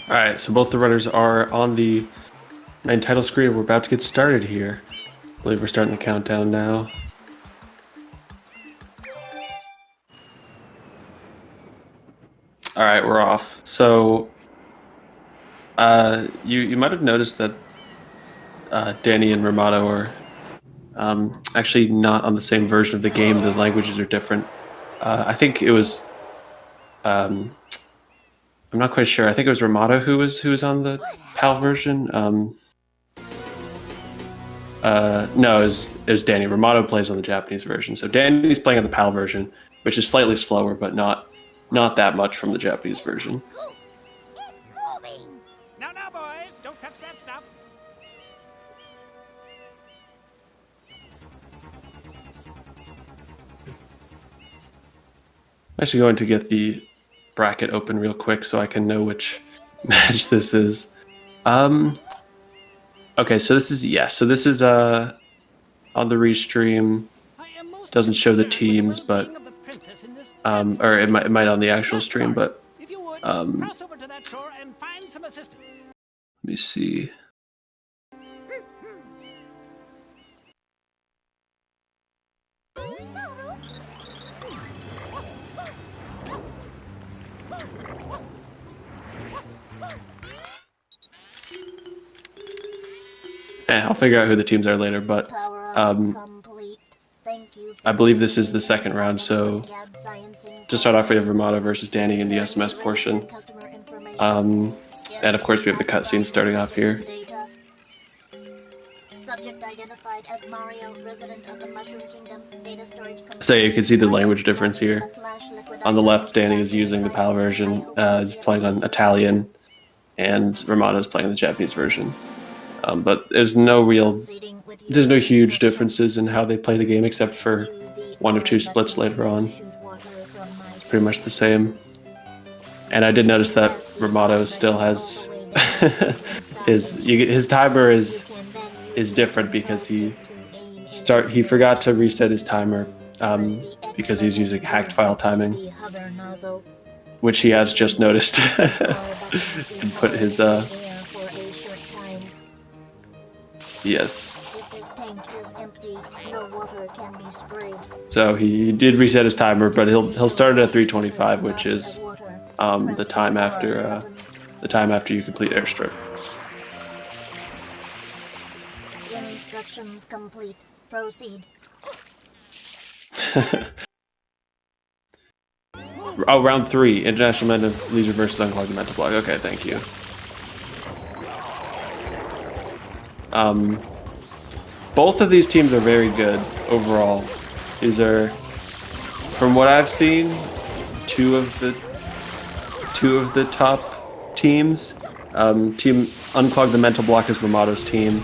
All right, so both the runners are on the main title screen. We're about to get started here. I believe we're starting the countdown now. All right, we're off. So, you might have noticed that Danny and Romano are actually not on the same version of the game. The languages are different. I think it was. I'm not quite sure. I think it was Romano who was on the PAL version. No, it was Danny. Romano plays on the Japanese version, so Danny's playing on the PAL version, which is slightly slower, but not that much from the Japanese version. Now, boys, don't touch that stuff. I'm actually going to get the bracket open real quick so I can know which match this is. Okay, so this is on the restream. Doesn't show the teams, but or it might on the actual stream, but Cross over to that shore and find some assistance. let me see. I'll figure out who the teams are later, but I believe this is the second round, so to start off we have Romano versus Danny in the SMS portion. And of course we have the cutscene starting off here. So you can see the language difference here. On the left, Danny is using the PAL version, playing on Italian, and Romano is playing the Japanese version. But there's no huge differences in how they play the game, except for one or two splits later on. It's pretty much the same. And I did notice that Romano still has his timer is different because he forgot to reset his timer because he's using hacked file timing, which he has just noticed and put his yes. So he did reset his timer, but he'll start it at 3:25, which is the time after you complete airstrip. Instructions complete. Proceed. Oh, round 3, International Men of Leisure versus Unclog the Mental Block. Okay, thank you. Both of these teams are very good overall. These are, from what I've seen, two of the top teams. Team Unclog the Mental Block is Romano's team.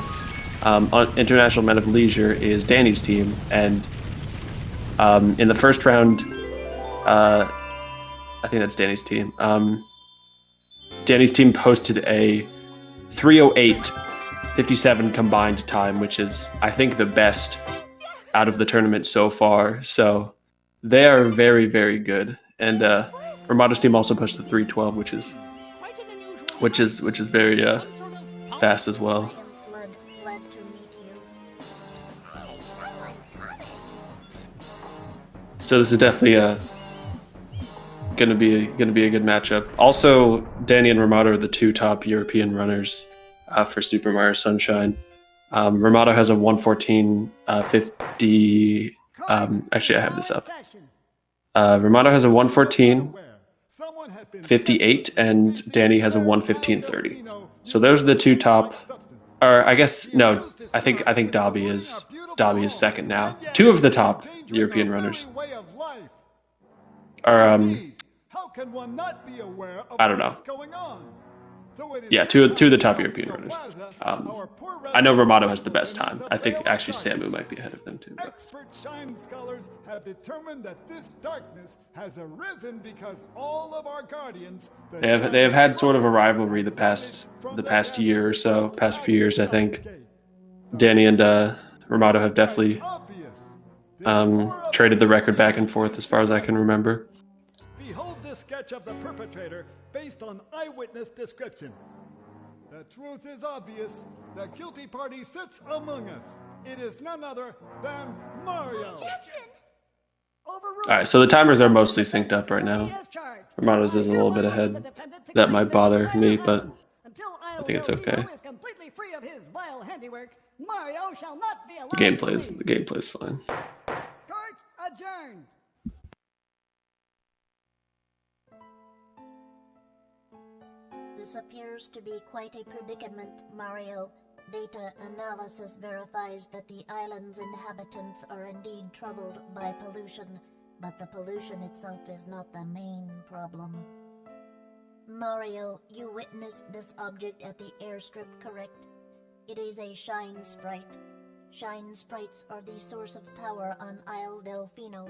International Men of Leisure is Danny's team, and in the first round, I think that's Danny's team. Danny's team posted a 3:08.57 combined time, which is, I think, the best out of the tournament so far. So they are very, very good. And Romano's team also posted 3:12, which is very fast as well. So this is definitely gonna be a good matchup. Also, Danny and Romano are the two top European runners for Super Mario Sunshine. Romano has a 1:14.50. Actually, I have this up. Romano has a 1:14.58, and Danny has a 1:15.30. So those are the two top. Or I guess no. I think Dobby is second now. Two of the top European runners are I don't know. Yeah, two of the top European runners. I know Romano has the best time. I think actually Samu might be ahead of them too. Expert shine scholars have determined that this darkness has arisen because all of our guardians. They have had sort of a rivalry the past year or so, past few years. I think Danny and Romano have definitely traded the record back and forth as far as I can remember. sketch of the perpetrator based on eyewitness descriptions. The truth is obvious. The guilty party sits among us. It is none other than Mario. Alright, so the timers are mostly synced up right now. Romano's is a little bit ahead. That might bother me, but I think it's okay. The gameplay is fine. Court adjourned. This appears to be quite a predicament, Mario. Data analysis verifies that the island's inhabitants are indeed troubled by pollution, but the pollution itself is not the main problem. Mario, you witnessed this object at the airstrip, correct? It is a shine sprite. Shine sprites are the source of power on Isle Delfino.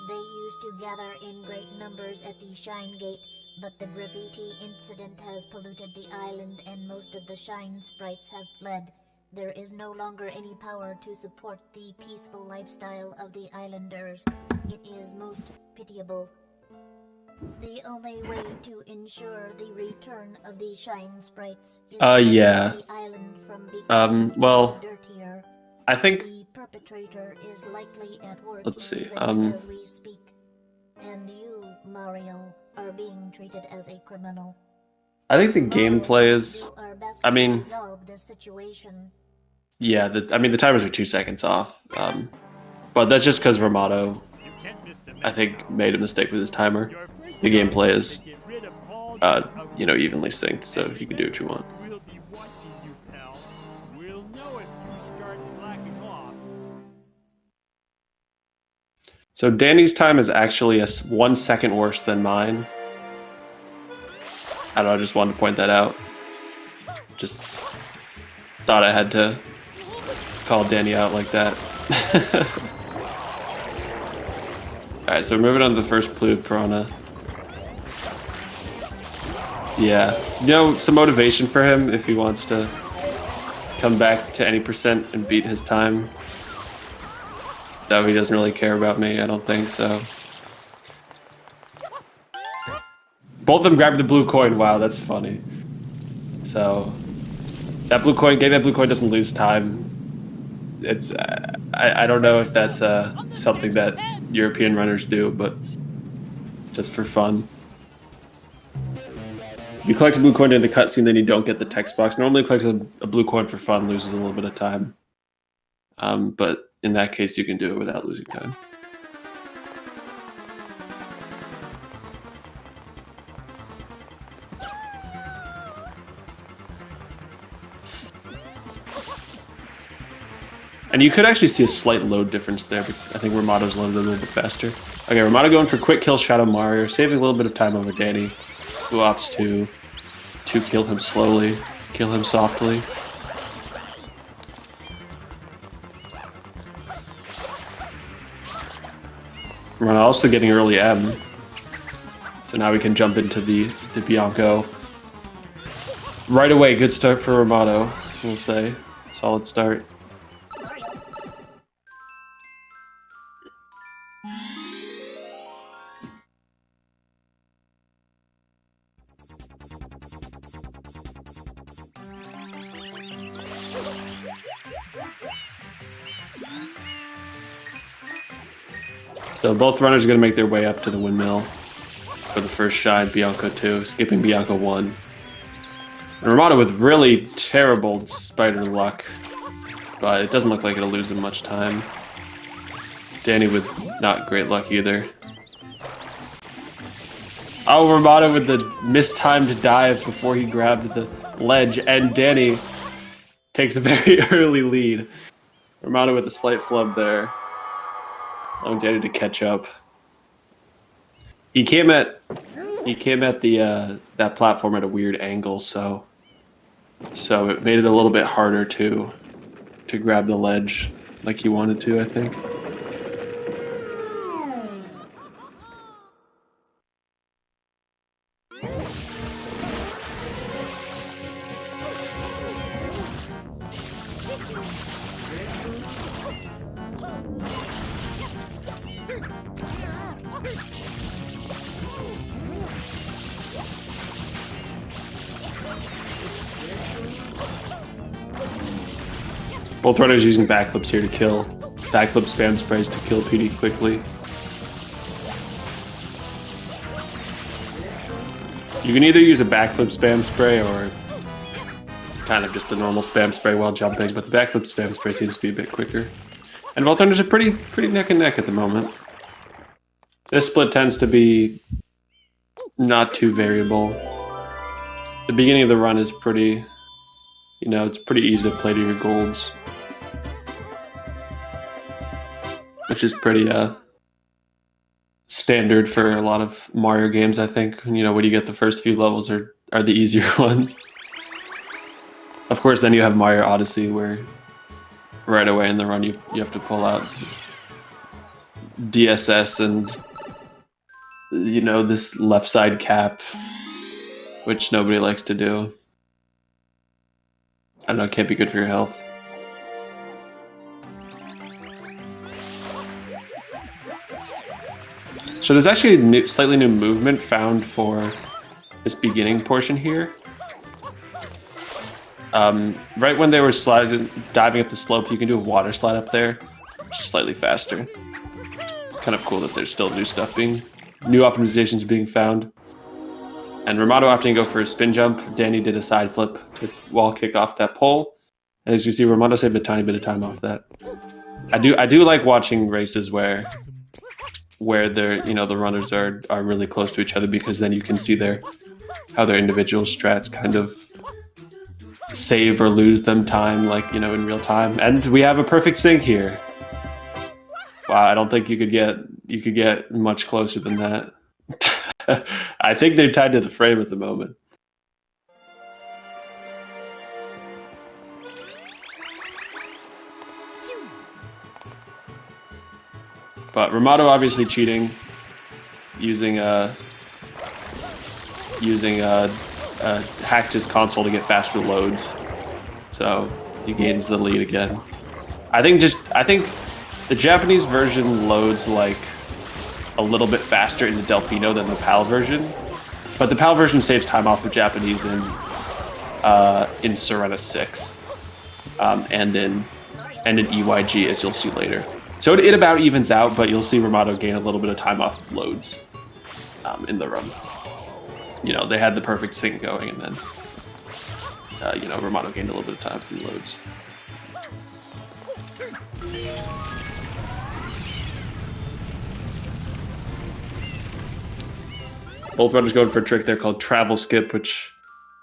They used to gather in great numbers at the Shine Gate, but the graffiti incident has polluted the island and most of the Shine sprites have fled. There is no longer any power to support the peaceful lifestyle of the islanders. It is most pitiable. The only way to ensure the return of the Shine sprites is yeah. the island from becoming well, dirtier. I think, The perpetrator is likely at work let's see, even as we speak. And you, Mario, are being treated as a criminal. I think the gameplay is, Do our best I to mean, resolve this situation. yeah, the timers are 2 seconds off. But that's just because Romano, I think, made a mistake with his timer. The gameplay is, you know, evenly synced, so you can do what you want. We'll be watching you, pal. We'll know if you start slacking off. So Danny's time is actually 1 second worse than mine. I don't know, I just wanted to point that out. Just thought I had to call Danny out like that. Alright, so we're moving on to the first clue, Piranha. Yeah, you know, some motivation for him if he wants to come back to any percent and beat his time. Though he doesn't really care about me, I don't think so. Both of them grabbed the blue coin. Wow, that's funny. So that blue coin, getting that blue coin doesn't lose time. It's I don't know if that's something that European runners do, but just for fun. You collect a blue coin in the cutscene, then you don't get the text box. Normally, collecting a blue coin for fun loses a little bit of time. But in that case, you can do it without losing time. And you could actually see a slight load difference there, but I think Romano's loaded a little bit faster. Okay, Romano going for quick kill Shadow Mario, saving a little bit of time over Danny, who opts to kill him slowly, kill him softly. Romano also getting early M, so now we can jump into the Bianco. Right away, good start for Romano, we'll say. Solid start. So both runners are going to make their way up to the windmill for the first shine, Bianco 2, skipping Bianco 1. And Romano with really terrible spider luck, but it doesn't look like it'll lose him much time. Danny with not great luck either. Oh, Romano with the mistimed dive before he grabbed the ledge, and Danny takes a very early lead. Romano with a slight flub there. Allowing Danny to catch up. He came at the that platform at a weird angle, so it made it a little bit harder to grab the ledge like he wanted to, I think. Both runners using backflips here to kill. Backflip spam sprays to kill PD quickly. You can either use a backflip spam spray or kind of just a normal spam spray while jumping, but the backflip spam spray seems to be a bit quicker. And both runners are pretty neck and neck at the moment. This split tends to be not too variable. The beginning of the run is pretty, you know, it's pretty easy to play to your golds. Which is pretty standard for a lot of Mario games, I think. You know, when you get the first few levels are the easier ones. Of course, then you have Mario Odyssey, where right away in the run you have to pull out DSS and, you know, this left side cap, which nobody likes to do. I don't know, it can't be good for your health. So there's actually a slightly new movement found for this beginning portion here. Right when they were diving up the slope, you can do a water slide up there, which is slightly faster. Kind of cool that there's still new optimizations being found. And Ramato opting to go for a spin jump. Danny did a side flip to wall kick off that pole. And as you see, Ramato saved a tiny bit of time off that. I do like watching races where they're, you know, the runners are really close to each other, because then you can see how their individual strats kind of save or lose them time, like, you know, in real time. And we have a perfect sync here. Wow, I don't think you could get much closer than that. I think they're tied to the frame at the moment. But Ramato obviously cheating, hacked his console to get faster loads, so he gains the lead again. I think the Japanese version loads like a little bit faster in the Delfino than the PAL version, but the PAL version saves time off of Japanese in Serena 6, and in EYG, as you'll see later. So it about evens out, but you'll see Ramato gain a little bit of time off of loads in the run. You know, they had the perfect sync going, and then, you know, Ramato gained a little bit of time from loads. Both runners going for a trick there called Travel Skip, which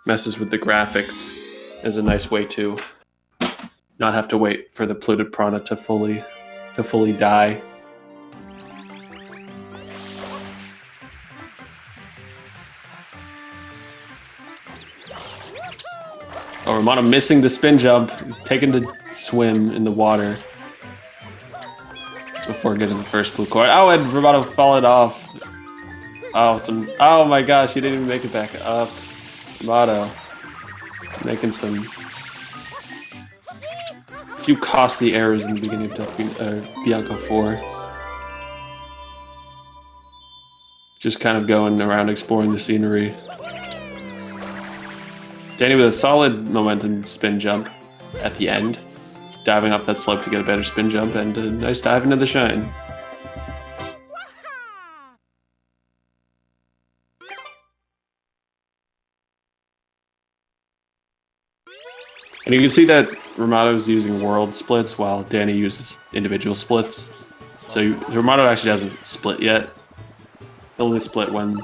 messes with the graphics. Is a nice way to not have to wait for the polluted prana to fully die. Oh, Ramato missing the spin jump, taking the swim in the water before getting the first blue coin. Oh, and Ramato falling off. Oh my gosh, he didn't even make it back up. Ramato making some few costly errors in the beginning of Bianco 4. Just kind of going around exploring the scenery. Danny with a solid momentum spin jump at the end, diving off that slope to get a better spin jump, and a nice dive into the shine. And you can see that Ramato's using world splits while Danny uses individual splits. So Ramato actually hasn't split yet. He'll only split when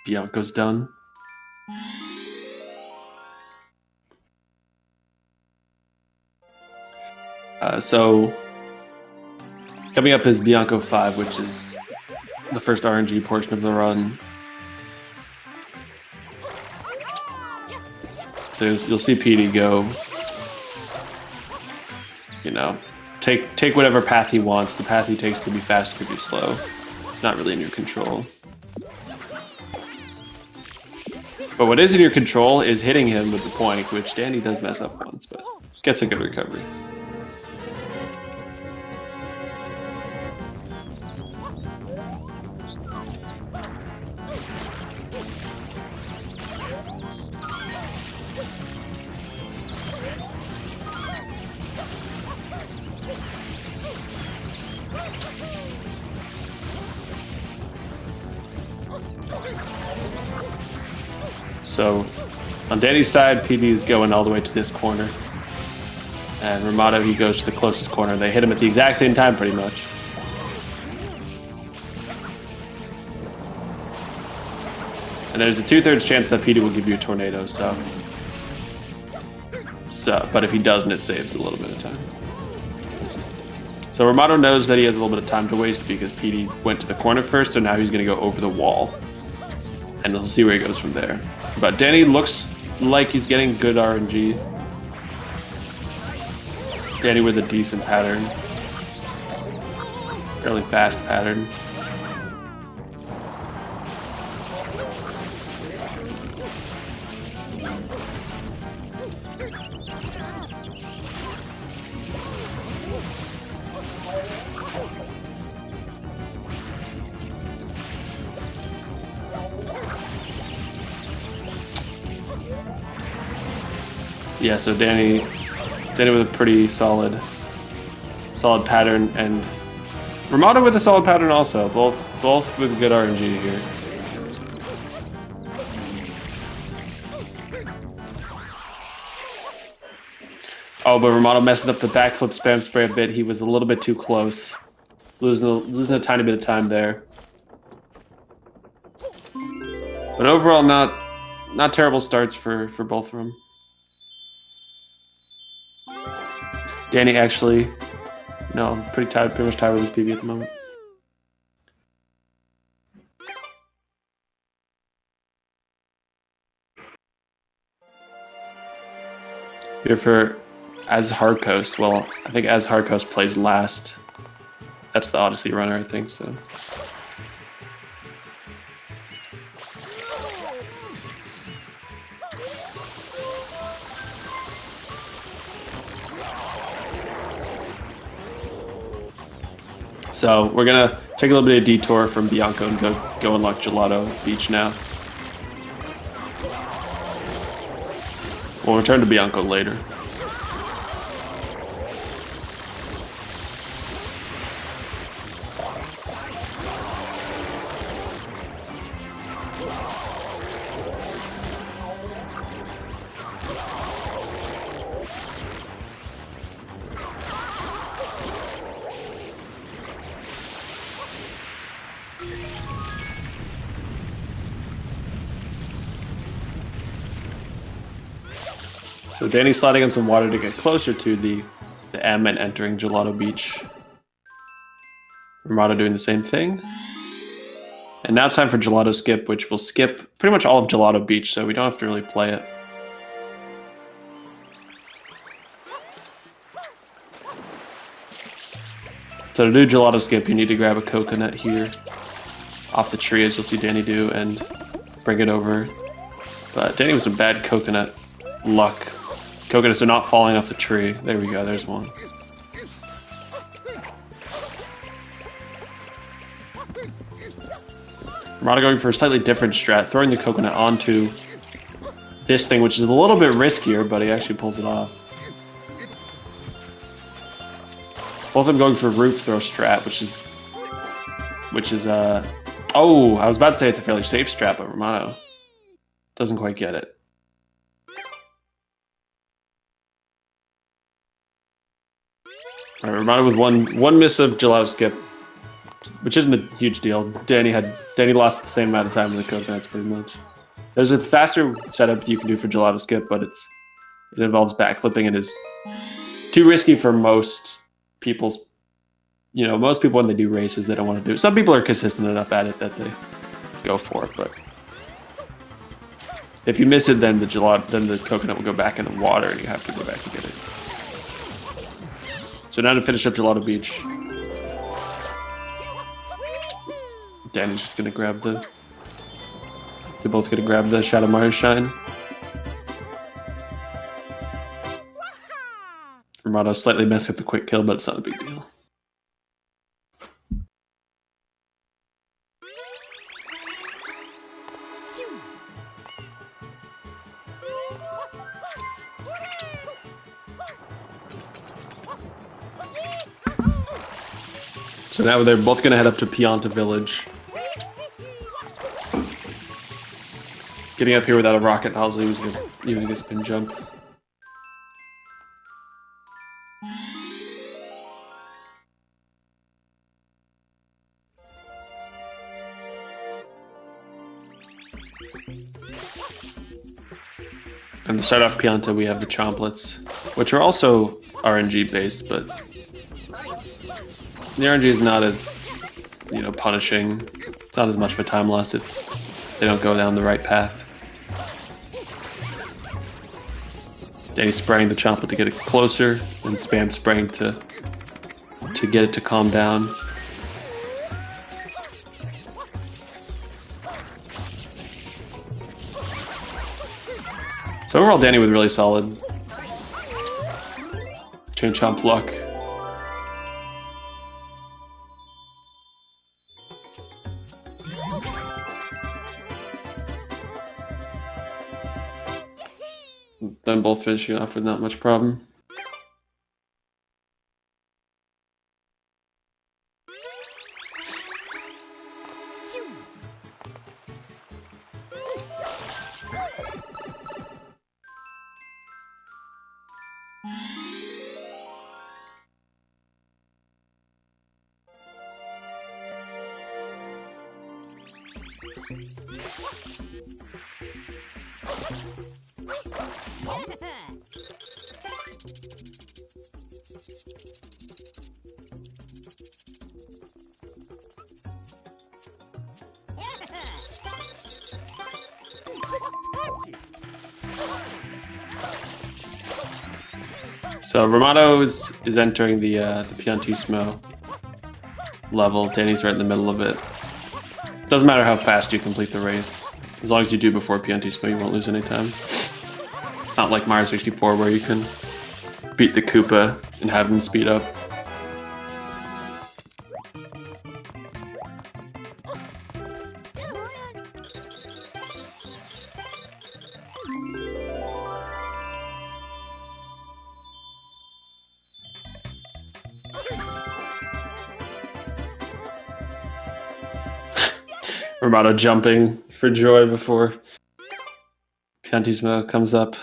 Bianco's done. So coming up is Bianco 5, which is the first RNG portion of the run. So you'll see PD go, you know, take whatever path he wants. The path he takes could be fast, could be slow. It's not really in your control. But what is in your control is hitting him with the point, which Danny does mess up once, but gets a good recovery. So on Danny's side, PD is going all the way to this corner. And Ramato, he goes to the closest corner. They hit him at the exact same time, pretty much. And there's a 2/3 chance that PD will give you a tornado, so but if he doesn't, it saves a little bit of time. So Ramato knows that he has a little bit of time to waste because PD went to the corner first, so now he's going to go over the wall. And we'll see where he goes from there. But Danny looks like he's getting good RNG. Danny with a decent pattern. Fairly fast pattern. Yeah, so Danny with a pretty solid pattern, and Ramato with a solid pattern also. Both with good RNG here. Oh, but Ramato messed up the backflip spam spray a bit. He was a little bit too close, losing a tiny bit of time there. But overall, not terrible starts for both of them. Danny actually, no, pretty much tied with his PB at the moment. Here for As Harkos. Well, I think As Harkos plays last. That's the Odyssey runner, I think, so. So we're gonna take a little bit of detour from Bianco and go unlock Gelato Beach now. We'll return to Bianco later. So Danny's sliding on some water to get closer to the M and entering Gelato Beach. Ramato doing the same thing. And now it's time for Gelato Skip, which will skip pretty much all of Gelato Beach, so we don't have to really play it. So to do Gelato Skip, you need to grab a coconut here off the tree, as you'll see Danny do, and bring it over. But Danny with some bad coconut luck. Coconuts are not falling off the tree. There we go, there's one. Ramato going for a slightly different strat, throwing the coconut onto this thing, which is a little bit riskier, but he actually pulls it off. Both of them going for roof throw strat, which is oh, I was about to say it's a fairly safe strat, but Ramato doesn't quite get it. Alright, Ramato with one miss of Gelato Skip, which isn't a huge deal. Danny lost the same amount of time with the coconuts, pretty much. There's a faster setup you can do for Gelato Skip, but it involves backflipping and is too risky for most people's. You know, most people when they do races, they don't want to do it. Some people are consistent enough at it that they go for it, but if you miss it, then the coconut will go back in the water, and you have to go back and get it. So now to finish up Gelato Beach, Danny's just gonna grab they're both gonna grab the Shadow Mario Shine. Ramato slightly messed up the quick kill, but it's not a big deal. So now they're both going to head up to Pianta Village. getting up here without a rocket nozzle using a spin jump. And to start off Pianta, we have the Chomplets, which are also RNG based, but the RNG is not as, punishing. It's not as much of a time loss if they don't go down the right path. Danny's spraying the Chomplet to get it closer, and spam spraying to get it to calm down. So overall, Danny with really solid chain chomp luck. Them both finishing off with not much problem. So Romano is entering the Piantismo level. Danny's right in the middle of it. Doesn't matter how fast you complete the race. As long as you do before Piantismo, you won't lose any time. It's not like Mario 64 where you can beat the Koopa and have him speed up. Romano jumping for joy before Piantismo comes up.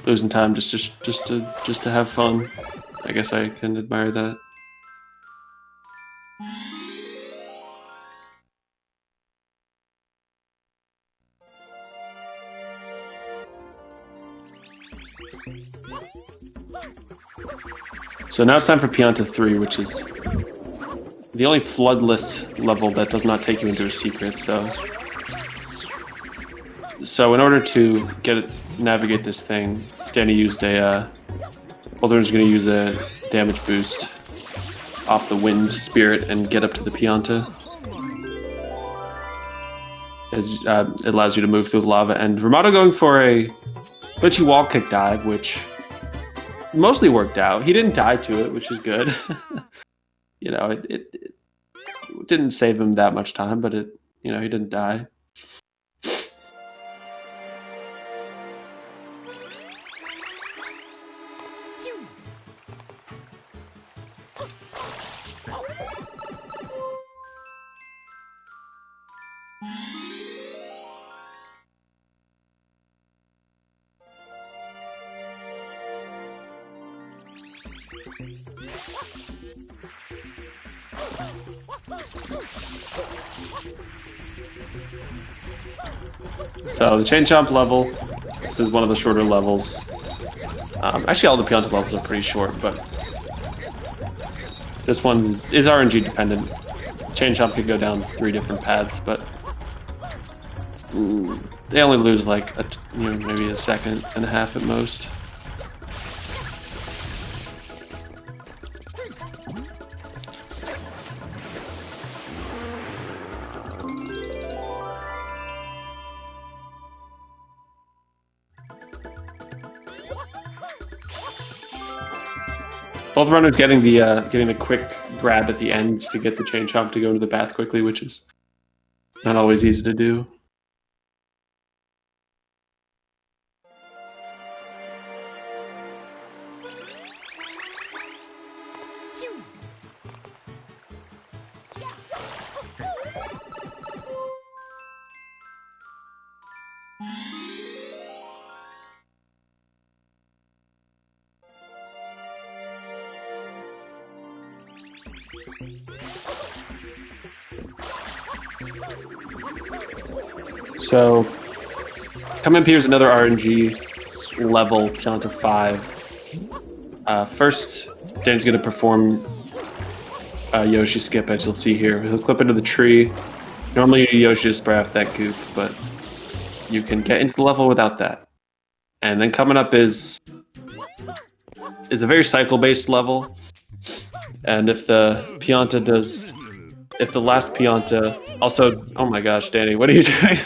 Losing time just to have fun. I guess I can admire that. So now it's time for Pianta 3, which is the only floodless level that does not take you into a secret. So in order to navigate this thing, Danny used Boulder's going to use a damage boost off the Wind Spirit and get up to the Pianta. As it allows you to move through the lava, and Romano going for a glitchy wall kick dive, which mostly worked out. He didn't die to it, which is good. It didn't save him that much time, but he didn't die. So the chain chomp level, this is one of the shorter levels. Actually, all the Pianta levels are pretty short, but this one is RNG dependent. Chain chomp could go down 3 different paths, but they only lose like maybe a second and a half at most. Both runners getting the quick grab at the end to get the chain chomp to go into the path quickly, which is not always easy to do. So, coming up here is another RNG level, Pianta 5. First, Danny's going to perform Yoshi Skip, as you'll see here. He'll clip into the tree. Normally, Yoshi to spray off that goop, but you can get into the level without that. And then coming up is a very cycle-based level. And if the Pianta does... If the last Pianta... Also, oh my gosh, Danny, what are you doing?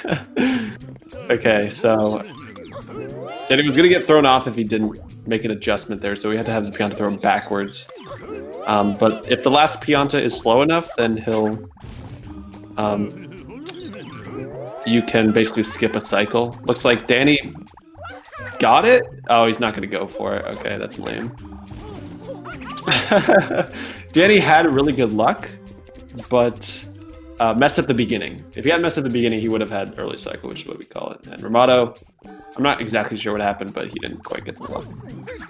Okay, so... Danny was going to get thrown off if he didn't make an adjustment there, so we had to have the Pianta throw him backwards. But if the last Pianta is slow enough, then he'll... you can basically skip a cycle. Looks like Danny got it? Oh, he's not going to go for it. Okay, that's lame. Danny had really good luck, but messed up the beginning. If he hadn't messed up the beginning, he would have had early cycle, which is what we call it. And Ramato, I'm not exactly sure what happened, but he didn't quite get the luck.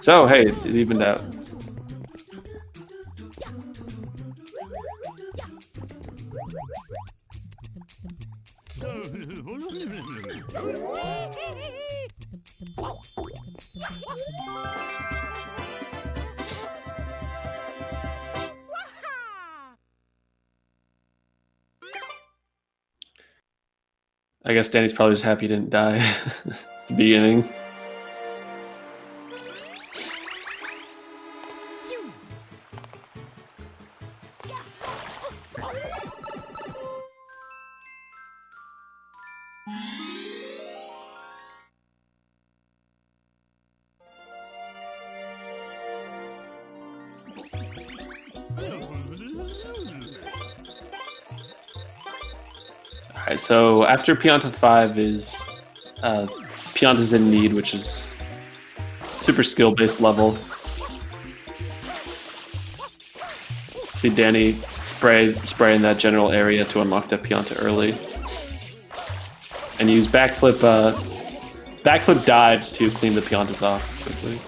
So, hey, it evened out. I guess Danny's probably just happy he didn't die at the beginning. Alright, so after Pianta 5 is Pianta's in Need, which is super skill-based level. See Danny spray in that general area to unlock that Pianta early. And use backflip dives to clean the Piantas off quickly.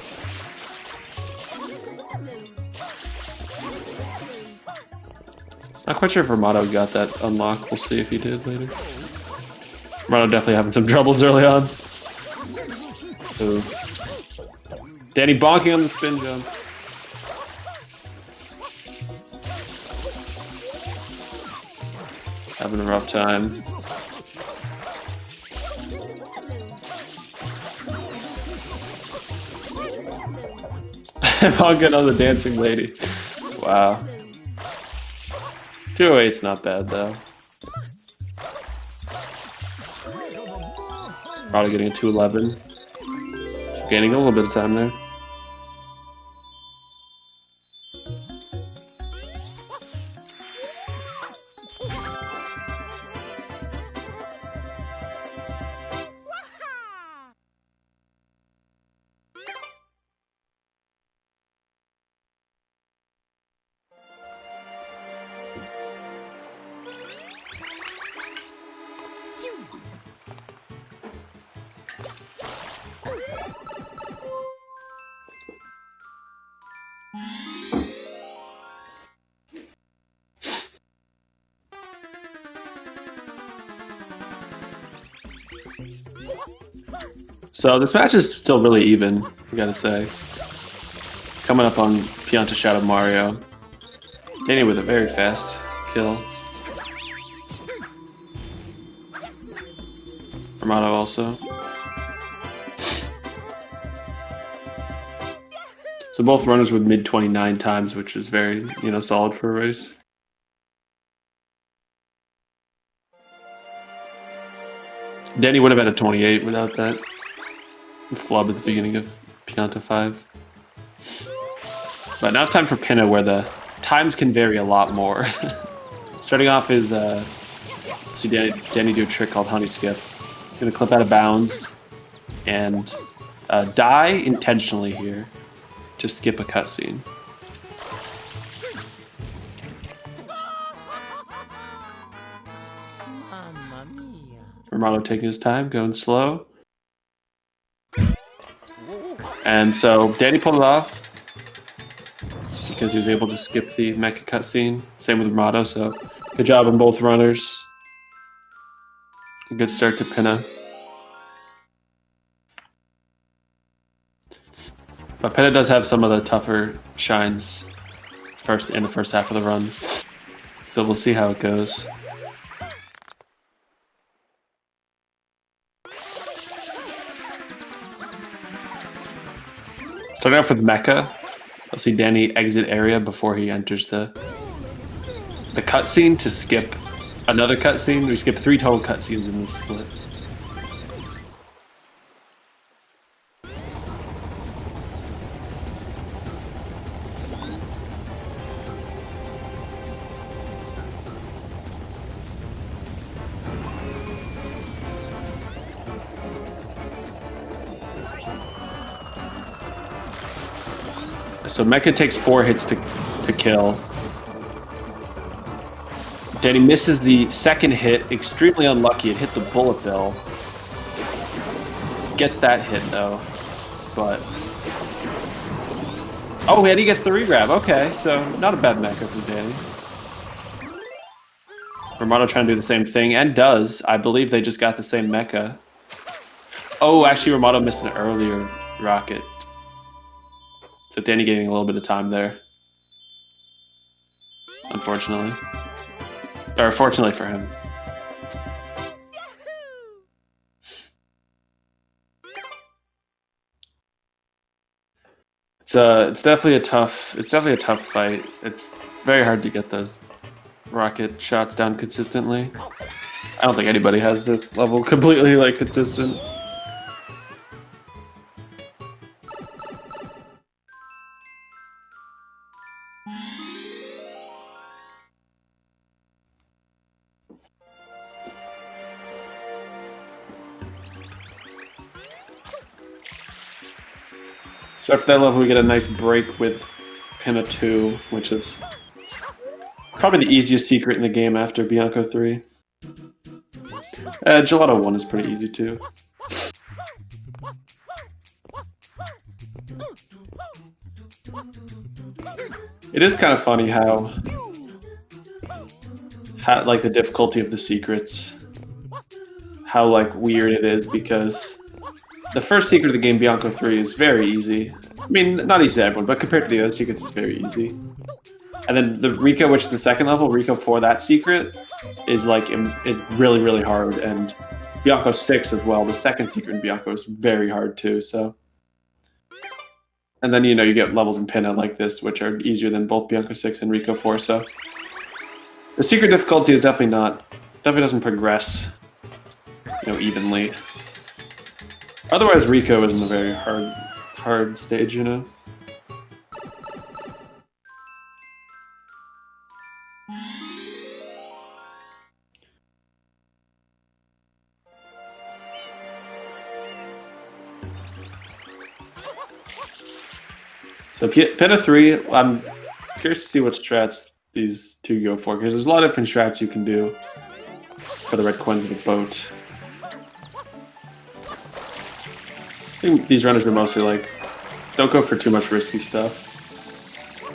Not quite sure if Ramato got that unlock. We'll see if he did later. Ramato definitely having some troubles early on. Ooh. Danny bonking on the spin jump. Having a rough time. Bonking on the dancing lady. Wow. 208's not bad though. Probably getting a 211. So gaining a little bit of time there. So this match is still really even, I gotta say. Coming up on Pianta Shadow Mario. Danny with a very fast kill. Ramato also. So both runners with mid 29 times, which is very, solid for a race. Danny would have had a 28 without that flub at the beginning of Pianta 5. But now it's time for Pinna, where the times can vary a lot more. Starting off is, see Danny do a trick called Honey Skip. He's going to clip out of bounds and die intentionally here to skip a cutscene. Ramato taking his time, going slow. And so Danny pulled it off. because he was able to skip the mecha cutscene. Same with Ramato, so good job on both runners. A good start to Pinna. But Pinna does have some of the tougher shines in the first half of the run. So we'll see how it goes. Starting off with Mecha, you'll see Danny exit area before he enters the cutscene to skip another cutscene. We skipped 3 total cutscenes in this split. So Mecha takes 4 hits to kill. Danny misses the second hit, extremely unlucky. It hit the bullet bill. Gets that hit though, but oh, and he gets the re-grab. Okay, so not a bad Mecha from Danny. Ramato trying to do the same thing and does. I believe they just got the same Mecha. Oh, actually, Ramato missed an earlier rocket. So Danny getting a little bit of time there. Unfortunately. Or fortunately for him. It's definitely a tough fight. It's very hard to get those rocket shots down consistently. I don't think anybody has this level completely like consistent. So after that level, we get a nice break with Pinna 2, which is probably the easiest secret in the game after Bianco 3. Gelato 1 is pretty easy too. It is kind of funny how like the difficulty of the secrets, how like weird it is, because the first secret of the game, Bianco 3, is very easy. I mean, not easy to everyone, but compared to the other secrets, it's very easy. And then the Rico, which is the second level, Rico for that secret, is like is really, really hard. And Bianco 6 as well, the second secret in Bianco is very hard too. So, and then you get levels in Pinna like this, which are easier than both Bianco 6 and Rico 4. So the secret difficulty is definitely doesn't progress, evenly. Otherwise, Rico isn't a very hard stage, So Pinna 3, I'm curious to see what strats these two go for, because there's a lot of different strats you can do for the red coins of the boat. I think these runners are mostly like, don't go for too much risky stuff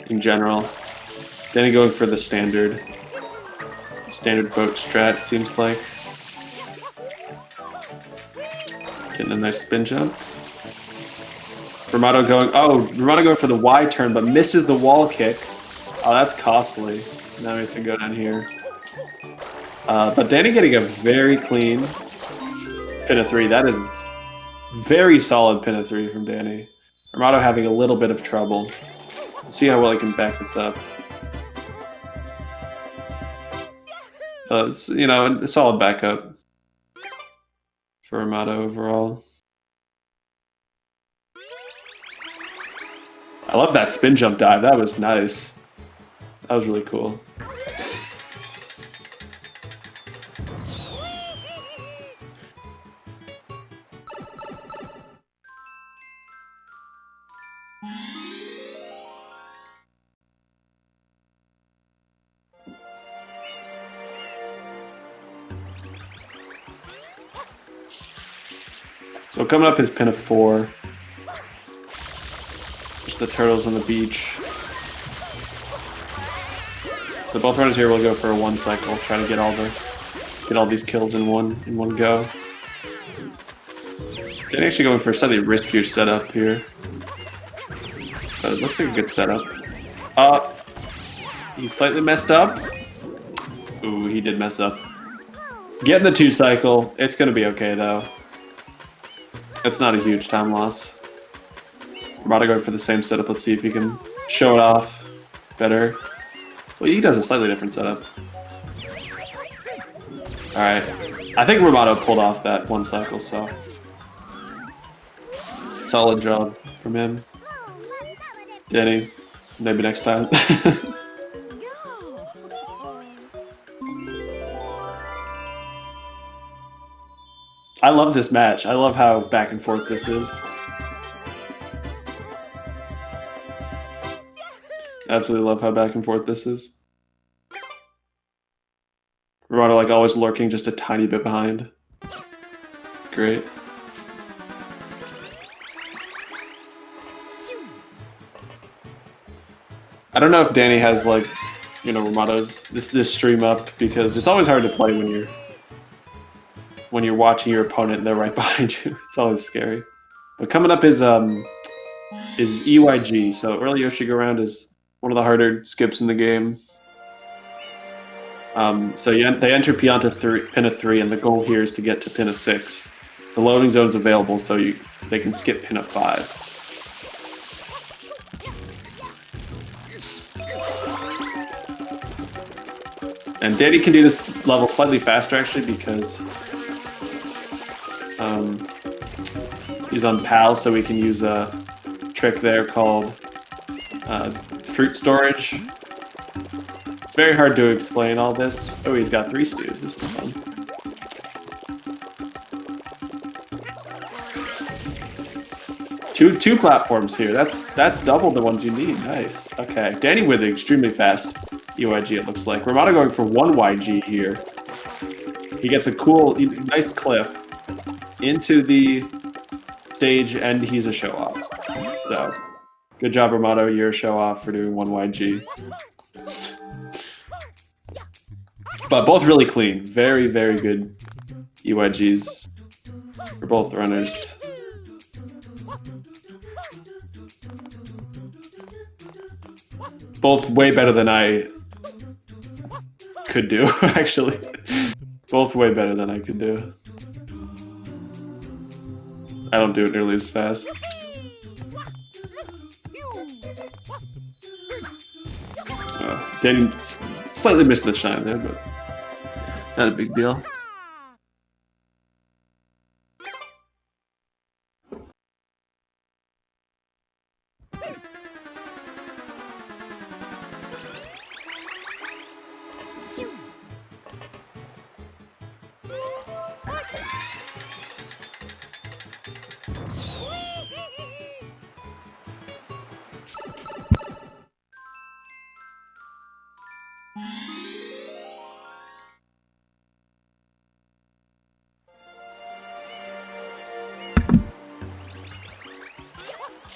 in general. Then going for the standard boat strat, seems like. Getting a nice spin jump. Ramato going for the Y turn, but misses the wall kick. Oh, that's costly. Now he has to go down here. But Danny getting a very clean Pinna 3. That is very solid Pinna 3 from Danny. Ramato having a little bit of trouble. Let's see how well he can back this up. It's, a solid backup for Ramato overall. I love that spin jump dive. That was nice. That was really cool. So coming up is Pinna 4. Just the turtles on the beach. So both runners here will go for a 1 cycle, try to get all these kills in one go. They're actually going for a slightly riskier setup here. But it looks like a good setup. He slightly messed up. Ooh, he did mess up. Getting the 2 cycle, it's gonna be okay though. It's not a huge time loss. We're about to go for the same setup. Let's see if he can show it off better. Well, he does a slightly different setup. Alright. I think Romano pulled off that 1 cycle, so... solid job from him. Danny, maybe next time. I love this match. I love how back and forth this is. Absolutely love how back and forth this is. Romano like always lurking just a tiny bit behind. It's great. I don't know if Danny has like, you know, Romano's this stream up because it's always hard to play when you're watching your opponent and they're right behind you. It's always scary. But coming up is EYG. So early Yoshi go around is one of the harder skips in the game. So they enter Pianta pin of 3, and the goal here is to get to pin of 6. The loading zone's available, so they can skip pin of 5. And Danny can do this level slightly faster actually because he's on PAL, so we can use a trick there called fruit storage. It's very hard to explain all this. Oh, he's got 3 stews. This is fun. Two platforms here. That's double the ones you need. Nice. Okay, Danny with an extremely fast UIG. It looks like Romano going for 1 YG here. He gets a cool, nice clip into the stage, and he's a show off. So, good job, Romano. You're a show off for doing 1 YG. But both really clean. Very, very good UIGs for both runners. Both way better than I could do, actually. Both way better than I could do. I don't do it nearly as fast. Danny slightly missed the shine there, but not a big deal.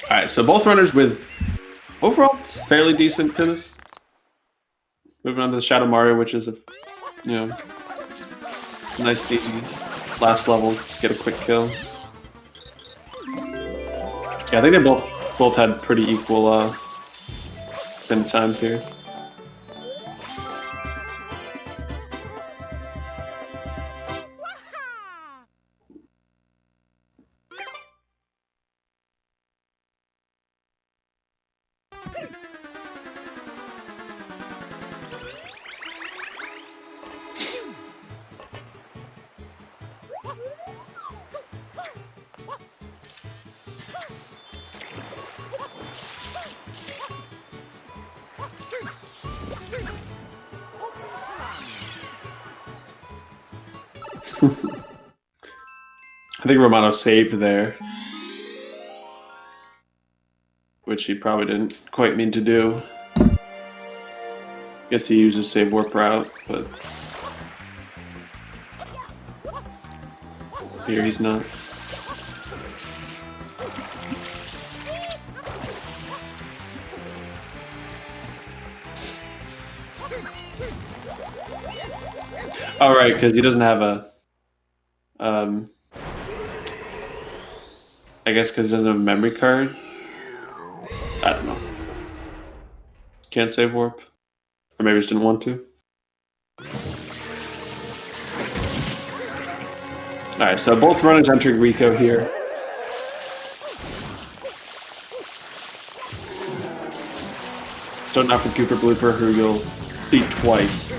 Alright, so both runners with overall fairly decent pins. Moving on to the Shadow Mario, which is a nice easy last level, just get a quick kill. Yeah, I think they both had pretty equal pin times here. I think Romano saved there, which he probably didn't quite mean to do. Guess he used his save warp route, but here he's not. Oh, right, because he doesn't have a... I guess because he doesn't have a memory card? I don't know. Can't save warp? Or maybe just didn't want to? Alright, so both runners entering Rico here. Starting off with Cooper Blooper, who you'll see twice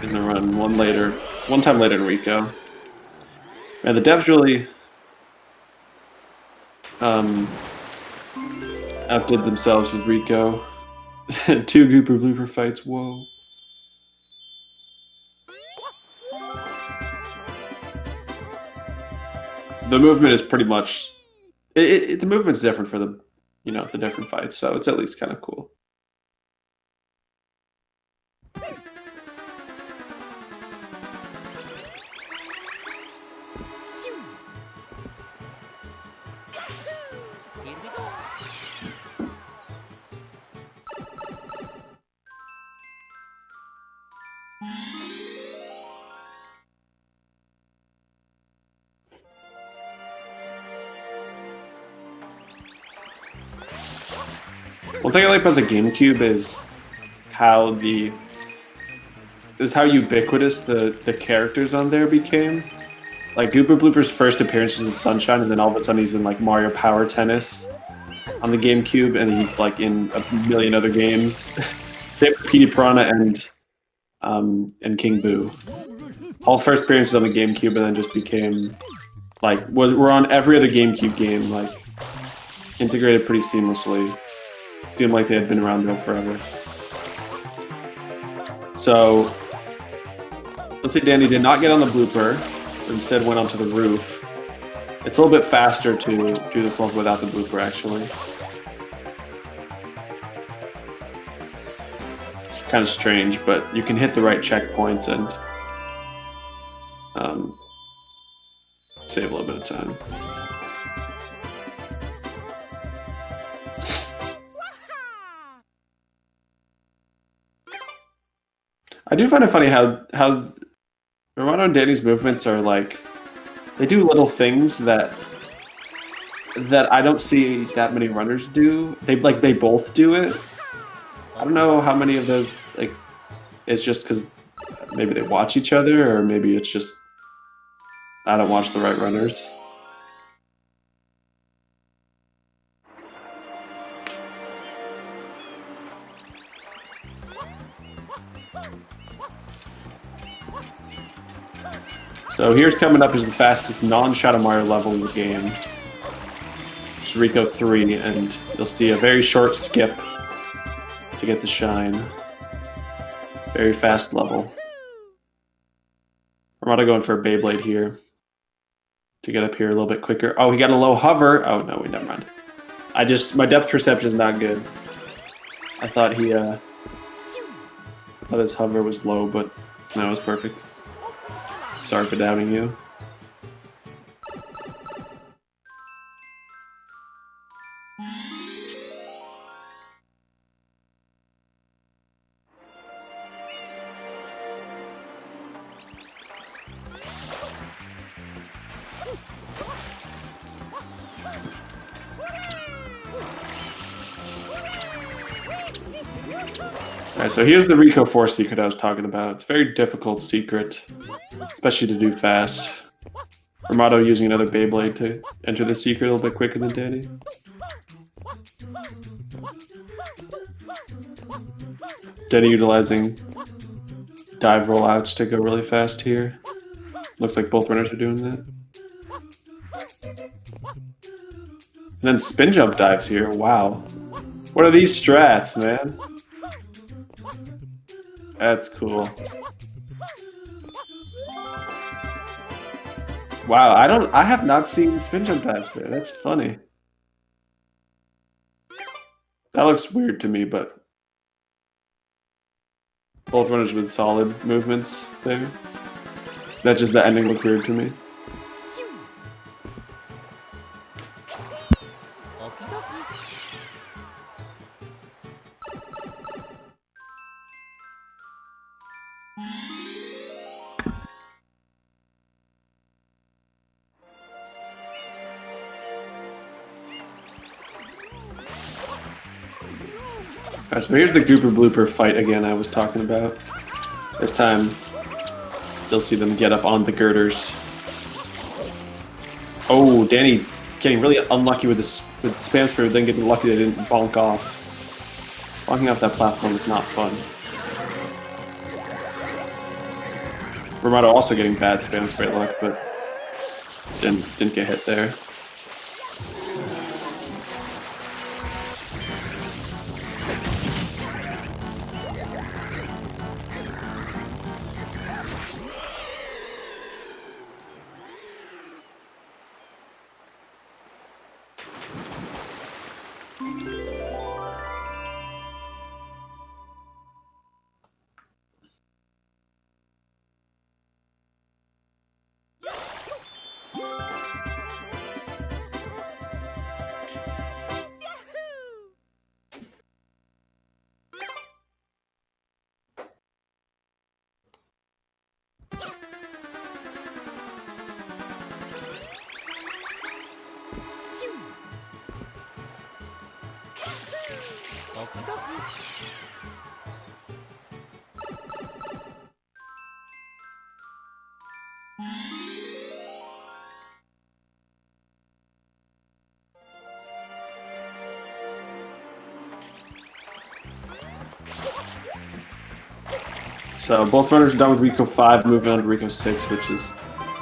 in the run. One time later in Rico. And the devs really outdid themselves with Rico. 2 Cooper Blooper fights, whoa. The movement is pretty much... the movement's different for the, the different fights, so it's at least kind of cool. One thing I like about the GameCube is how ubiquitous the characters on there became. Like Gooper Blooper's first appearance was in Sunshine, and then all of a sudden he's in like Mario Power Tennis on the GameCube, and he's like in a million other games. Same for Petey Piranha and King Boo. All first appearances on the GameCube, and then just became like were on every other GameCube game, like integrated pretty seamlessly. Seemed like they had been around there forever. So, let's say Danny did not get on the blooper, but instead went onto the roof. It's a little bit faster to do this level without the blooper, actually. It's kind of strange, but you can hit the right checkpoints and save a little bit of time. I do find it funny how Romano and Danny's movements are like, they do little things that I don't see that many runners do. They both do it. I don't know how many of those, like, it's just because maybe they watch each other, or maybe it's just I don't watch the right runners. So here's coming up is the fastest non-Shadow Mario level in the game. It's Rico 3, and you'll see a very short skip to get the shine. Very fast level. Ramada going for a Beyblade here to get up here a little bit quicker. Oh, he got a low hover. Oh no, wait, never mind. My depth perception is not good. I thought thought his hover was low, but no, it was perfect. Sorry for doubting you. Alright, so here's the Rico 4 secret I was talking about. It's a very difficult secret, especially to do fast. Ramado using another Beyblade to enter the secret a little bit quicker than Danny. Danny utilizing dive rollouts to go really fast here. Looks like both runners are doing that. And then spin jump dives here. Wow. What are these strats, man? That's cool. Wow, I have not seen spin jump dives there. That's funny. That looks weird to me, but both runners with solid movements there. That just the ending looked weird to me. Alright, so here's the Gooper Blooper fight again I was talking about. This time, you'll see them get up on the girders. Oh, Danny getting really unlucky with the spam spray, then getting lucky they didn't bonk off. Bonking off that platform is not fun. Romano also getting bad spam spray luck, but didn't get hit there. So both runners are done with Rico 5, moving on to Rico 6, which is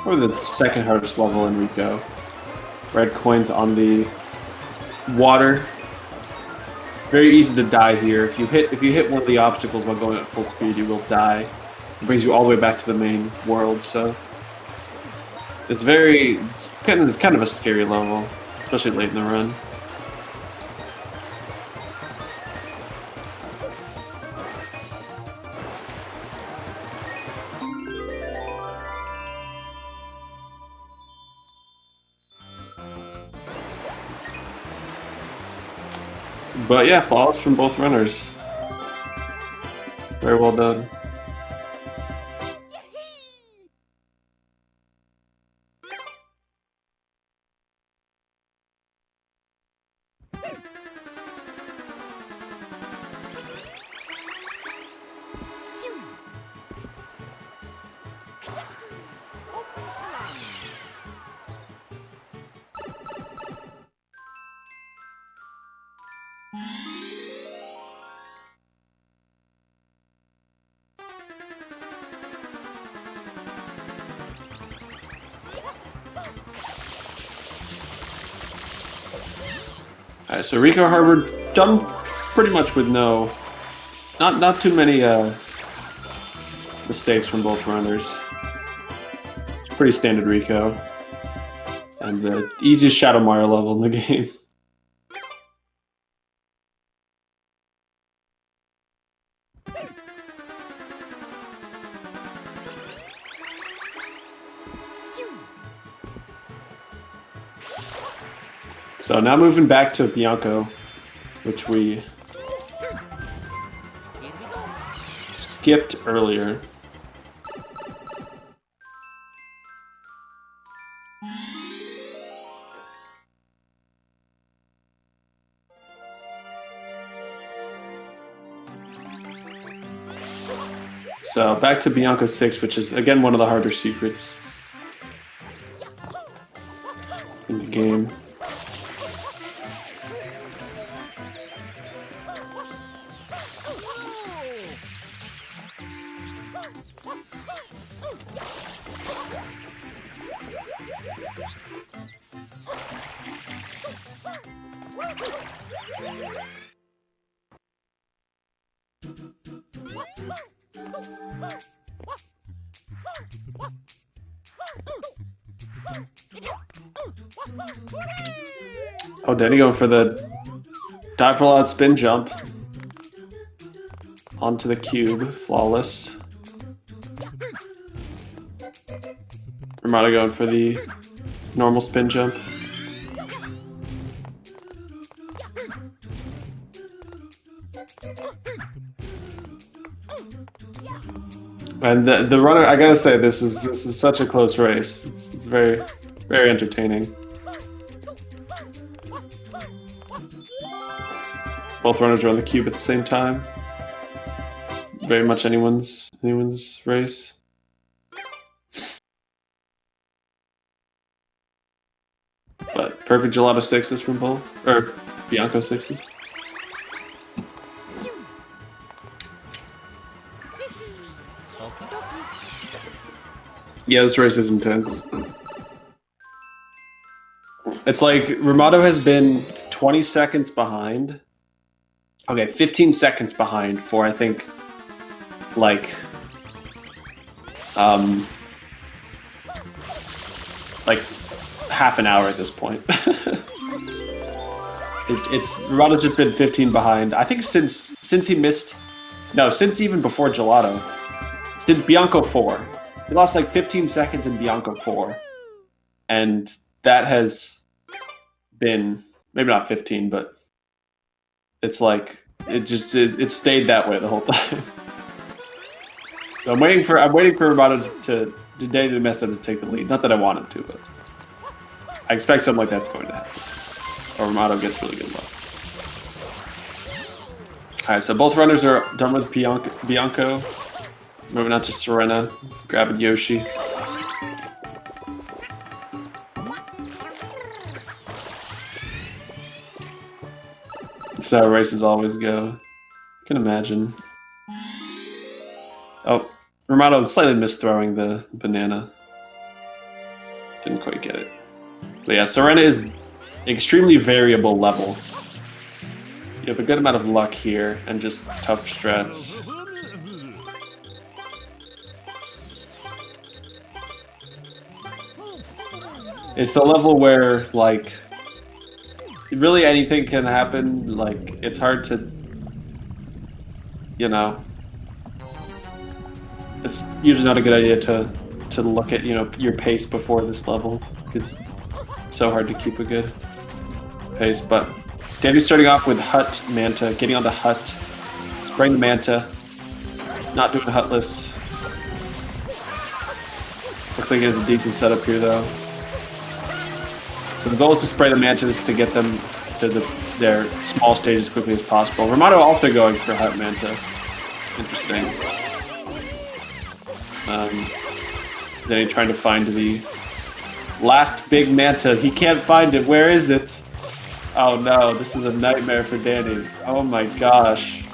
probably the second hardest level in Rico. Red coins on the water. Very easy to die here. If you hit one of the obstacles while going at full speed, you will die. It brings you all the way back to the main world, so it's kind of a scary level, especially late in the run. But yeah, flawless from both runners. Very well done. Alright, so Rico Harbor done pretty much with not too many mistakes from both runners. Pretty standard Rico. And the easiest Shadow Mario level in the game. So now moving back to Bianco, which we skipped earlier. So back to Bianco 6, which is again one of the harder secrets in the game. Oh, Danny going for the dive roll out spin jump onto the cube, flawless. Romano going for the normal spin jump. And the runner, I gotta say, this is such a close race. It's very, very entertaining. Both runners are on the cube at the same time. Very much anyone's race. But perfect Gelato 6s from both, or Bianco 6s. Yeah, this race is intense. It's like Ramato has been 20 seconds behind. Okay, 15 seconds behind for I think like half an hour at this point. Ramato's just been 15 behind. I think since he missed, no, since even before Gelato, since Bianco 4, he lost like 15 seconds in Bianco 4, and that has been maybe not 15, but it's like it stayed that way the whole time. So I'm waiting for Ramato to mess up to take the lead. Not that I want him to, but I expect something like that's going to happen. Or Ramato gets really good luck. Alright, so both runners are done with Bianco. Moving on to Serena, grabbing Yoshi. So races always go. Can imagine. Oh, Ramato slightly misthrowing the banana. Didn't quite get it. But yeah, Serena is extremely variable level. You have a good amount of luck here and just tough strats. It's the level where, like, really anything can happen. Like, it's hard to, you know, it's usually not a good idea to look at, you know, your pace before this level. It's so hard to keep a good pace. But Danny's starting off with Hut Manta, getting onto Hut, spraying the Manta, not doing Hutless. Looks like he has a decent setup here, though. So the goal is to spray the Mantas to get them to their small stage as quickly as possible. Ramato also going for Hut Manta. Interesting. Then he's trying to find the last big Manta. He can't find it. Where is it? Oh no, this is a nightmare for Danny. Oh my gosh.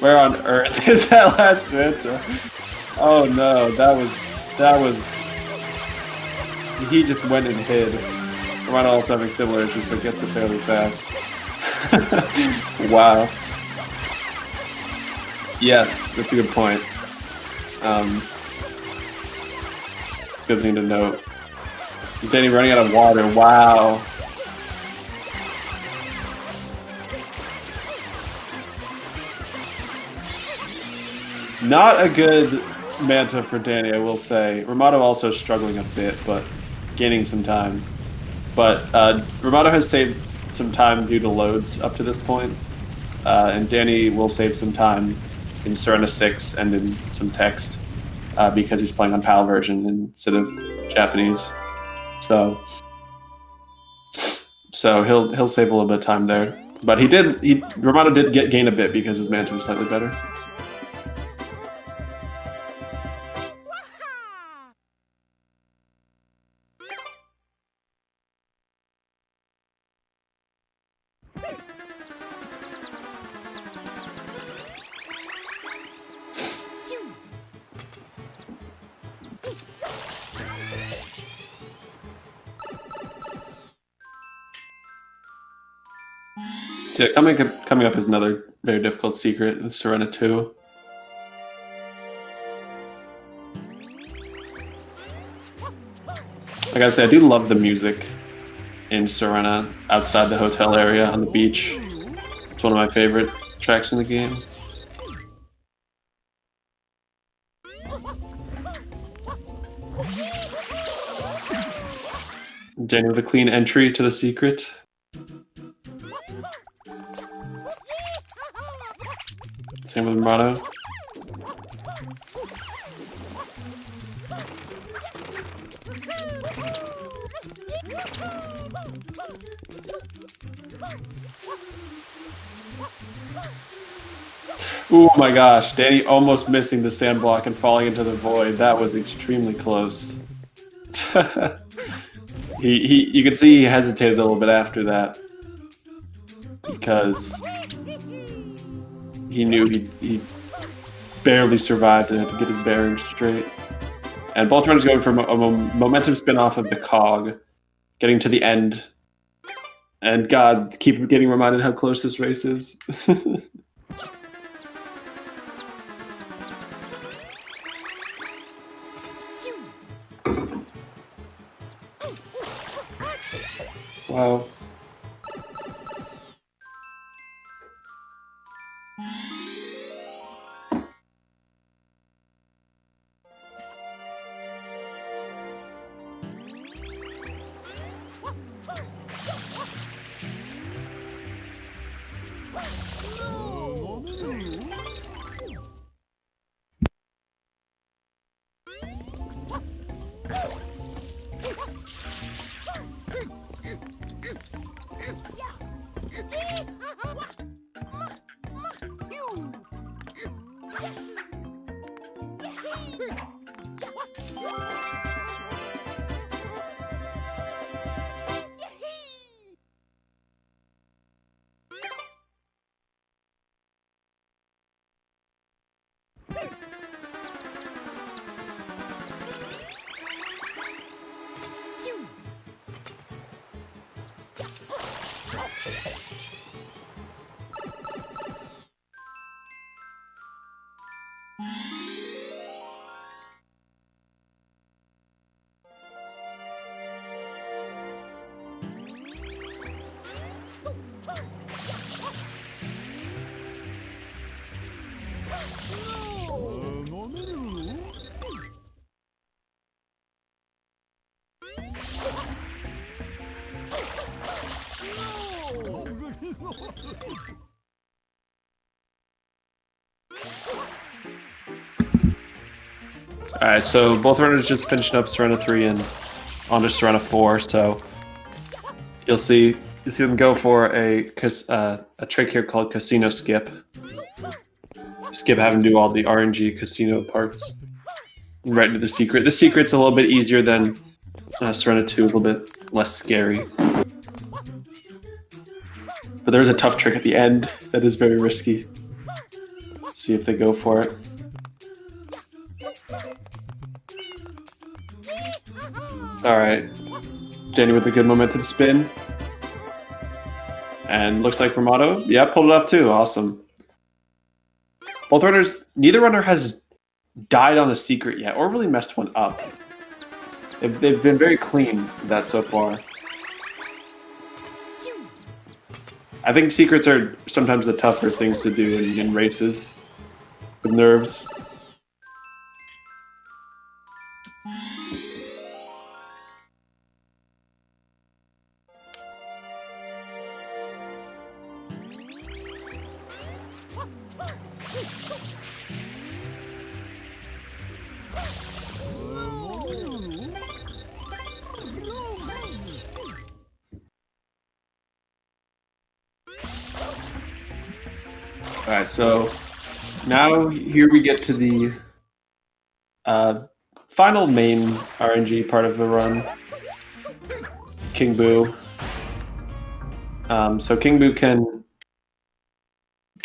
Where on earth is that last Manta? Oh no, that was... He just went and hid. Ramato also having similar issues, but gets it fairly fast. Wow. Yes, that's a good point. Good thing to note. Danny running out of water. Wow. Not a good Manta for Danny, I will say. Ramato also struggling a bit, but gaining some time. But Ramato has saved some time due to loads up to this point. And Danny will save some time in Serena 6 and in some text because he's playing on PAL version instead of Japanese. So he'll save a little bit of time there. But Ramato did gain a bit because his Manta was slightly better. Yeah, coming up is another very difficult secret in Serena 2. Like I said, I do love the music in Serena outside the hotel area on the beach. It's one of my favorite tracks in the game. Danny with a clean entry to the secret. Same with Ramato. Oh my gosh, Danny almost missing the sand block and falling into the void. That was extremely close. You could see he hesitated a little bit after that because he knew he barely survived and had to get his bearings straight. And both runners going for a momentum spin off of the cog, getting to the end. And God, keep getting reminded how close this race is. Wow. Alright, so both runners just finished up Serena 3 and on to Serena 4, so you'll see them go for a trick here called Casino Skip. Skip having to do all the RNG casino parts right into the secret. The secret's a little bit easier than Serena 2, a little bit less scary. But there's a tough trick at the end that is very risky. See if they go for it. Alright. Jenny with a good momentum spin. And looks like Vermato, yeah, pulled it off too. Awesome. Both runners, neither runner has died on a secret yet, or really messed one up. They've been very clean with that so far. I think secrets are sometimes the tougher things to do in races with nerves. Alright, so now here we get to the final main RNG part of the run, King Boo. So King Boo can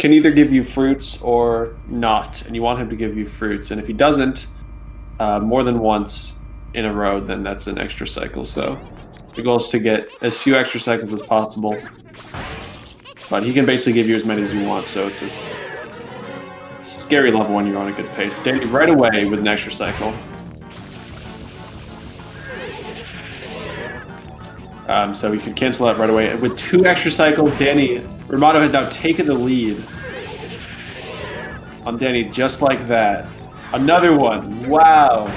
either give you fruits or not, and you want him to give you fruits. And if he doesn't more than once in a row, then that's an extra cycle. So the goal is to get as few extra cycles as possible. But he can basically give you as many as you want, so it's a scary level when you're on a good pace. Danny right away with an extra cycle. So he could cancel that right away. With 2 extra cycles, Romano has now taken the lead on Danny just like that. Another one. Wow.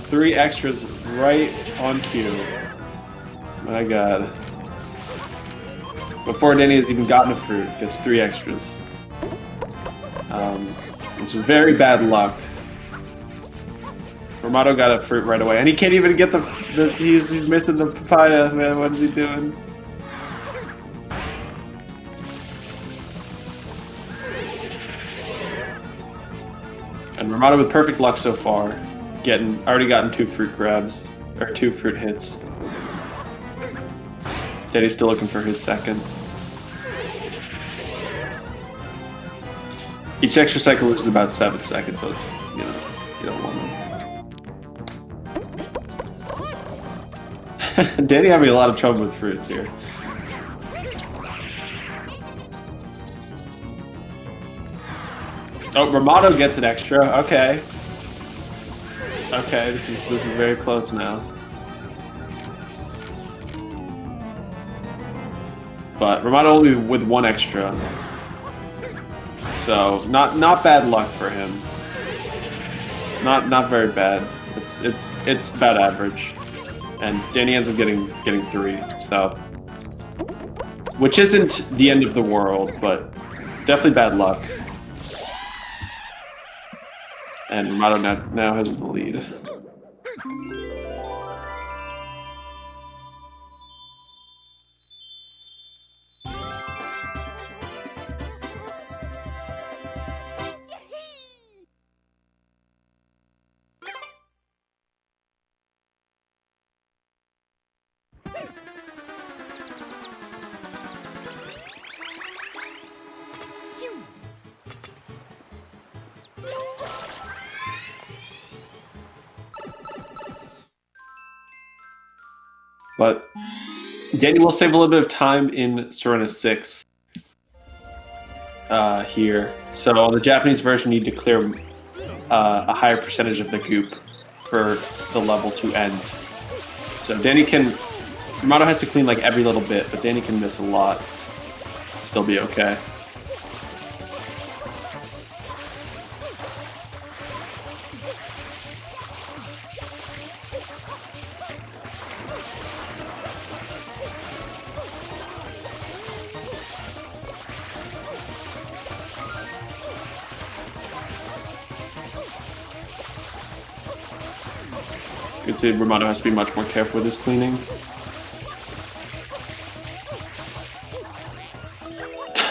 3 extras right on cue. My God. Before Danny has even gotten a fruit, gets 3 extras. Which is very bad luck. Romano got a fruit right away, and he can't even get he's missing the papaya, man. What is he doing? And Romano with perfect luck so far. Already gotten 2 fruit grabs, or 2 fruit hits. Danny's still looking for his second. Each extra cycle loses about 7 seconds, so it's, you don't want to. Danny having a lot of trouble with fruits here. Oh, Romano gets an extra. Okay. Okay, this is very close now. But Romano only with 1 extra. So not bad luck for him. Not very bad. It's about average. And Danny ends up getting 3, so which isn't the end of the world, but definitely bad luck. And Romano now has the lead. But Danny will save a little bit of time in Serena 6 here. So on the Japanese version, you need to clear a higher percentage of the goop for the level to end. So Romano has to clean like every little bit, but Danny can miss a lot. Still be okay. I'd say Romano has to be much more careful with his cleaning.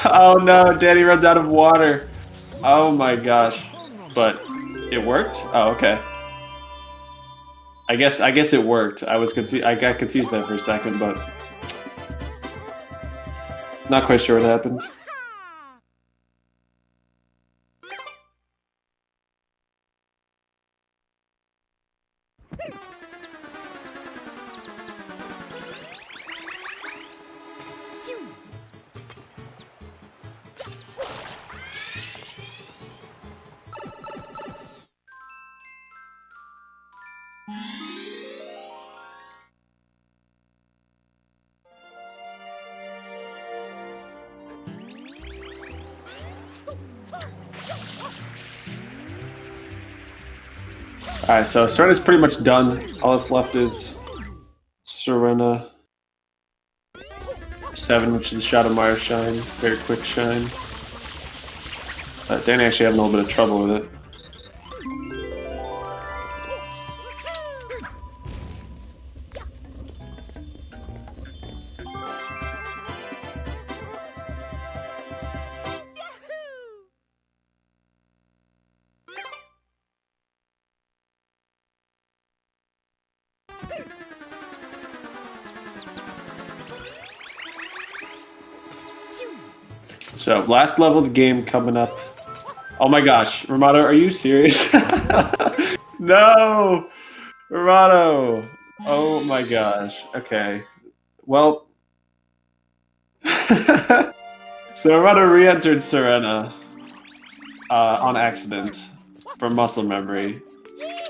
Oh no, Danny runs out of water. Oh my gosh. But it worked? Oh, okay. I guess it worked. I got confused there for a second, but not quite sure what happened. Alright, so Serena's pretty much done. All that's left is Serena 7, which is Shadow Mire Shine. Very quick shine. Danny actually had a little bit of trouble with it. So, last level of the game coming up. Oh my gosh, Romano, are you serious? No! Romano! Oh my gosh. Okay. Well... So Romano re-entered Serena on accident from muscle memory.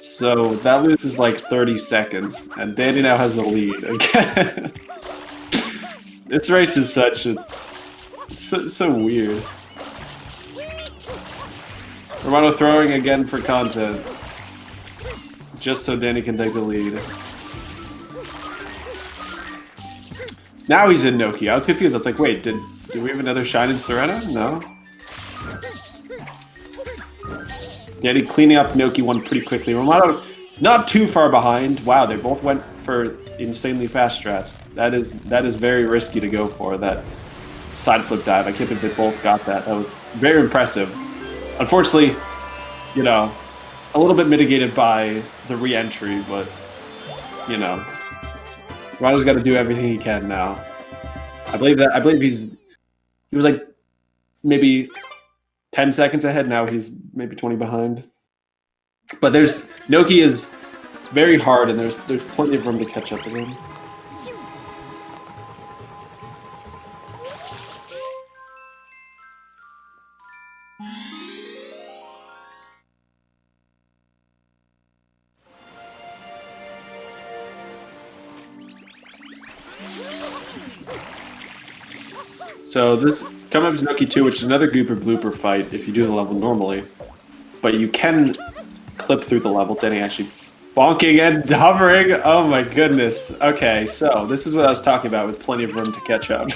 So that loses like 30 seconds, and Danny now has the lead again. This race is such a... So weird. Romano throwing again for content. Just so Danny can take the lead. Now he's in Noki. I was confused. I was like, wait, did we have another shine in Serena? No. Danny cleaning up Noki one pretty quickly. Romano not too far behind. Wow, they both went for insanely fast strats. That is very risky to go for, that side flip dive. I can't believe they both got that. That was very impressive. Unfortunately, you know, a little bit mitigated by the re-entry, but you know, Ronald's got to do everything he can now. I believe he was like maybe 10 seconds ahead. Now he's maybe 20 behind. But Noki is very hard, and there's plenty of room to catch up with him. So this coming up is Noki 2, which is another Gooper Blooper fight if you do the level normally. But you can clip through the level. Denny actually bonking and hovering. Oh my goodness. Okay, so this is what I was talking about with plenty of room to catch up.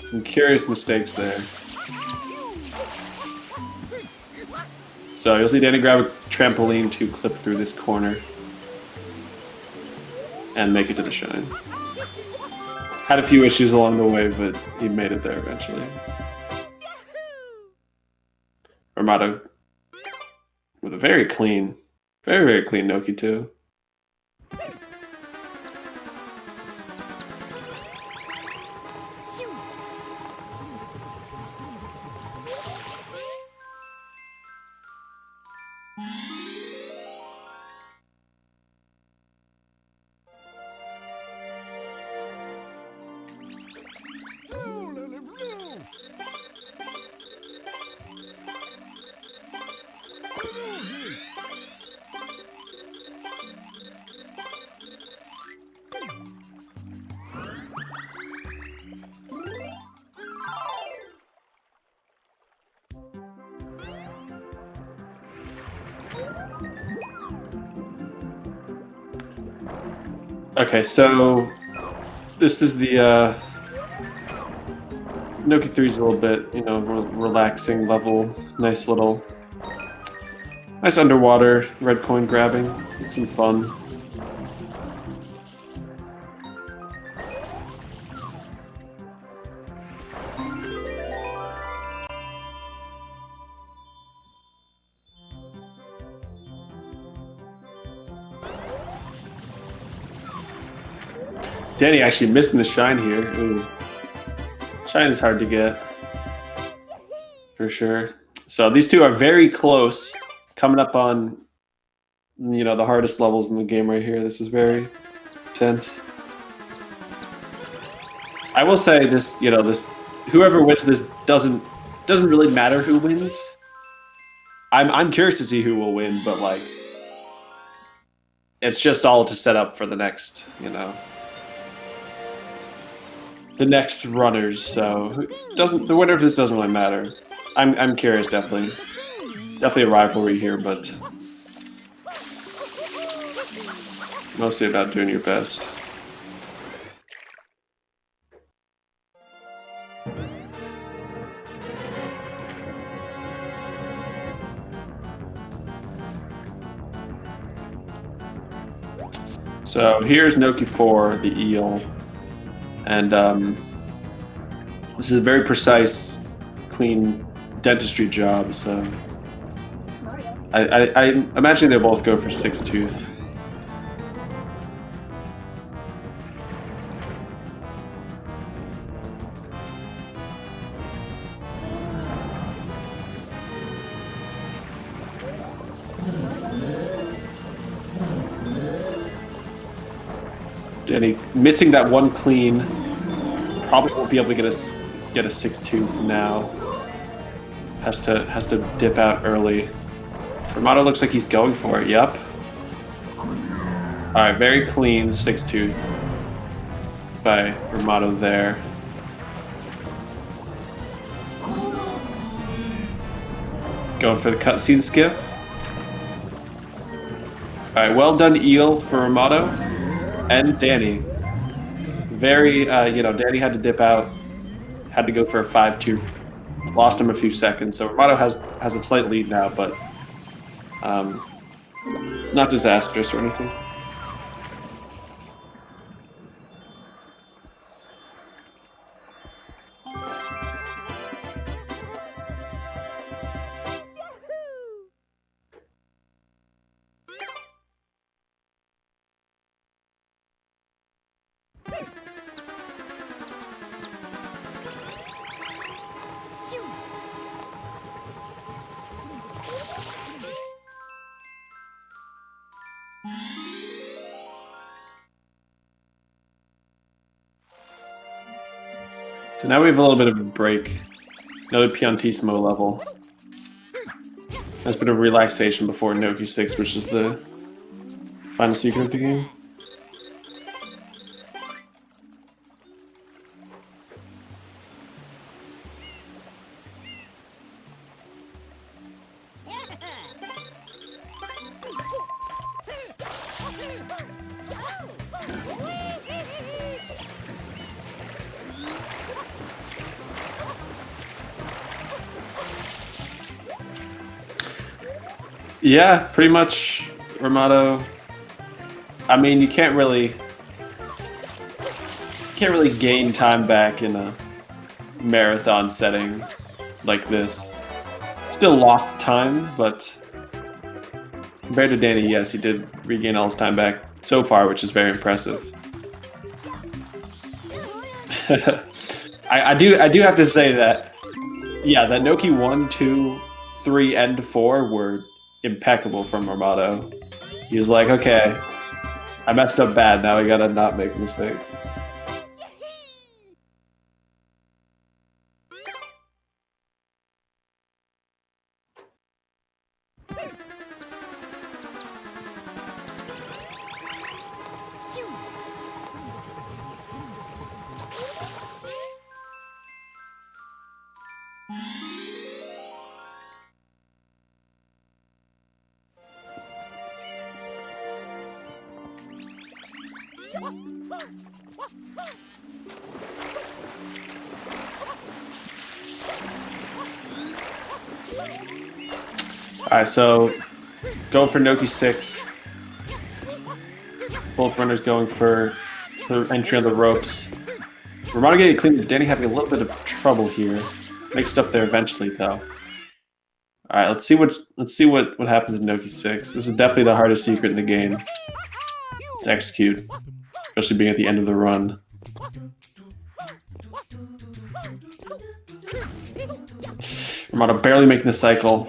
Some curious mistakes there. So you'll see Danny grab a trampoline to clip through this corner and make it to the shine. Had a few issues along the way, but he made it there eventually. Armado with a very clean Noki too. Okay, so this is the Noki 3 is a little bit, you know, relaxing level. Nice underwater red coin grabbing. It's some fun. Danny actually missing the shine here. Ooh. Shine is hard to get, for sure. So these two are very close, coming up on, you know, the hardest levels in the game right here. This is very tense. I will say this, you know, whoever wins this doesn't really matter who wins. I'm curious to see who will win, but like, it's just all to set up for the next, you know, the next runners. So the winner of this doesn't really matter. I'm curious, definitely a rivalry here, but mostly about doing your best. So here's Noki 4, the eel, and this is a very precise, clean dentistry job. So I imagine they both go for 6 tooth. Danny missing that one clean. Probably won't be able to get a 6 tooth now. Has to dip out early. Romano looks like he's going for it. Yep. All right, very clean 6 tooth by Romano there. Going for the cutscene skip. All right, well done eel for Romano and Danny. Very, you know, Danny had to dip out, had to go for a 5 tooth. Lost him a few seconds, so Romano has a slight lead now, but not disastrous or anything. So now we have a little bit of a break. Another Piantismo level. Nice bit of relaxation before Noki 6, which is the final secret of the game. Yeah, pretty much Ramato. I mean, you can't really gain time back in a marathon setting like this. Still lost time, but compared to Danny, yes, he did regain all his time back so far, which is very impressive. I do have to say that, yeah, that Noki 1, 2, 3, and 4 were impeccable from Ramato. He was like, okay, I messed up bad, now I gotta not make a mistake. Alright, so going for Noki 6. Both runners going for the entry on the ropes. Ramato getting clean, but Danny having a little bit of trouble here. Makes it up there eventually, though. Alright, let's see what happens in Noki 6. This is definitely the hardest secret in the game to execute, especially being at the end of the run. Ramato barely making the cycle.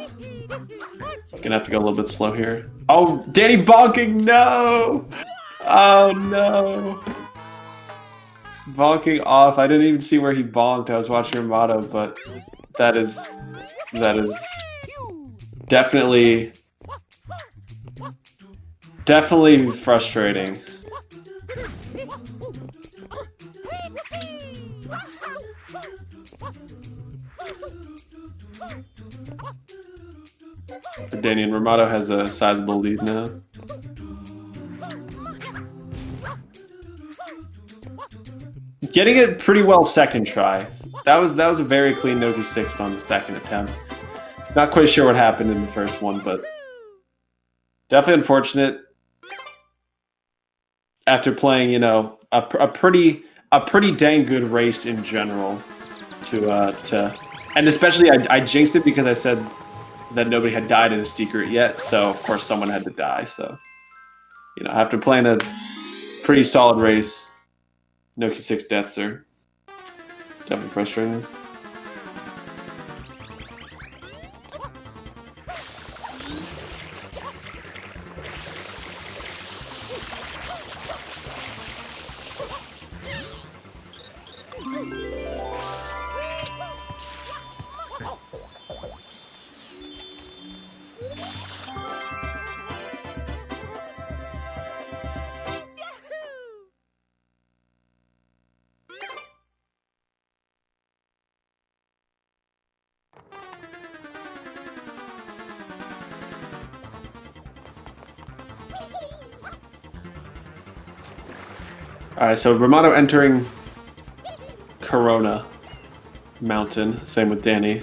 Gonna have to go a little bit slow here. Oh, Danny bonking! No! Oh no! Bonking off. I didn't even see where he bonked. I was watching Ramato, but that is definitely frustrating. Danny and Ramato has a sizable lead now. Getting it pretty well second try. That was a very clean Noki 6 on the second attempt. Not quite sure what happened in the first one, but definitely unfortunate. After playing, you know, a pretty dang good race in general, and especially I jinxed it because I said that nobody had died in a secret yet, so of course someone had to die. So, you know, after playing a pretty solid race, Noki 6 deaths are definitely frustrating. Alright, so Ramato entering Corona Mountain, same with Danny.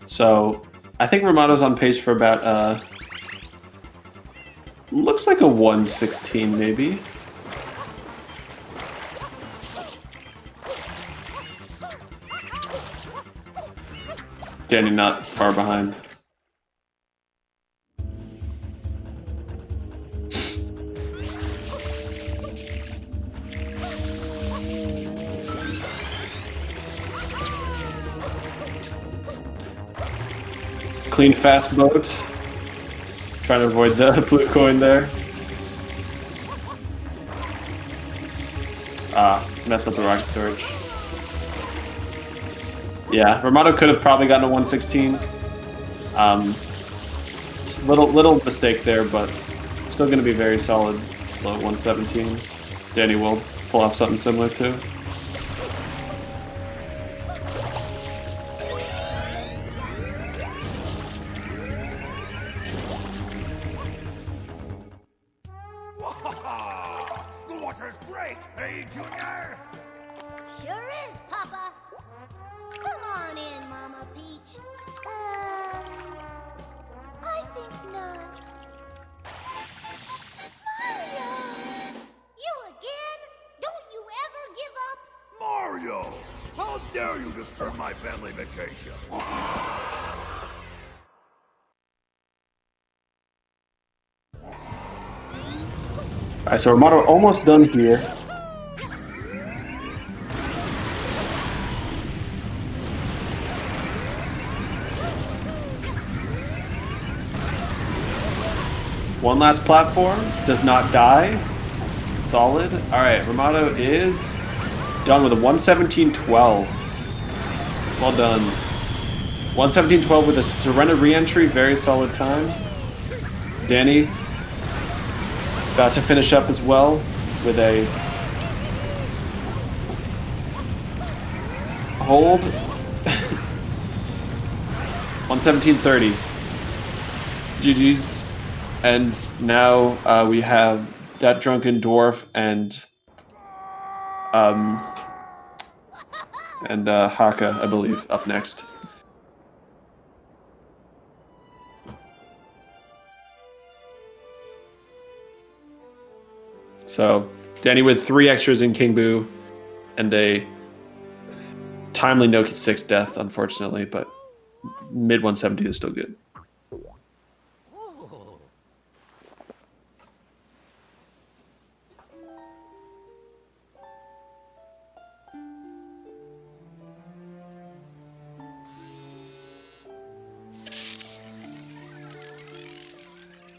So I think Ramato's on pace for about looks like a 1:16 maybe. Danny not far behind. Clean fast boat. Trying to avoid the blue coin there. Mess up the rocket storage. Yeah, Romano could have probably gotten a 116. Little mistake there, but still going to be very solid. Low 117. Danny will pull off something similar too. The water's great, hey, Junior? Sure is, Papa. Come on in, Mama Peach. I think not. Mario! You again? Don't you ever give up? Mario! How dare you disturb my family vacation? Alright, so Romano almost done here. One last platform, does not die. Solid. Alright, Romano is done with a 117.12. Well done. 117.12 with a surrender re-entry, very solid time. Danny about to finish up as well with a hold. 117.30. GG's. And now we have that drunken dwarf and Haka, I believe, up next. So, Danny with 3 extras in King Boo and a timely Noki 6 death, unfortunately, but mid 170 is still good.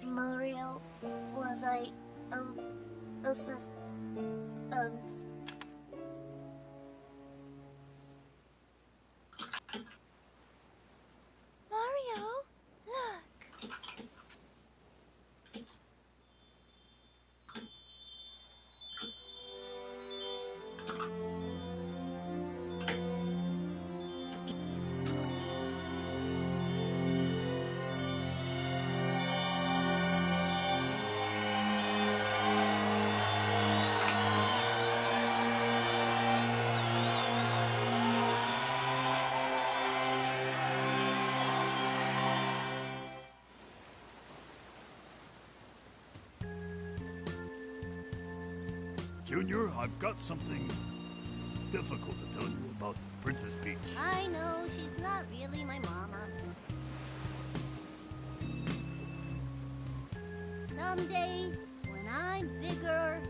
Mario, was I assist? Mario, look. Junior, I've got something difficult to tell you about Princess Peach. I know, she's not really my mama. Someday, when I'm bigger,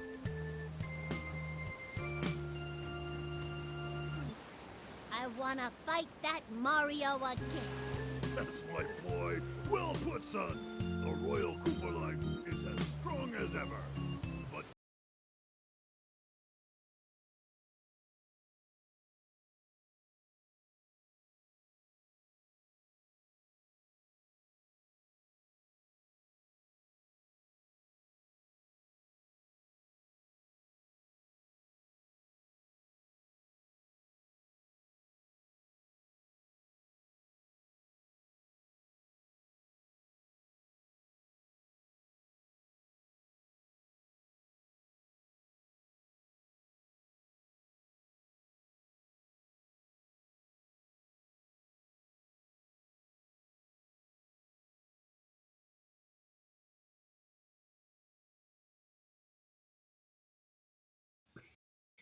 I wanna fight that Mario again. That's my boy. Well put, son. The Royal Koopa line is as strong as ever. But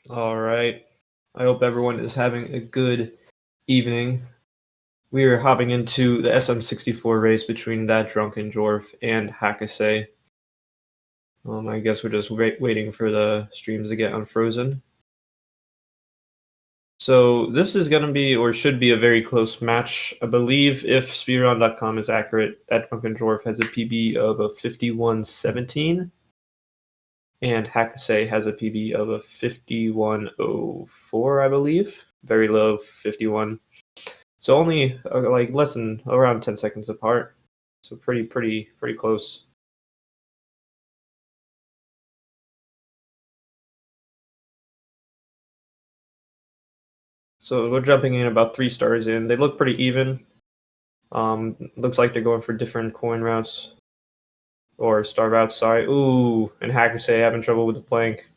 All right. I hope everyone is having a good evening. We are hopping into the SM64 race between that drunken dwarf and Hakase. I guess we're just waiting for the streams to get unfrozen. So this is going to be, or should be, a very close match. I believe if speedrun.com is accurate, that drunken dwarf has a PB of a 51.17. And Hakase has a PB of a 51.04, I believe. Very low, 51. So only like less than around 10 seconds apart. So pretty close. So we're jumping in about 3 stars in. They look pretty even. Looks like they're going for different coin routes. Or star routes, sorry. Ooh, and Hakusei having trouble with the plank.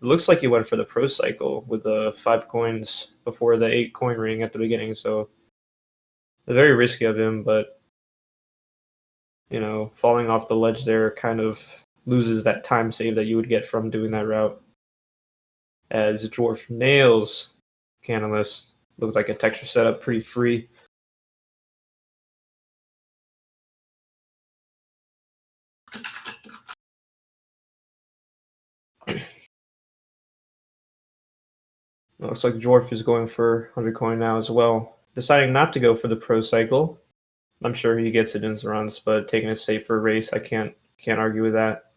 It looks like he went for the pro cycle with the 5 coins before the 8 coin ring at the beginning, so very risky of him, but you know, falling off the ledge there kind of loses that time save that you would get from doing that route. As Dwarf nails Canalus. Looks like a texture setup, pretty free. Looks like Dwarf is going for 100 coin now as well. Deciding not to go for the pro cycle. I'm sure he gets it in his runs, but taking a safer race, I can't argue with that.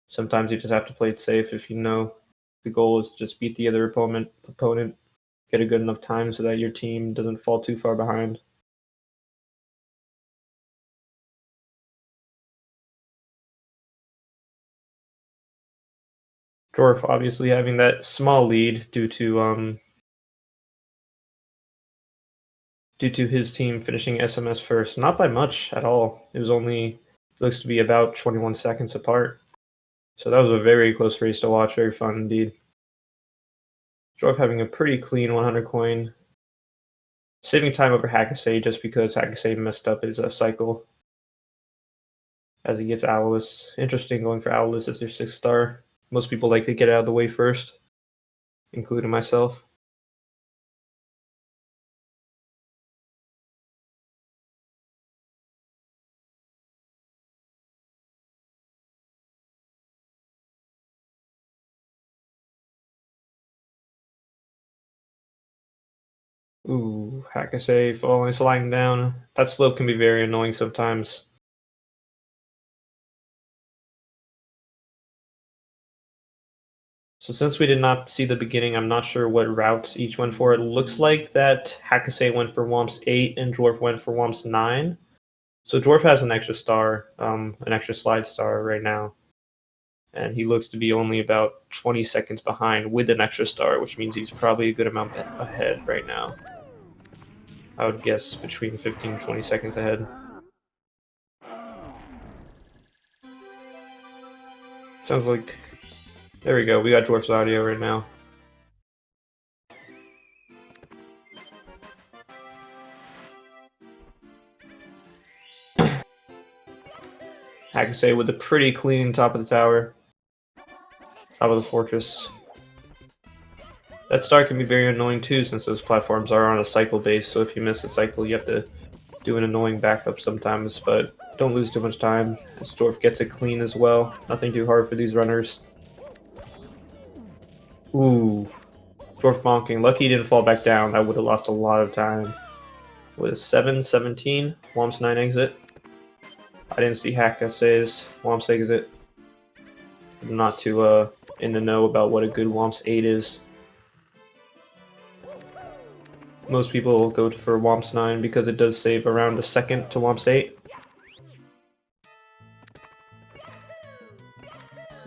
Sometimes you just have to play it safe if you know the goal is to just beat the other opponent, get a good enough time so that your team doesn't fall too far behind. Dwarf obviously having that small lead due to his team finishing SMS first. Not by much at all. It was only, looks to be about 21 seconds apart. So that was a very close race to watch. Very fun indeed. Dwarf having a pretty clean 100 coin. Saving time over Hakusei just because Hakusei messed up his cycle. As he gets Owlus. Interesting going for Owlus as their 6th star. Most people like to get out of the way first, including myself. Ooh, Hakusei falling, sliding down. That slope can be very annoying sometimes. So since we did not see the beginning, I'm not sure what routes each went for. It looks like that Hakusei went for Womps 8 and Dwarf went for Womps 9. So Dwarf has an extra star, an extra slide star right now. And he looks to be only about 20 seconds behind with an extra star, which means he's probably a good amount ahead right now. I would guess between 15 and 20 seconds ahead. Sounds like... There we go, we got Dwarf's audio right now. Hakusei with a pretty clean top of the tower. Top of the fortress. That star can be very annoying too, since those platforms are on a cycle base, so if you miss a cycle you have to do an annoying backup sometimes, but don't lose too much time, as Dwarf gets it clean as well. Nothing too hard for these runners. Ooh. Dwarf bonking. Lucky he didn't fall back down, that would have lost a lot of time. With 7:17, Womps 9 exit. I didn't see Hakusei's Womps exit. I'm not too in the know about what a good Womps 8 is. Most people go for Womps 9 because it does save around a second to Womps 8.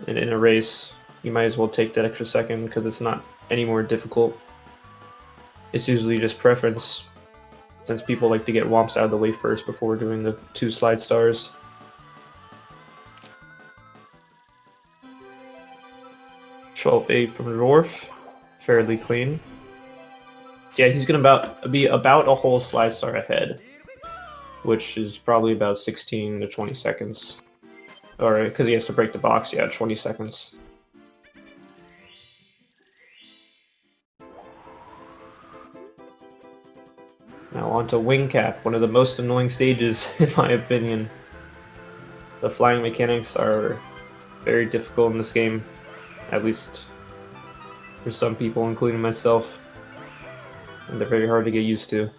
And in a race, you might as well take that extra second because it's not any more difficult. It's usually just preference, since people like to get Womps out of the way first before doing the 2 slide stars. $12.8 from Dwarf, fairly clean. Yeah, he's gonna be about a whole slide star ahead, which is probably about 16 to 20 seconds. Or because he has to break the box, yeah, 20 seconds. Now on to Wing Cap, one of the most annoying stages in my opinion. The flying mechanics are very difficult in this game, at least for some people, including myself. And they're very hard to get used to.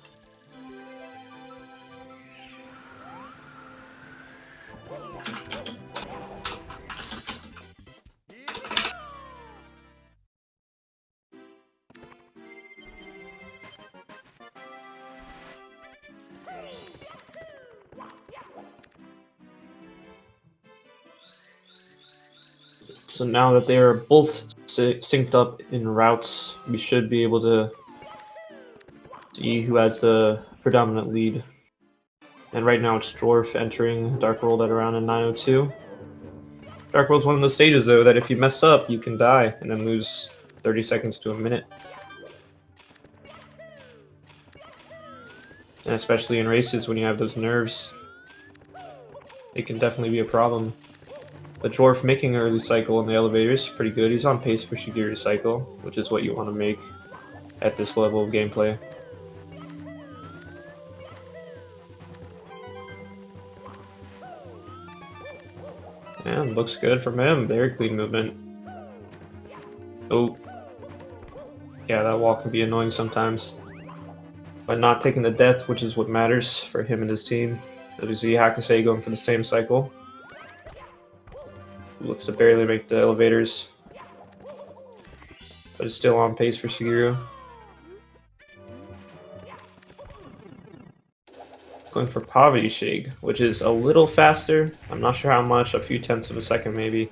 So now that they are both synced up in routes, we should be able to see who has the predominant lead. And right now it's Dwarf entering Dark World at around a 9:02. Dark World's one of those stages though that if you mess up, you can die and then lose 30 seconds to a minute. And especially in races when you have those nerves, it can definitely be a problem. But Dwarf making an early cycle in the elevator is pretty good. He's on pace for Shigeru's cycle, which is what you want to make at this level of gameplay. And looks good from him. Very clean movement. Oh. Yeah, that wall can be annoying sometimes. But not taking the death, which is what matters for him and his team. As you see Hakase going for the same cycle. Looks to barely make the elevators. But it's still on pace for Shigeru. Going for Poverty Shake, which is a little faster. I'm not sure how much, a few tenths of a second maybe,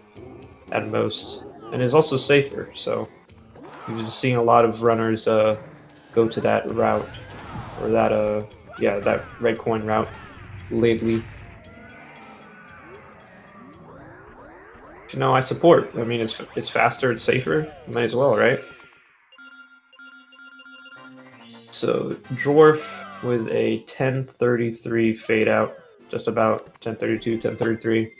at most. And is also safer, so you're just seeing a lot of runners go to that route. Or that, yeah, that red coin route lately. You know, I support. I mean, it's faster, it's safer. Might as well, right? So Dwarf with a 10:33 fade out, just about 10:32, 10:33.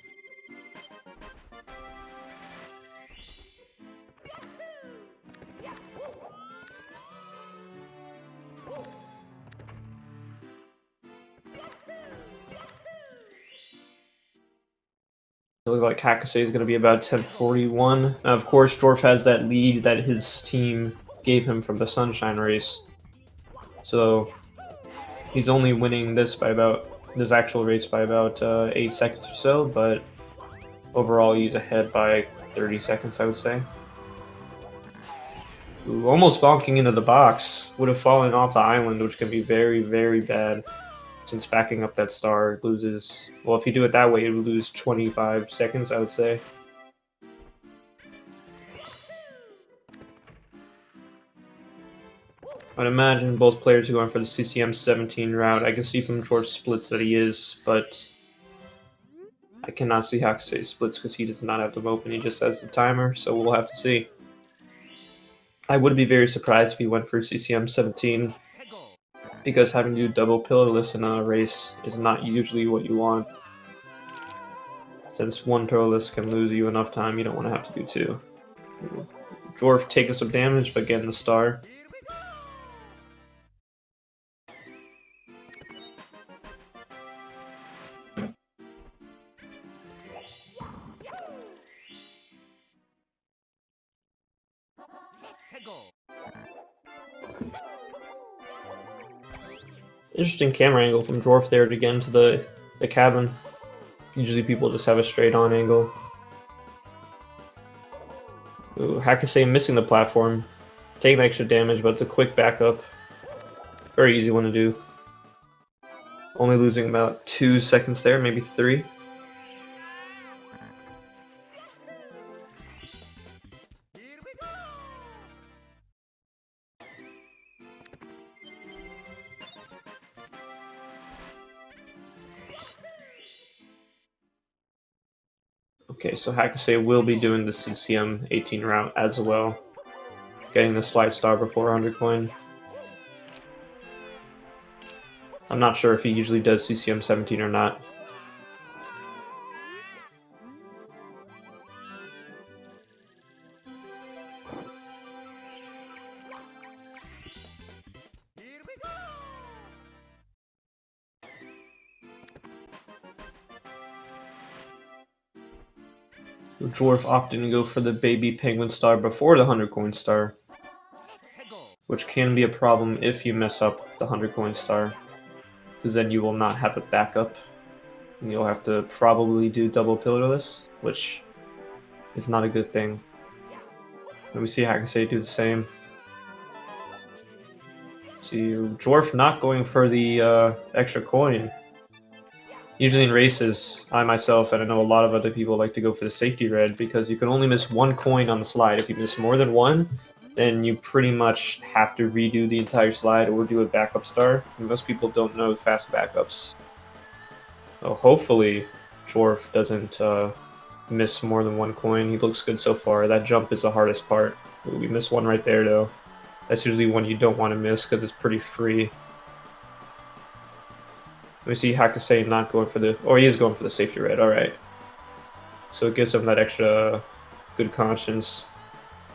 It looks like Hakase is going to be about 10:41. Now, of course, Dwarf has that lead that his team gave him from the Sunshine race. So he's only winning this actual race by about 8 seconds or so, but overall he's ahead by 30 seconds, I would say. Ooh, almost bonking into the box. Would have fallen off the island, which can be very, very bad. Since backing up that star loses... Well, if you do it that way, it would lose 25 seconds, I would say. I'd imagine both players are going for the CCM 17 route. I can see from Dwarf's splits that he is, but I cannot see Hakuse's splits because he does not have them open. He just has the timer, so we'll have to see. I would be very surprised if he went for CCM 17, because having to do double pillarless in a race is not usually what you want. Since one pillarless can lose you enough time, you don't want to have to do two. Dwarf taking some damage, but getting the star. Interesting camera angle from Dwarf there to get into the cabin. Usually people just have a straight on angle. Ooh, Hakase missing the platform. Taking extra damage, but it's a quick backup. Very easy one to do. Only losing about 2 seconds there, maybe 3. Okay, so Hakase will be doing the CCM 18 route as well. Getting the slide star before 100 coin. I'm not sure if he usually does CCM 17 or not. Dwarf opting to go for the baby penguin star before the 100 coin star, which can be a problem if you mess up the 100 coin star, because then you will not have a backup, and you'll have to probably do double pillarless, which is not a good thing. And we see Hakase do the same. See Dwarf not going for the extra coin. Usually in races, I myself, and I know a lot of other people like to go for the safety red because you can only miss one coin on the slide. If you miss more than one, then you pretty much have to redo the entire slide or do a backup star. And most people don't know fast backups. So hopefully Dwarf doesn't miss more than one coin. He looks good so far. That jump is the hardest part. Ooh, we missed one right there though. That's usually one you don't want to miss because it's pretty free. We see Hakase not going for the, or he is going for the safety red. All right, so it gives him that extra good conscience.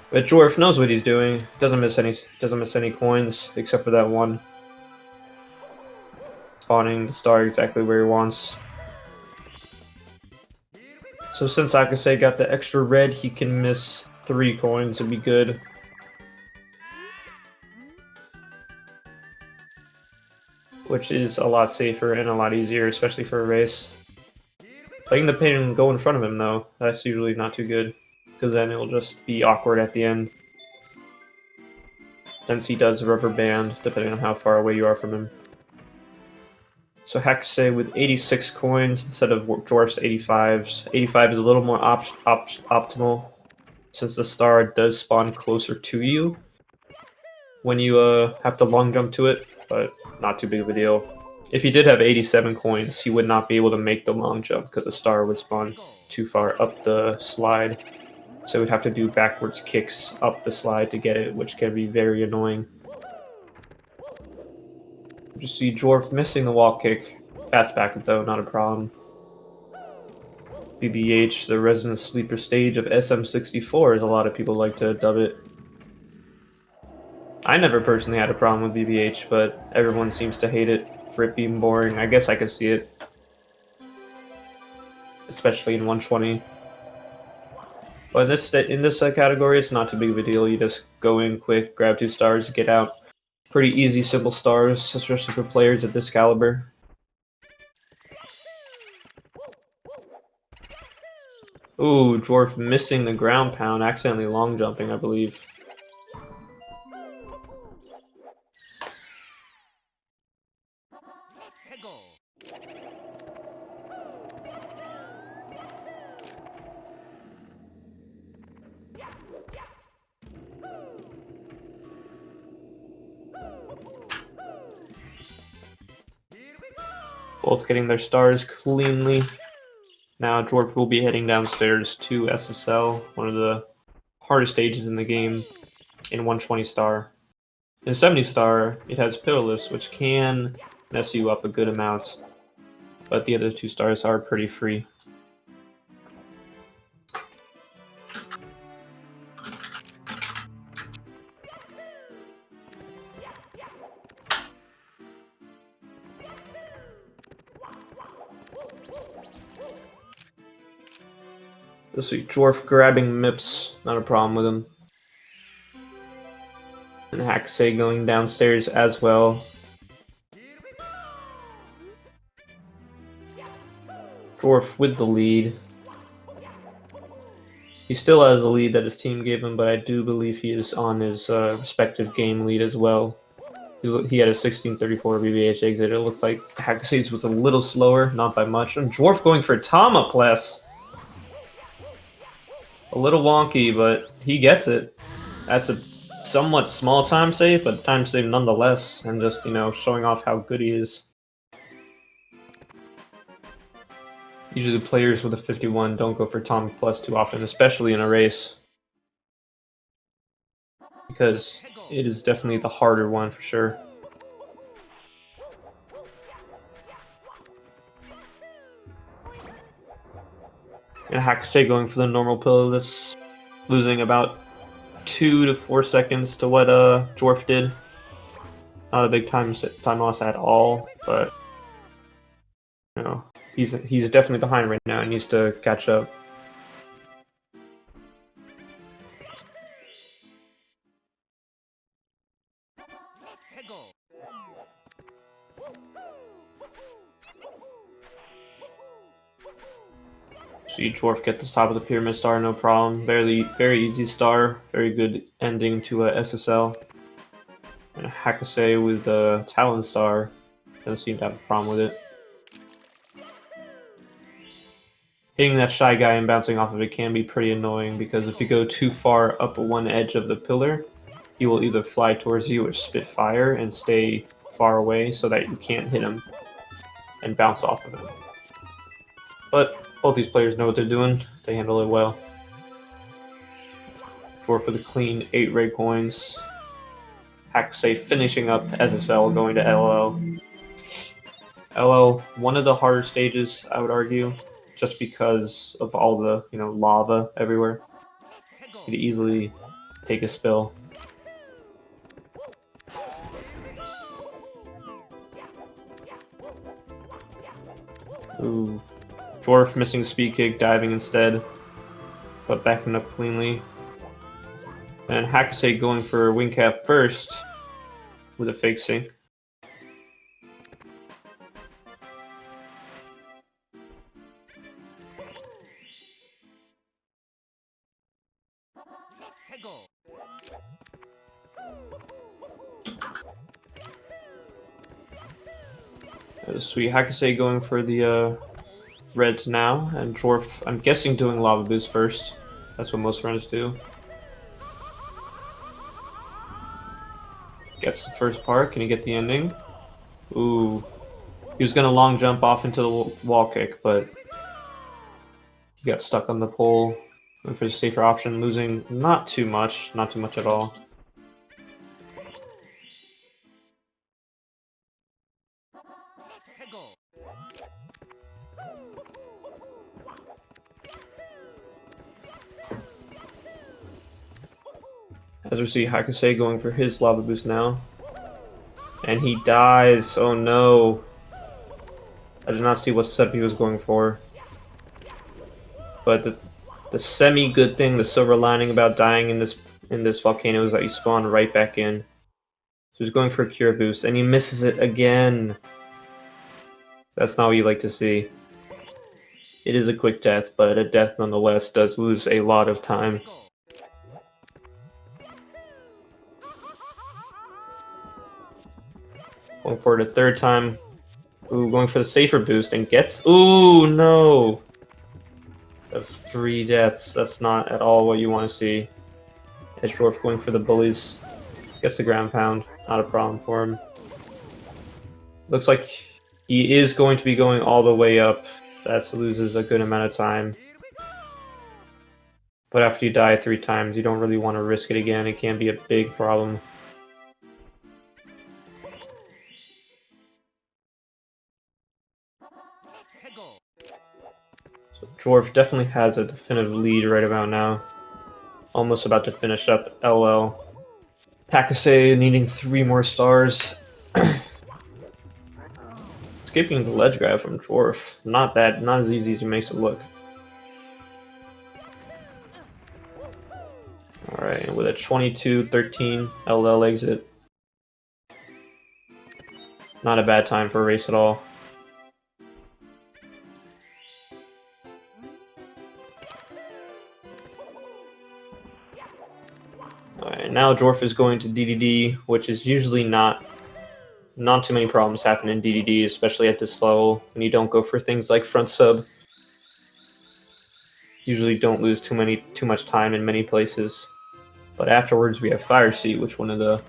But Dwarf knows what he's doing. Doesn't miss any coins except for that one. Spawning the star exactly where he wants. So since Hakase got the extra red, he can miss 3 coins. It'd be good. Which is a lot safer and a lot easier, especially for a race. Letting the pin go in front of him, though, that's usually not too good, because then it'll just be awkward at the end. Since he does rubber band, depending on how far away you are from him. So Hakase with 86 coins instead of Dwarf's 85s. 85 is a little more optimal, since the star does spawn closer to you when you have to long jump to it, but not too big of a deal. If he did have 87 coins, he would not be able to make the long jump because the star would spawn too far up the slide. So we'd have to do backwards kicks up the slide to get it, which can be very annoying. You see Dwarf missing the wall kick. Fast backup though, not a problem. BBH, the resident sleeper stage of SM64, as a lot of people like to dub it. I never personally had a problem with BBH, but everyone seems to hate it for it being boring. I guess I could see it. Especially in 120. But in this category, it's not too big of a deal. You just go in quick, grab 2 stars, get out. Pretty easy, simple stars, especially for players at this caliber. Ooh, Dwarf missing the ground pound, accidentally long jumping, I believe. Both getting their stars cleanly. Now Dwarf will be heading downstairs to SSL, one of the hardest stages in the game, in 120 star. In 70 star, it has Pitiless, which can mess you up a good amount, but the other 2 stars are pretty free. Let's see, Dwarf grabbing Mips, not a problem with him. And Hakase going downstairs as well. Dwarf with the lead. He still has the lead that his team gave him, but I do believe he is on his respective game lead as well. He had a 1634 BBH exit. It looks like Hakase's was a little slower, not by much. And Dwarf going for Tama-Pless. A little wonky, but he gets it. That's a somewhat small time save, but time save nonetheless, and just, you know, showing off how good he is. Usually players with a 51 don't go for Tama-Pless too often, especially in a race. Because it is definitely the harder one for sure. And Hakase going for the normal Pitiless, losing about 2 to 4 seconds to what Dwarf did. Not a big time loss at all, but you know, he's definitely behind right now and needs to catch up. See Dwarf get the top of the pyramid star, no problem. Very easy star. Very good ending to a SSL. And Hakase with the Talon star. Doesn't seem to have a problem with it. hitting that Shy Guy and bouncing off of it can be pretty annoying, because if you go too far up one edge of the pillar, he will either fly towards you or spit fire and stay far away so that you can't hit him and bounce off of him. But both these players know what they're doing. They handle it well. For the clean 8 red coins. Hakusei finishing up SSL, going to LL. LL, one of the harder stages, I would argue, just because of all the, lava everywhere. You could easily take a spill. Ooh. Dwarf missing speed kick, diving instead, but backing up cleanly. And Hakusei going for wing cap first with a fake sync. Sweet Hakusei going for the reds now, and Dwarf, I'm guessing, doing lava boost first. That's what most runners do. Gets the first part. Can he get the ending? Ooh. He was gonna long jump off into the wall kick, but he got stuck on the pole. Went for the safer option, losing not too much at all. As we see Hakusei going for his lava boost now. And he dies. Oh no. I did not see what setup he was going for. But the semi-good thing, the silver lining about dying in this volcano is that you spawn right back in. So he's going for a cure boost, and he misses it again. That's not what you like to see. It is a quick death, but a death nonetheless does lose a lot of time. Going for it a third time. Ooh, going for the safer boost and gets... Ooh, no! That's 3 deaths. That's not at all what you want to see. Edgedorf going for the bullies. Gets the ground pound. Not a problem for him. Looks like he is going to be going all the way up. That loses a good amount of time. But after you die 3 times, you don't really want to risk it again. It can be a big problem. So Dwarf definitely has a definitive lead right about now. Almost about to finish up LL. Hakusei needing 3 more stars. Skipping the ledge grab from Dwarf. Not as easy as he makes it look. Alright, and with a 22-13 LL exit. Not a bad time for a race at all. Alright, now Dwarf is going to DDD, which is usually not too many problems happen in DDD, especially at this level, when you don't go for things like front sub. Usually don't lose too much time in many places. But afterwards we have Fire Seat, which is one of the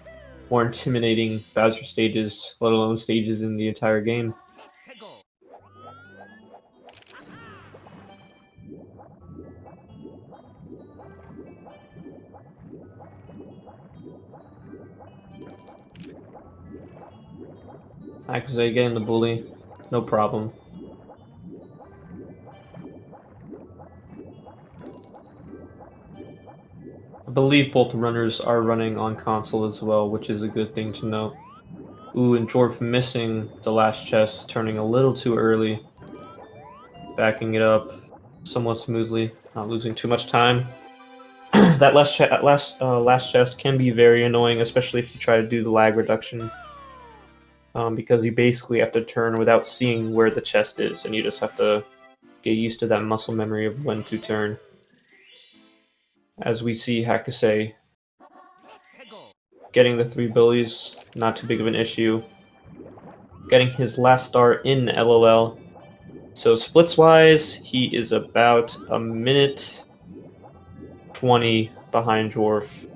more intimidating Bowser stages, let alone stages in the entire game. Hakusei getting the bully, no problem. I believe both runners are running on console as well, which is a good thing to note. Ooh, and Dwarf missing the last chest, turning a little too early. Backing it up somewhat smoothly, not losing too much time. That last chest can be very annoying, especially if you try to do the lag reduction. Because you basically have to turn without seeing where the chest is, and you just have to get used to that muscle memory of when to turn. As we see Hakusei getting the 3 bullies, not too big of an issue. Getting his last star in LOL. So splits-wise, he is about a minute 20 behind Dwarf,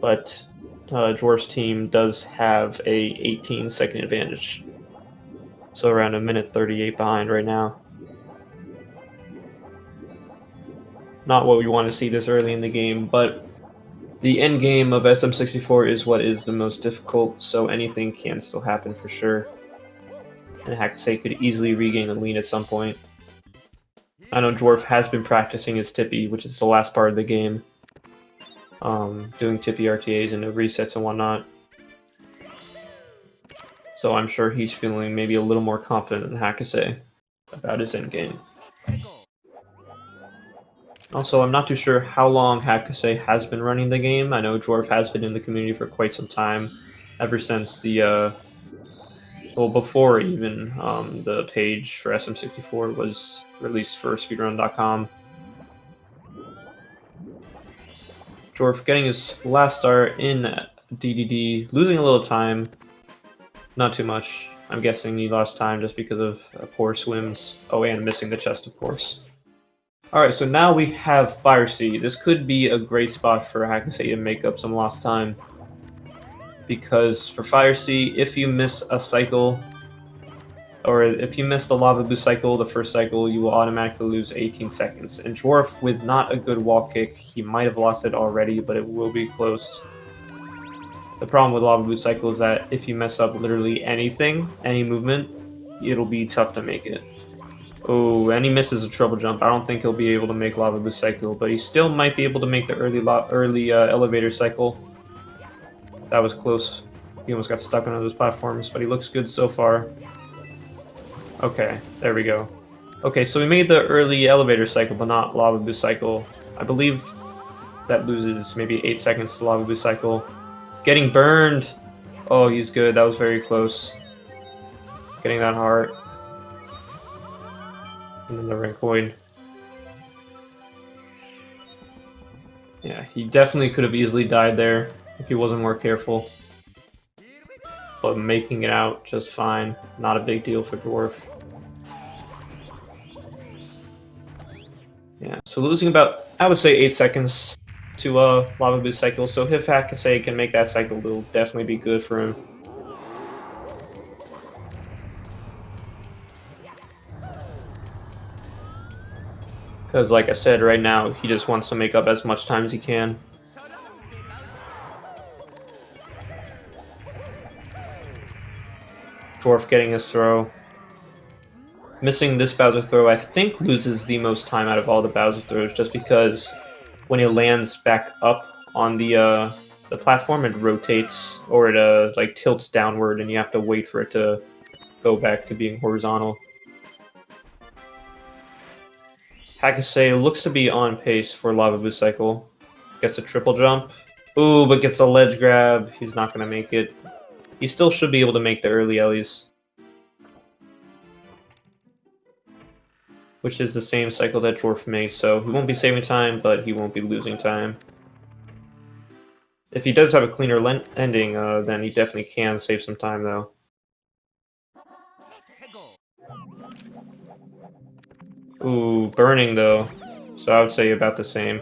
but Dwarf's team does have a 18-second advantage. So around a minute 38 behind right now. Not what we want to see this early in the game, but the end game of SM64 is what is the most difficult, so anything can still happen for sure. And Hakusei could easily regain the lead at some point. I know Dwarf has been practicing his tippy, which is the last part of the game. Doing tippy RTAs and resets and whatnot. So I'm sure he's feeling maybe a little more confident than Hakusei about his endgame. Also, I'm not too sure how long Hakusei has been running the game. I know Dwarf has been in the community for quite some time, ever since the, well, before even the page for SM64 was released for speedrun.com. Dwarf getting his last start in DDD, losing a little time, not too much. I'm guessing he lost time just because of poor swims. Oh, and missing the chest, of course. Alright, so now we have Fire Sea. This could be a great spot for Hakusei to make up some lost time. Because for Fire Sea, if you miss a cycle, or if you miss the Lava Boost cycle, the first cycle, you will automatically lose 18 seconds. And Dwarf, with not a good wall kick, he might have lost it already, but it will be close. The problem with Lava Boost cycle is that if you mess up literally anything, any movement, it'll be tough to make it. Oh, and he misses a triple jump. I don't think he'll be able to make Lava Boost cycle, but he still might be able to make the early elevator cycle. That was close. He almost got stuck on those platforms, but he looks good so far. Okay, there we go. Okay, so we made the early elevator cycle, but not Lava Boost cycle. I believe that loses maybe 8 seconds to Lava Boost cycle. Getting burned! Oh, he's good. That was very close. Getting that heart. And then the red coin. Yeah, he definitely could have easily died there if he wasn't more careful. But making it out just fine. Not a big deal for Dwarf. Yeah, so losing about, I would say, 8 seconds to Lava Boost cycle. So if Hakusei can make that cycle, it'll definitely be good for him. Because, like I said, right now, he just wants to make up as much time as he can. Dwarf getting his throw. Missing this Bowser throw, I think, loses the most time out of all the Bowser throws, just because when it lands back up on the platform, it rotates, or it like tilts downward, and you have to wait for it to go back to being horizontal. Hakusei looks to be on pace for Lava Boost cycle. Gets a triple jump. Ooh, but gets a ledge grab. He's not going to make it. He still should be able to make the early Ellies. Which is the same cycle that Dwarf made, so he won't be saving time, but he won't be losing time. If he does have a cleaner ending, then he definitely can save some time, though. Ooh, burning though. So I would say about the same.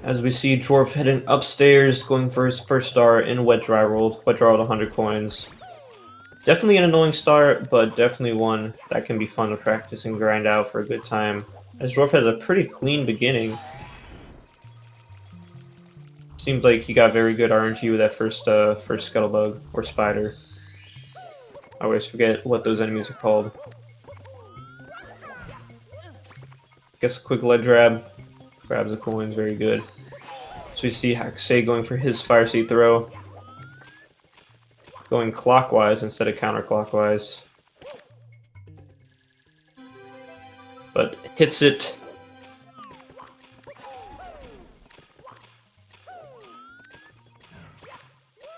As we see Dwarf heading upstairs, going for his first star in Wet Dry World. Wet Dry World 100 coins. Definitely an annoying start, but definitely one that can be fun to practice and grind out for a good time. As Dwarf has a pretty clean beginning. Seems like he got very good RNG with that first Scuttlebug, or Spider. I always forget what those enemies are called. Gets a quick ledge grab. Grabs the coins, very good. So we see Hakusei going for his Fire Seed throw. Going clockwise instead of counterclockwise. But hits it.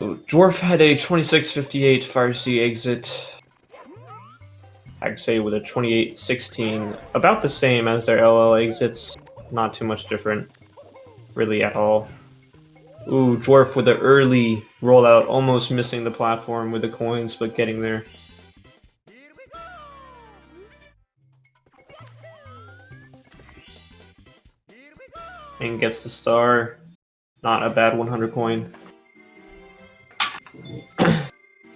Ooh, Dwarf had a 26.58 Fire Sea exit. Hakusei with a 28.16. About the same as their LL exits. Not too much different, really, at all. Ooh, Dwarf with the early rollout, almost missing the platform with the coins, but getting there. And gets the star. Not a bad 100 coin.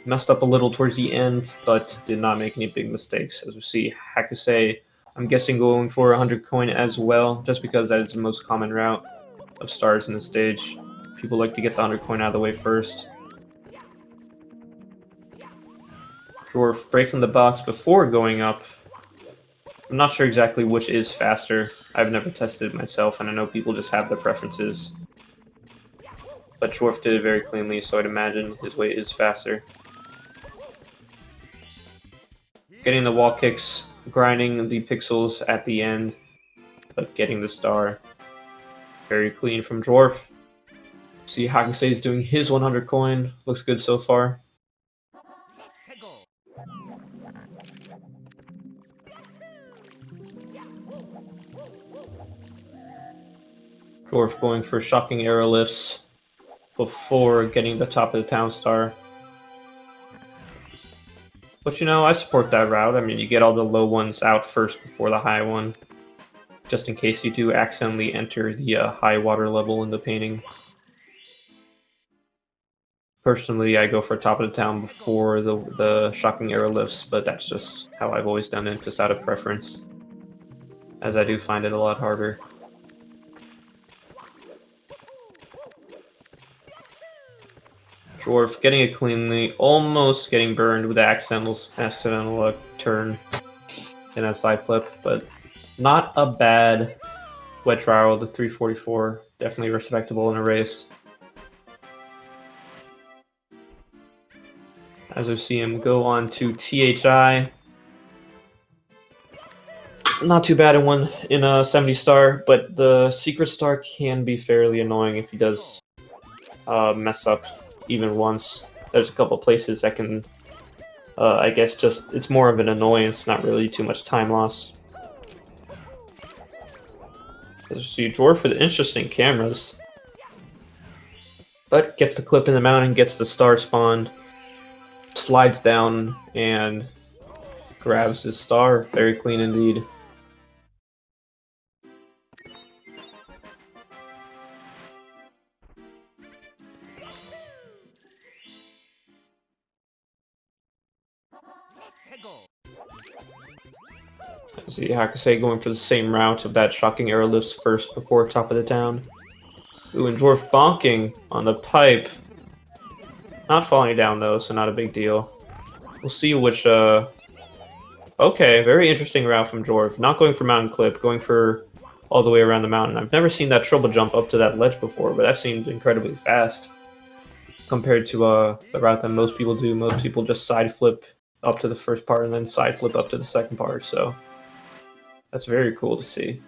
Messed up a little towards the end, but did not make any big mistakes. As we see, Hakase, I'm guessing going for 100 coin as well, just because that is the most common route of stars in the stage. People like to get the 100 coin out of the way first. Dwarf breaking the box before going up. I'm not sure exactly which is faster. I've never tested it myself, and I know people just have their preferences. But Dwarf did it very cleanly, so I'd imagine his way is faster. Getting the wall kicks, grinding the pixels at the end, but getting the star. Very clean from Dwarf. See, Hakase is doing his 100 coin. Looks good so far. Dwarf going for shocking arrow lifts before getting the top of the town star. But you know, I support that route. I mean, you get all the low ones out first before the high one, just in case you do accidentally enter the high water level in the painting. Personally, I go for top of the town before the shocking arrow lifts, but that's just how I've always done it, just out of preference, as I do find it a lot harder. Dwarf getting it cleanly, almost getting burned with the accidental turn in a side flip, but not a bad wet trial. The 344, definitely respectable in a race. As we see him go on to THI. Not too bad in a 70 star, but the secret star can be fairly annoying if he does mess up even once. There's a couple places that can, I guess, just it's more of an annoyance, not really too much time loss. As you see, Dwarf with interesting cameras, but gets the clip in the mountain, gets the star spawned, slides down, and grabs his star. Very clean indeed. See Hakase going for the same route of that shocking arrow lifts first before top of the town. Ooh, and Dwarf bonking on the pipe. Not falling down though, so not a big deal. We'll see which, okay, very interesting route from Dwarf. Not going for mountain clip, going for all the way around the mountain. I've never seen that triple jump up to that ledge before, but that seemed incredibly fast compared to the route that most people do. Most people just side flip up to the first part and then side flip up to the second part, so that's very cool to see.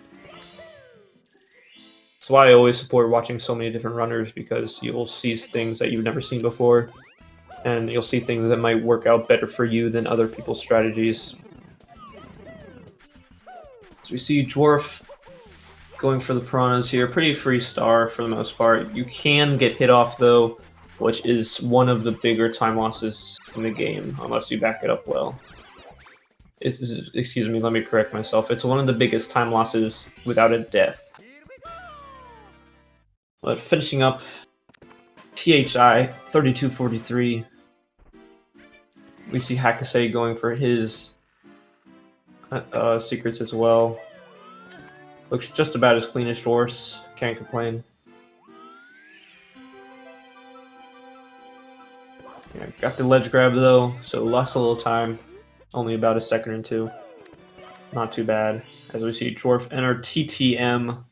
That's why I always support watching so many different runners, because you'll see things that you've never seen before, and you'll see things that might work out better for you than other people's strategies. So we see Dwarf going for the piranhas here. Pretty free star for the most part. You can get hit off though, which is one of the bigger time losses in the game, unless you back it up well. Excuse me, let me correct myself. It's one of the biggest time losses without a death. But finishing up, THI 3243. We see Hakase going for his secrets as well. Looks just about as clean as Dwarf's. Can't complain. Yeah, got the ledge grab though, so lost a little time. Only about a second or two. Not too bad. As we see Dwarf enter TTM.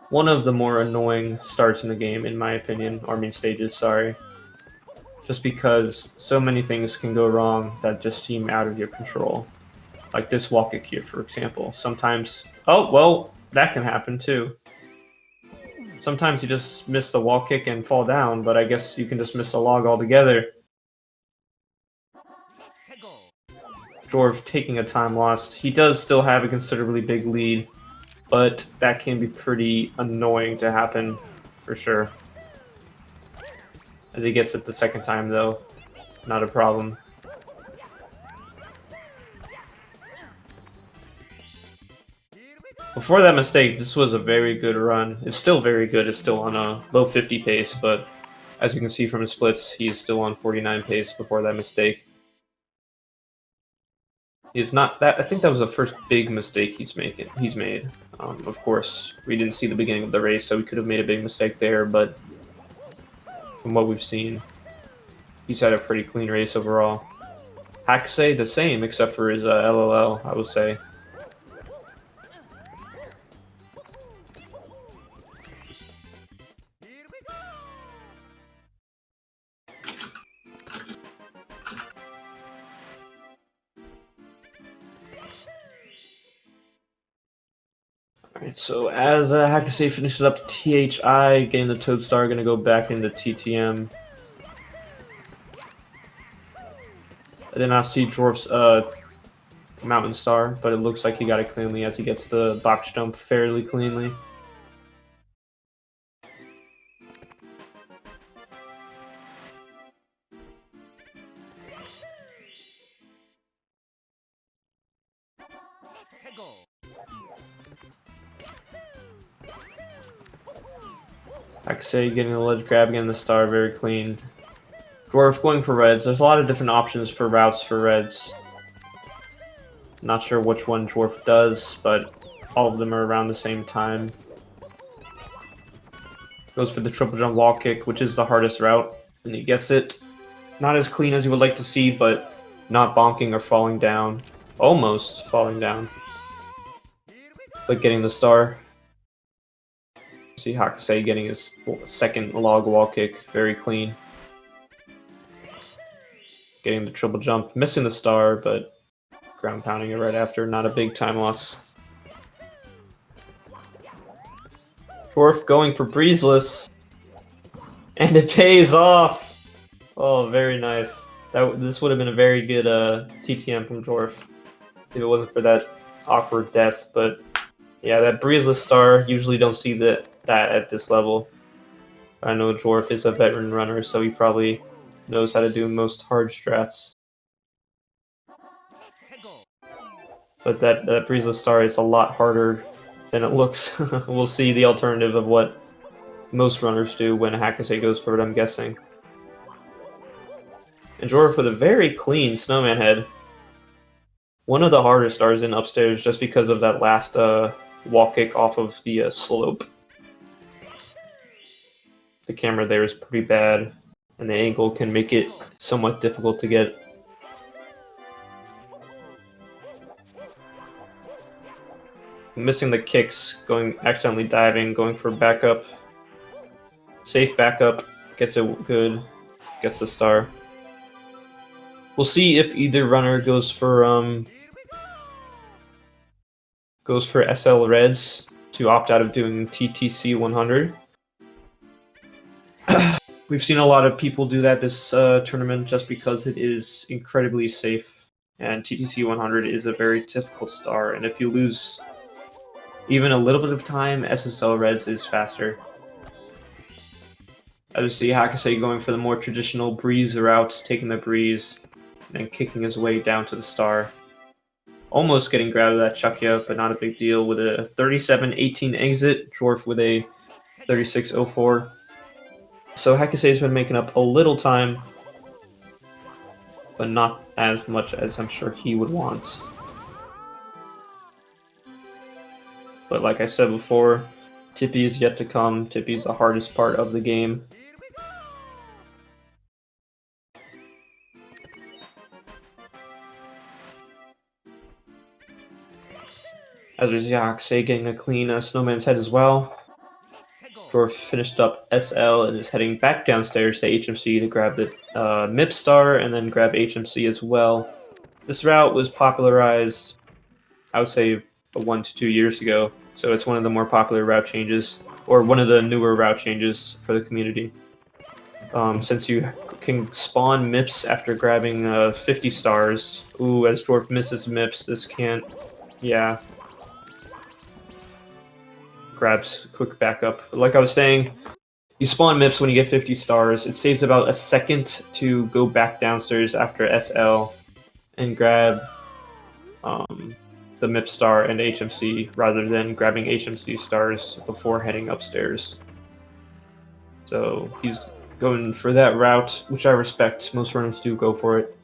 One of the more annoying starts in the game, in my opinion. Or I mean stages, sorry. Just because so many things can go wrong that just seem out of your control. Like this wall kick here, for example. Sometimes... Oh, well, that can happen too. Sometimes you just miss the wall kick and fall down, but I guess you can just miss a log altogether. Dwarf taking a time loss. He does still have a considerably big lead, but that can be pretty annoying to happen, for sure. As he gets it the second time, though, not a problem. Before that mistake, this was a very good run. It's still very good. It's still on a low 50 pace, but as you can see from his splits, he's still on 49 pace before that mistake. He's not that. I think that was the first big mistake he's made. Of course, we didn't see the beginning of the race, so we could have made a big mistake there. But from what we've seen, he's had a pretty clean race overall. Hakusei the same, except for his LLL, I would say. Alright, so as Hakusei finishes up THI, getting the Toad Star, going to go back into TTM. I did not see Dwarf's Mountain Star, but it looks like he got it cleanly as he gets the box jump fairly cleanly. Hakusei getting the ledge grab, again the star very clean. Dwarf going for reds. There's a lot of different options for routes for reds. Not sure which one Dwarf does, but all of them are around the same time. Goes for the triple jump wall kick, which is the hardest route, and he gets it. Not as clean as you would like to see, but not bonking or falling down. Almost falling down. But getting the star. See Hakusei getting his second log wall kick, very clean. Getting the triple jump, missing the star, but ground pounding it right after, not a big time loss. Dwarf going for breezeless, and it pays off! Oh, very nice. This would have been a very good TTM from Dwarf if it wasn't for that awkward death, but yeah, that breezeless star, usually don't see that at this level. I know Dwarf is a veteran runner, so he probably knows how to do most hard strats. But that breezeless star is a lot harder than it looks. We'll see the alternative of what most runners do when Hakusei goes for it, I'm guessing. And Dwarf with a very clean snowman head. One of the hardest stars in upstairs just because of that last wall kick off of the slope. The camera there is pretty bad, and the angle can make it somewhat difficult to get. Missing the kicks, accidentally diving, going for backup. Safe backup, gets it good, gets the star. We'll see if either runner goes for SL Reds to opt out of doing TTC 100. We've seen a lot of people do that this tournament just because it is incredibly safe, and TTC 100 is a very difficult star, and if you lose even a little bit of time, SSL Reds is faster. I just see Hakusei going for the more traditional breeze route, taking the breeze, and then kicking his way down to the star. Almost getting grabbed with that Chuckya, but not a big deal with a 37-18 exit, Dwarf with a 36-04. So Hakusei's been making up a little time, but not as much as I'm sure he would want. But like I said before, Tippy is yet to come. Tippy is the hardest part of the game. As there's Hakusei getting a clean snowman's head as well. Dwarf finished up SL and is heading back downstairs to HMC to grab the MIP star and then grab HMC as well. This route was popularized, I would say, 1 to 2 years ago, so it's one of the more popular route changes, or one of the newer route changes for the community. Since you can spawn MIPs after grabbing 50 stars. Ooh, as Dwarf misses MIPs, this can't... yeah. Grabs quick backup. Like I was saying, You spawn MIPS when you get 50 stars. It saves about a second to go back downstairs after SL and grab the MIP star and HMC rather than grabbing HMC stars before heading upstairs. So he's going for that route, which I respect. Most runners do go for it.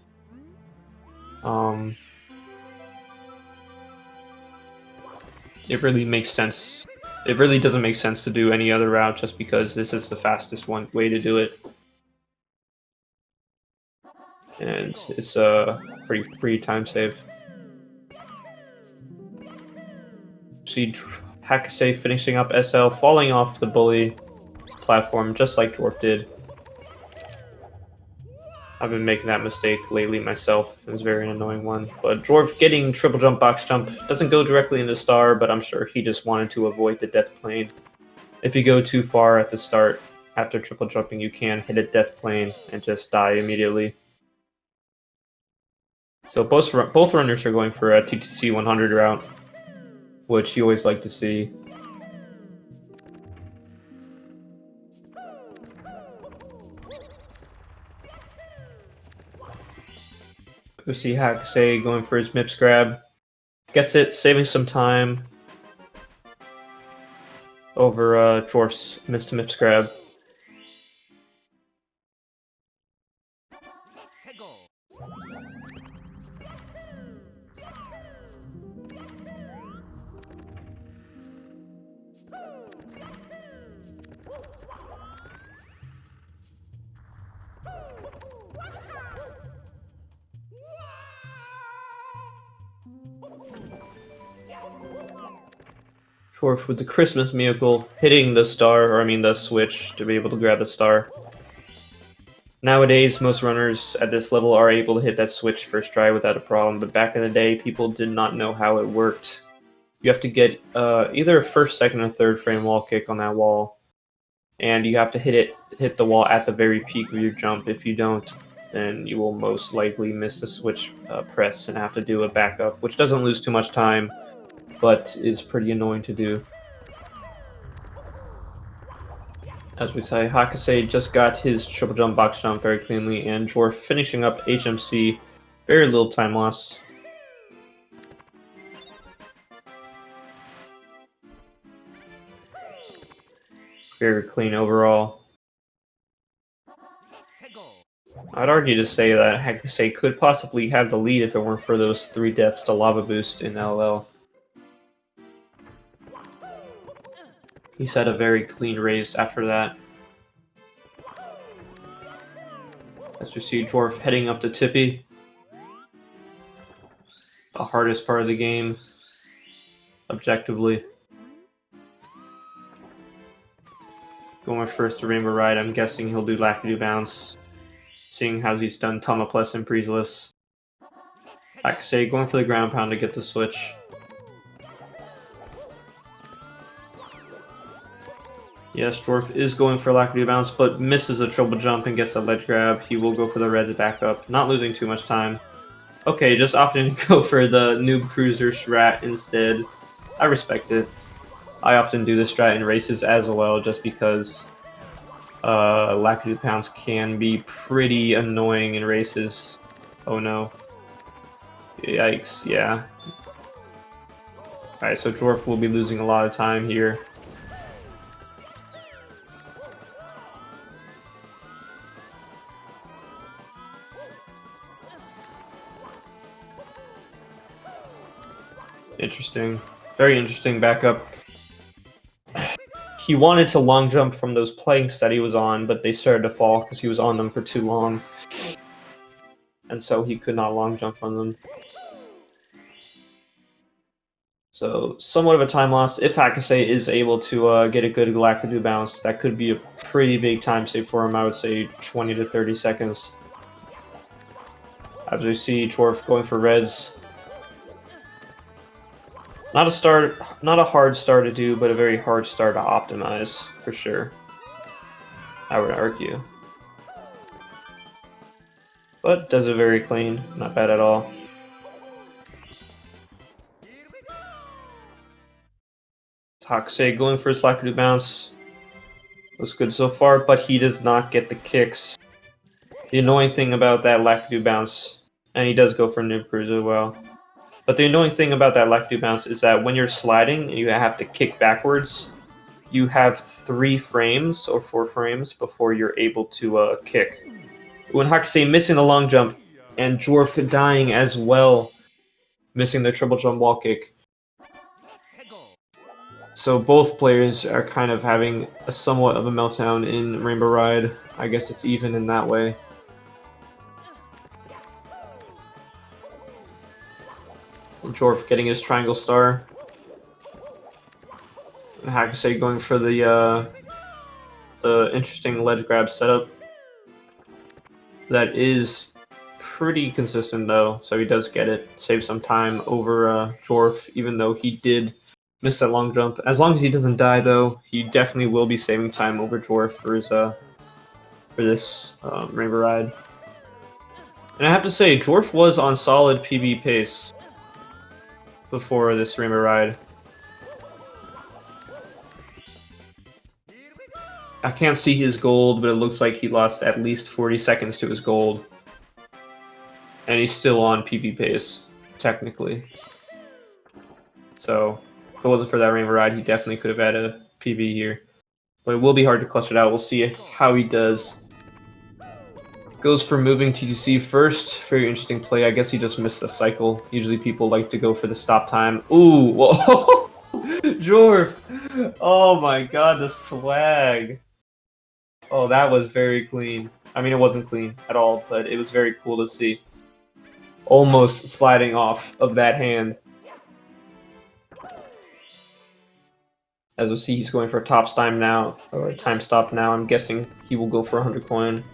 It really makes sense. It really doesn't make sense to do any other route just because this is the fastest way to do it. And it's a pretty free time save. See Hakase finishing up SL, falling off the bully platform just like Dwarf did. I've been making that mistake lately myself. It was a very annoying one. But Dwarf getting triple jump, box jump doesn't go directly into star, but I'm sure he just wanted to avoid the death plane. If you go too far at the start, after triple jumping, you can hit a death plane and just die immediately. So both runners are going for a TTC 100 route, which you always like to see. We see Hakase going for his MIPS grab. Gets it, saving some time over Dwarf's missed MIPS grab. Dwarf with the Christmas miracle, hitting the star, or I mean the switch, to be able to grab the star. Nowadays, most runners at this level are able to hit that switch first try without a problem, but back in the day, people did not know how it worked. You have to get either a first, second, or third frame wall kick on that wall, and you have to hit the wall at the very peak of your jump. If you don't, then you will most likely miss the switch press and have to do a backup, which doesn't lose too much time, but is pretty annoying to do. As we say, Hakase just got his triple jump, box jump very cleanly, and Dwarf finishing up HMC, very little time loss. Very clean overall. I'd argue to say that Hakase could possibly have the lead if it weren't for those 3 deaths to lava boost in LL. He's had a very clean race after that. As we see Dwarf heading up to Tippy. The hardest part of the game, objectively. Going first to Rainbow Ride, I'm guessing he'll do Lackadoo Bounce, seeing how he's done Tama Plus and Breezeless. Hakase going for the ground pound to get the switch. Yes, Dwarf is going for Lackadoo Bounce, but misses a triple jump and gets a ledge grab. He will go for the red backup, not losing too much time. Okay, just opting to go for the Noob Cruiser strat instead. I respect it. I often do this strat in races as well, just because Lackadoo Bounce can be pretty annoying in races. Oh no. Yikes, yeah. Alright, so Dwarf will be losing a lot of time here. Interesting. Very interesting backup. He wanted to long jump from those planks that he was on, but they started to fall because he was on them for too long. And so he could not long jump from them. So, somewhat of a time loss. If Hakase is able to get a good Lackadoo bounce, that could be a pretty big time save for him. I would say 20 to 30 seconds. As we see Dwarf going for reds. Not a hard star to do, but a very hard star to optimize, for sure. I would argue. But does it very clean, not bad at all. Hakase going for his Lackadoo bounce. Looks good so far, but he does not get the kicks. The annoying thing about that Lackadu bounce, and he does go for Noob Cruise as well. But the annoying thing about that Lackadu bounce is that when you're sliding and you have to kick backwards, you have 3 frames or 4 frames before you're able to kick. When Hakase missing the long jump, and Dwarf dying as well, missing the triple jump wall kick. So both players are kind of having a somewhat of a meltdown in Rainbow Ride. I guess it's even in that way. Dwarf getting his triangle star. Hakase going for the interesting ledge grab setup. That is pretty consistent though, so he does get it. Save some time over Dwarf, even though he did miss that long jump. As long as he doesn't die though, he definitely will be saving time over Dwarf for his for this Rainbow Ride. And I have to say, Dwarf was on solid PB pace before this Rainbow Ride. I can't see his gold, but it looks like he lost at least 40 seconds to his gold. And he's still on PB pace, technically. So, if it wasn't for that Rainbow Ride, he definitely could have had a PB here. But it will be hard to clutch it out. We'll see how he does. Goes for moving TTC first. Very interesting play. I guess he just missed the cycle. Usually people like to go for the stop time. Ooh! Whoa! Jorf! Oh my god, the swag! Oh, that was very clean. I mean, it wasn't clean at all, but it was very cool to see. Almost sliding off of that hand. As we'll see, he's going for a top time now, or a time stop now. I'm guessing he will go for 100 coin.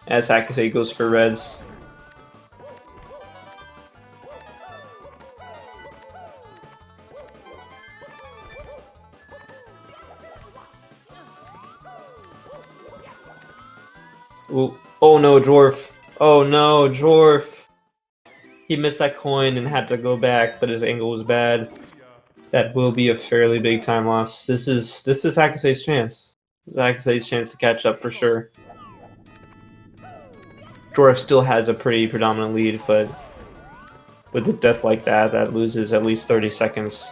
As Hakase goes for reds. Ooh. Oh no, Dwarf. Oh no, Dwarf. He missed that coin and had to go back, but his angle was bad. That will be a fairly big time loss. This is Hakase's chance. This is Hakase's chance to catch up for sure. Dwarf still has a pretty predominant lead, but with a death like that, that loses at least 30 seconds.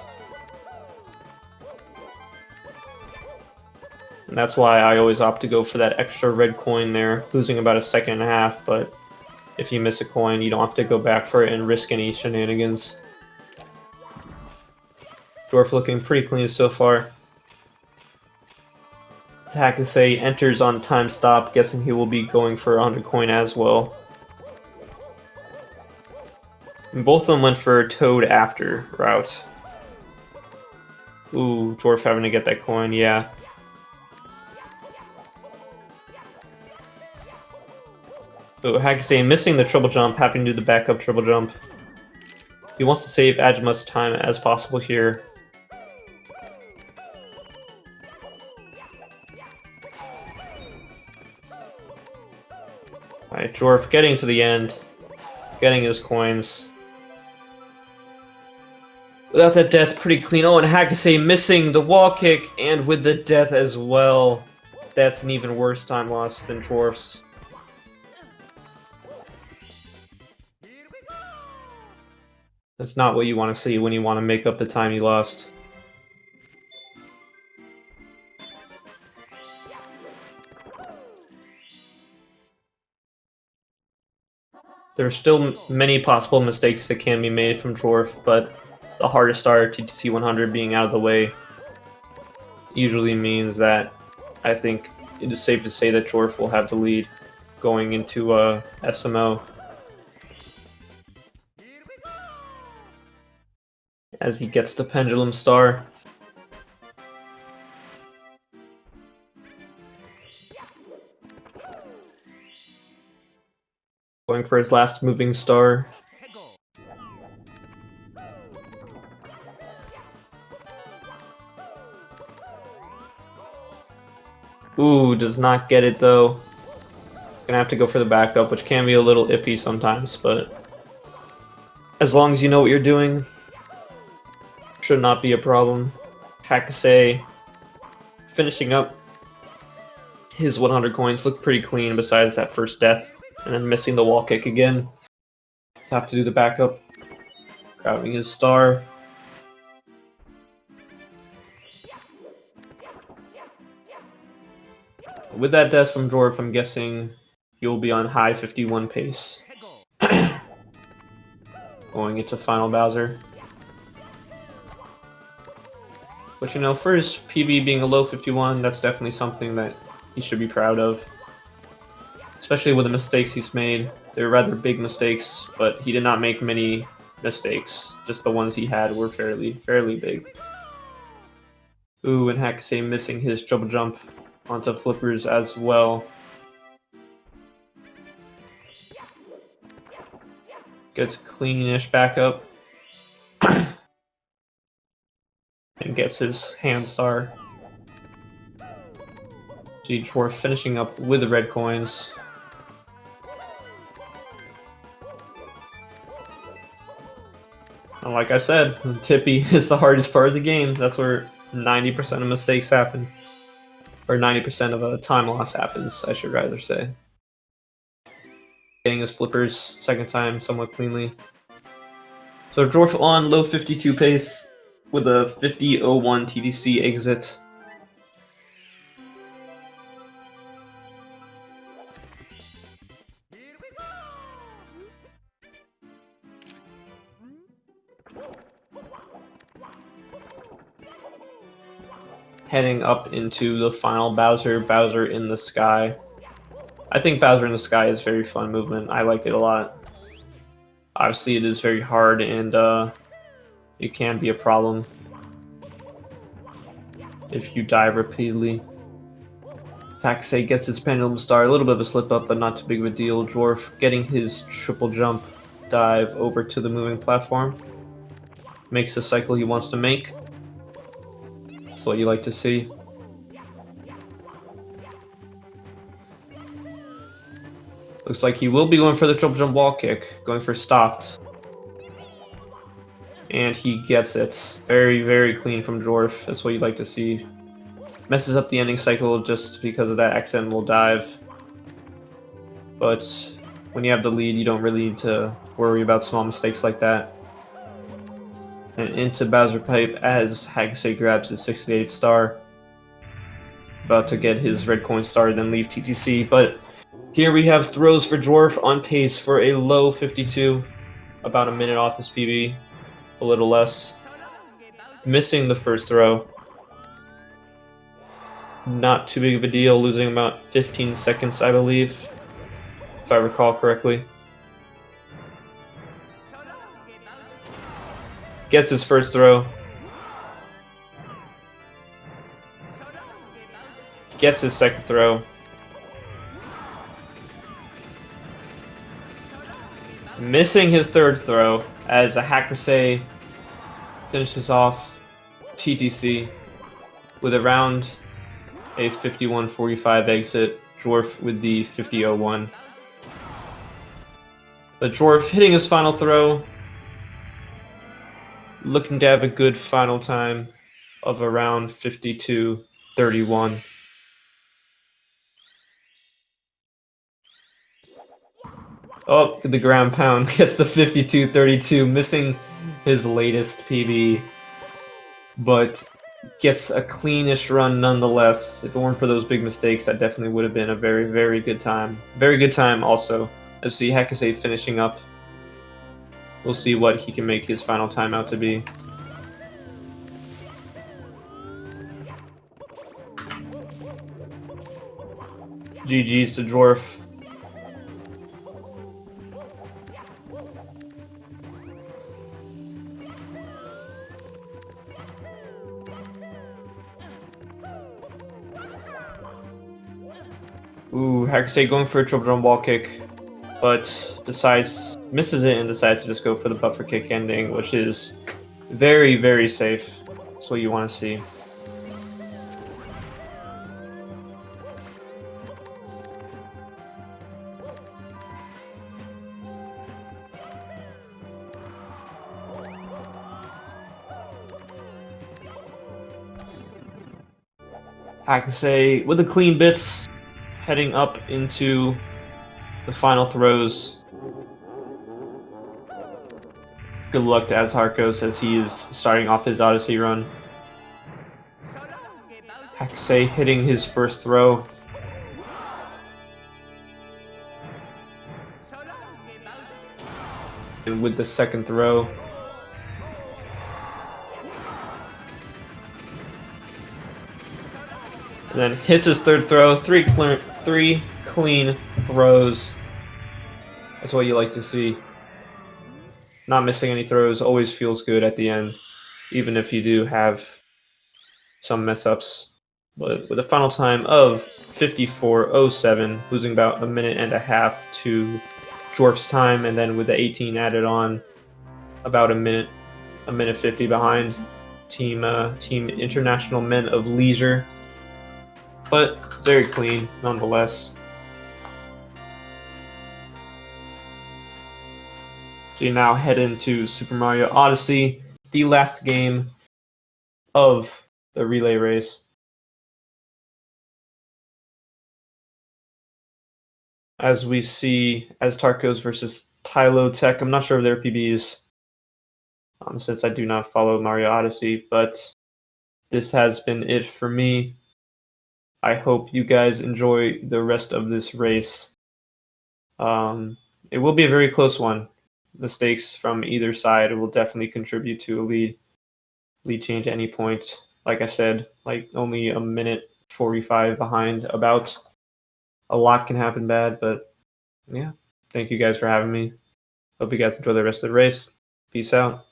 And that's why I always opt to go for that extra red coin there, losing about a second and a half, but if you miss a coin, you don't have to go back for it and risk any shenanigans. Dwarf looking pretty clean so far. Hakase enters on time stop, guessing he will be going for 100 coin as well. And both of them went for Toad after route. Ooh, Dwarf having to get that coin, yeah. So Hakase missing the triple jump, having to do the backup triple jump. He wants to save as much time as possible here. Alright, Dwarf getting to the end, getting his coins. Without that death, pretty clean. Oh, and Hakase missing the wall kick, and with the death as well. That's an even worse time loss than Dwarf's. That's not what you want to see when you want to make up the time you lost. There are still many possible mistakes that can be made from Dwarf, but the hardest are TTC 100 being out of the way usually means that I think it is safe to say that Dwarf will have the lead going into SMO. As he gets the Pendulum Star. Going for his last moving star. Ooh, does not get it though. Gonna have to go for the backup, which can be a little iffy sometimes, but as long as you know what you're doing, should not be a problem. Hakase finishing up His 100 coins look pretty clean besides that first death, and then missing the wall kick again. Have to do the backup. Grabbing his star. With that death from Dwarf, I'm guessing you'll be on high 51 pace. Going into Final Bowser. But you know, for his PB being a low 51, that's definitely something that he should be proud of. Especially with the mistakes he's made. They're rather big mistakes, but he did not make many mistakes. Just the ones he had were fairly big. Ooh, and Hakase missing his triple jump onto flippers as well. Gets cleanish back up. And gets his hand star. See Dwarf finishing up with the red coins. And like I said, Tippy is the hardest part of the game. That's where 90% of mistakes happen. Or 90% of a time loss happens, I should rather say. Getting his flippers second time somewhat cleanly. So Dwarf on low 52 pace with a 50.01 TDC exit. Heading up into the final Bowser in the Sky. I think Bowser in the Sky is a very fun movement. I like it a lot. Obviously it is very hard and it can be a problem if you die repeatedly. Hakase gets his pendulum star, a little bit of a slip up but not too big of a deal. Dwarf getting his triple jump dive over to the moving platform. Makes the cycle he wants to make. That's what you like to see. Looks like he will be going for the triple jump wall kick, going for stopped. And he gets it. Very clean from Dwarf. That's what you like to see. Messes up the ending cycle just because of that accidental dive. But when you have the lead, you don't really need to worry about small mistakes like that. And into Bowser Pipe as Hakase grabs his 68 star. About to get his red coin star, then leave TTC. But here we have throws for Dwarf on pace for a low 52. About a minute off his PB. A little less. Missing the first throw. Not too big of a deal, losing about 15 seconds, I believe. If I recall correctly. Gets his first throw. Gets his second throw. Missing his third throw as a Hakase finishes off TTC with around a 51.45 exit. Dwarf with the 50.01. But Dwarf hitting his final throw. Looking to have a good final time of around 52.31. Oh, the ground pound gets the 52.32, missing his latest PB, but gets a cleanish run nonetheless. If it weren't for those big mistakes, that definitely would have been a very good time. Very good time also. Let's see Hakase finishing up. We'll see what he can make his final time out to be. GG's to Dwarf. Ooh, Hakase going for a triple drum wall kick, but misses it and decides to just go for the buffer kick ending, which is very safe. That's what you want to see. Hakase with the clean bits, heading up into the final throws. Good luck to Azharkos as he is starting off his Odyssey run. Hakusei hitting his first throw. And with the second throw. And then hits his third throw. Three clean throws. That's what you like to see. Not missing any throws always feels good at the end, even if you do have some mess ups. But with a final time of 54.07, losing about a minute and a half to Dwarf's time, and then with the 18 added on, about a minute 50 behind Team International Men of Leisure. But very clean nonetheless. So you now head into Super Mario Odyssey, the last game of the relay race. As we see Aztarkos versus Tylo Tech. I'm not sure of their PBs, since I do not follow Mario Odyssey, but this has been it for me. I hope you guys enjoy the rest of this race. It will be a very close one. Mistakes from either side will definitely contribute to a lead change at any point. Like I said, like only a minute 45 behind about. A lot can happen bad, but yeah. Thank you guys for having me. Hope you guys enjoy the rest of the race. Peace out.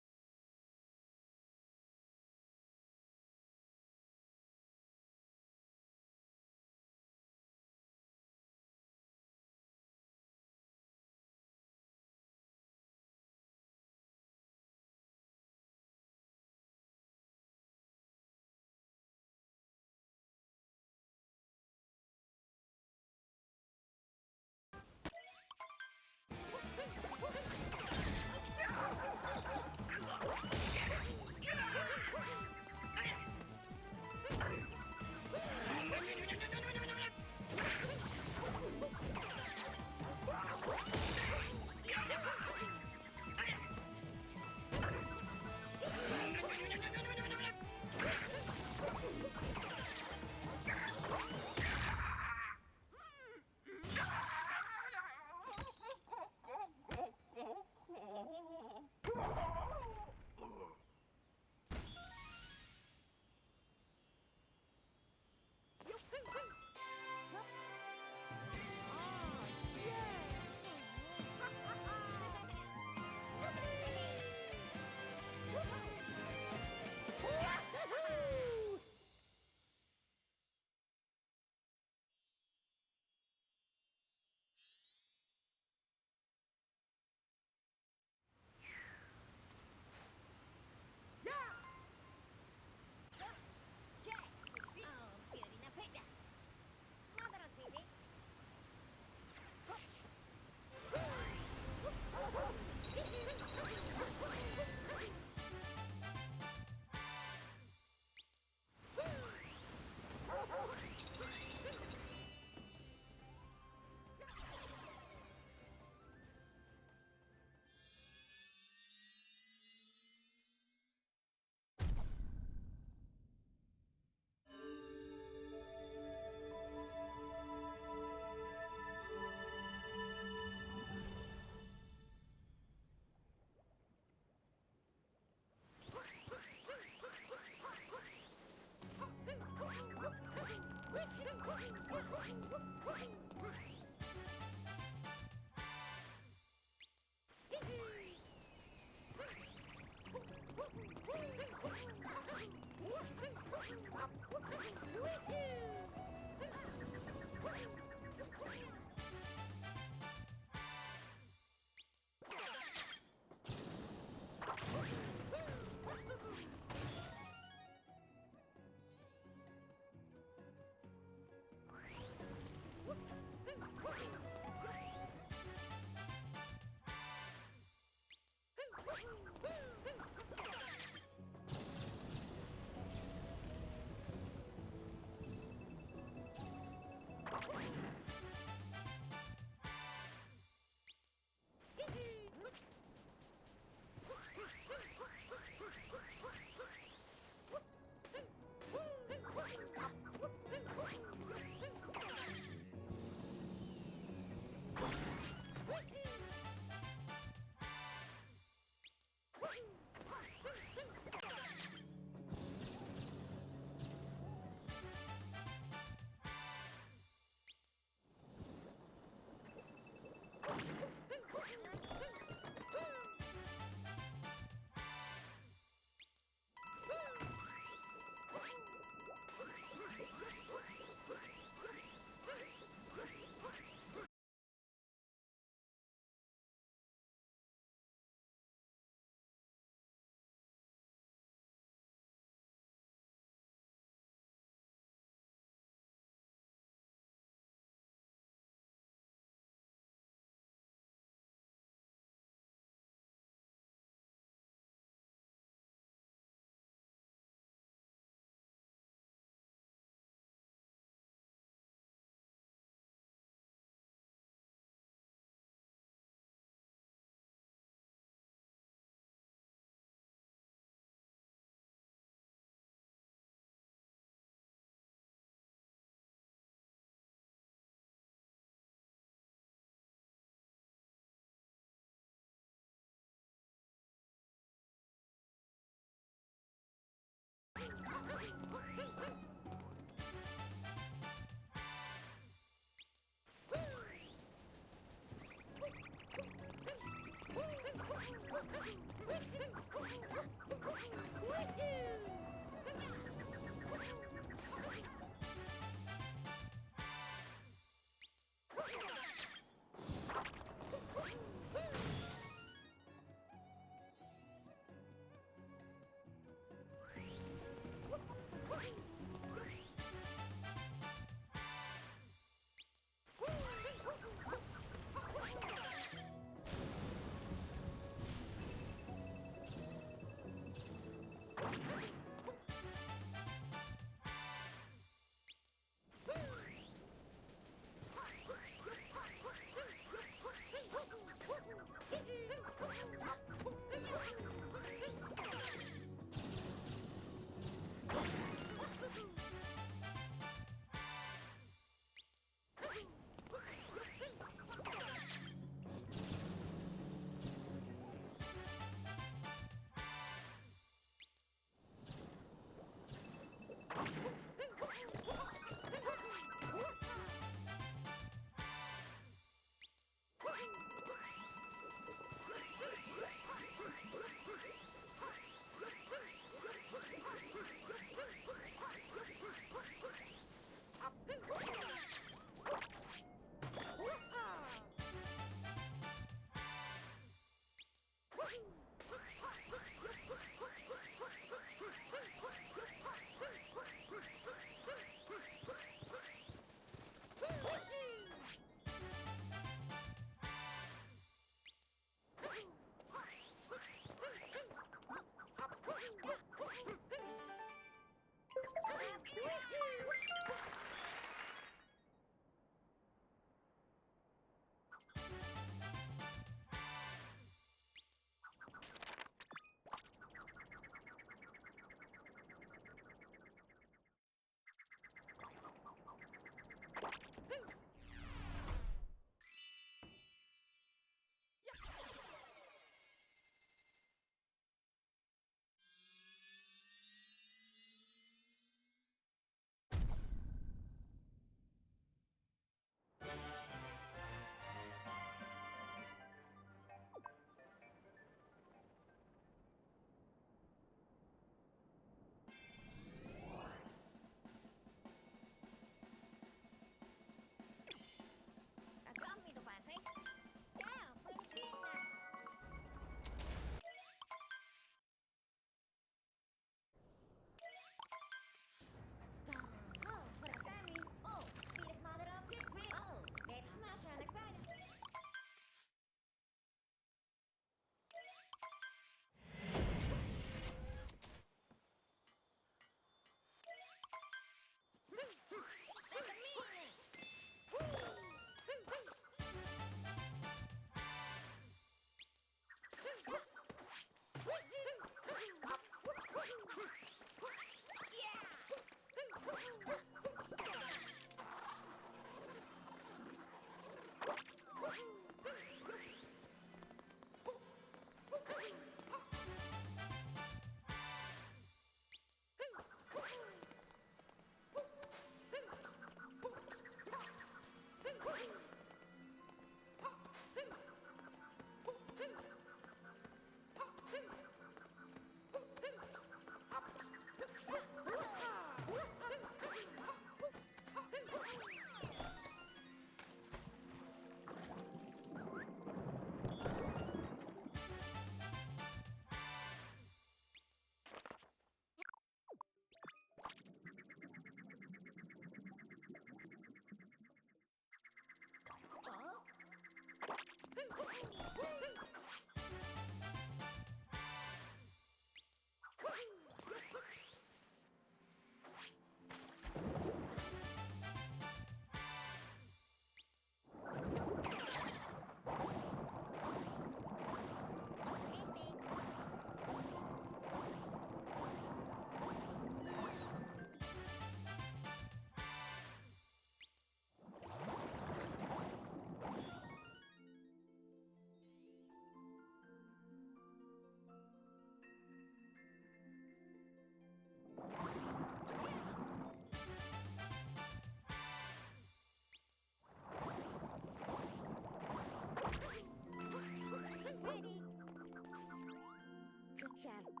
Shall.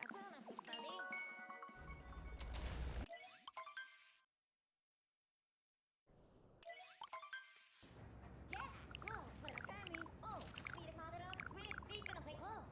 That's all, everybody. Yeah! Oh, fuera de Cami. Oh, mira madre on Swiss, deacon of oh.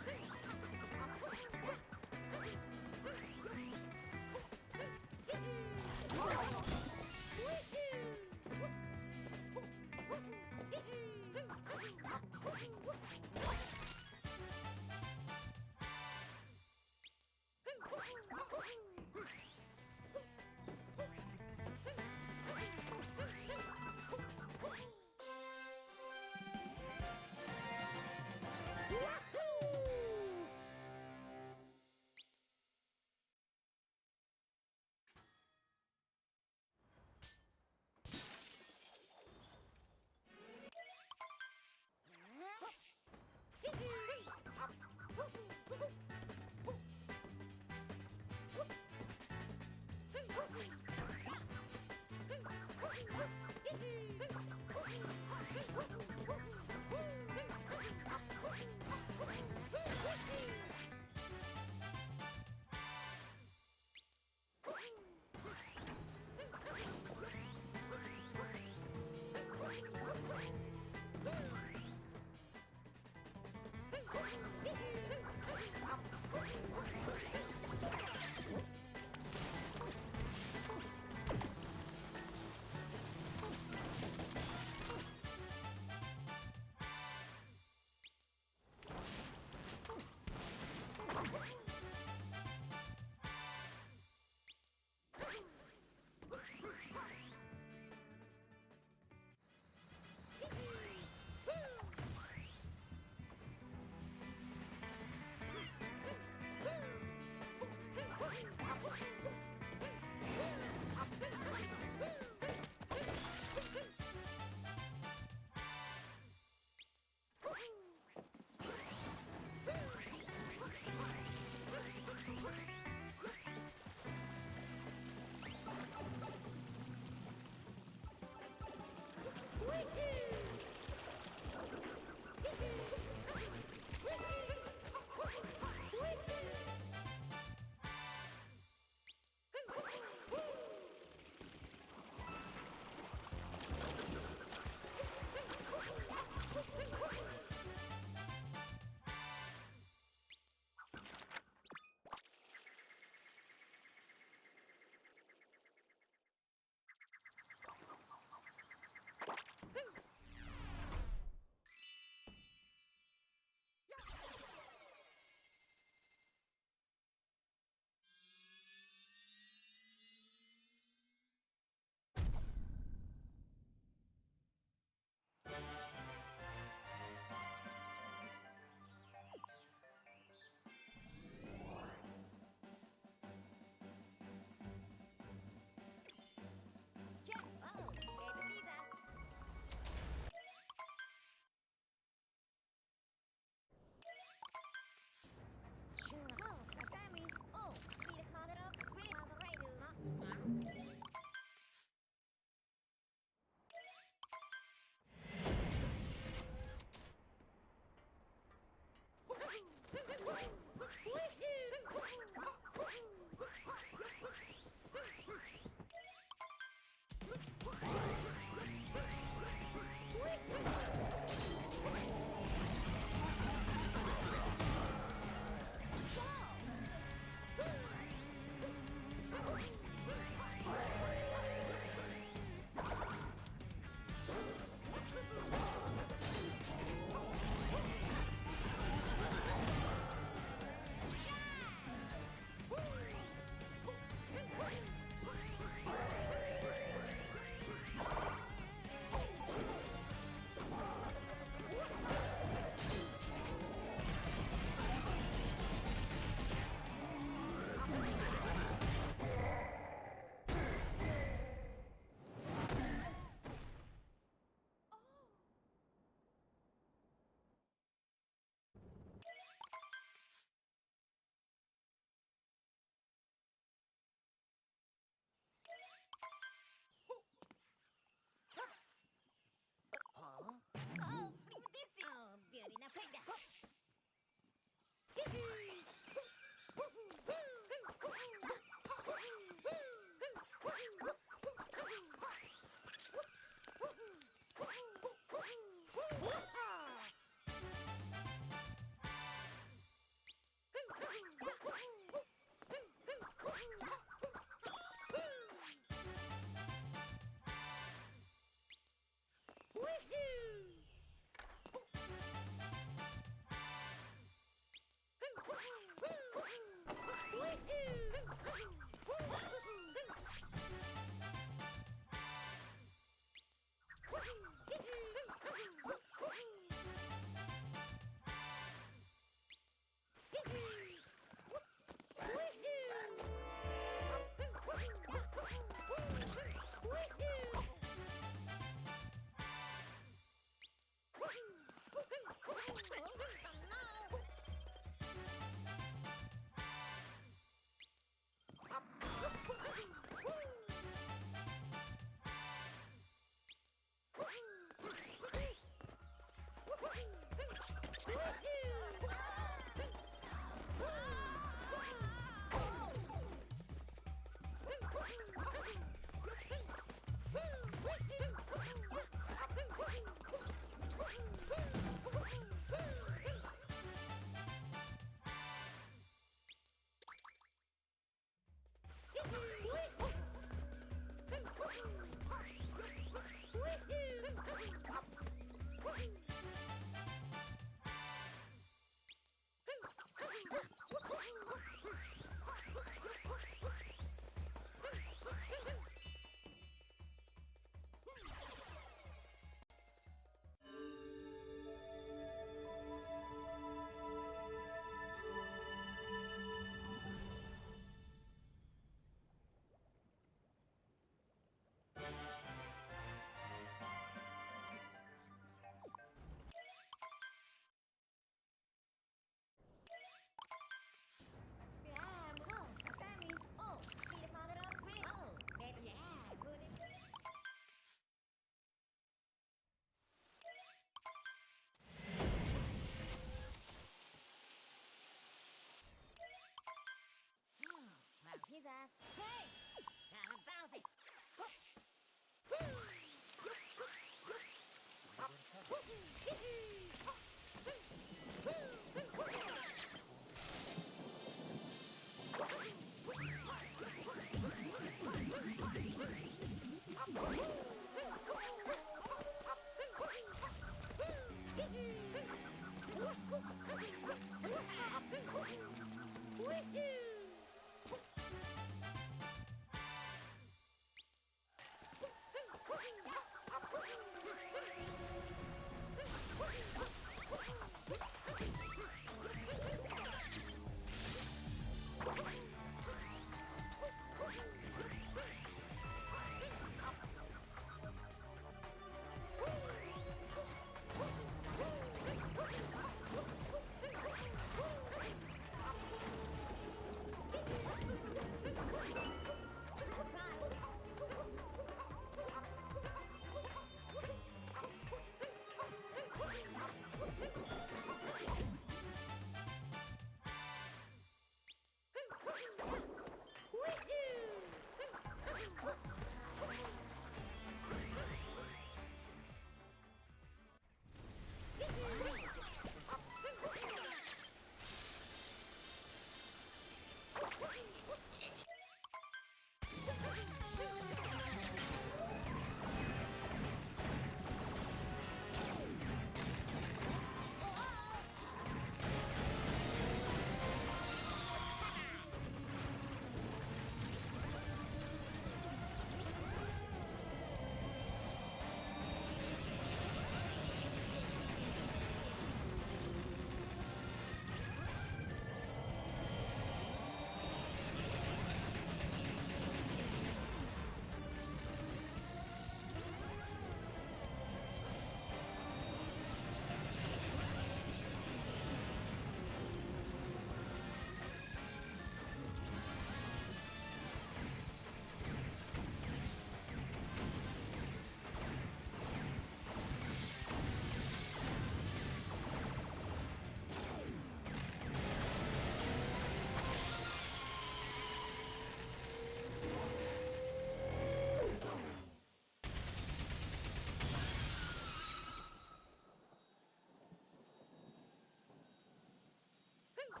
Yeah,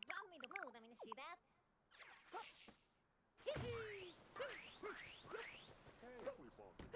brought me the mood. I mean, see that? Carefully, Foggy.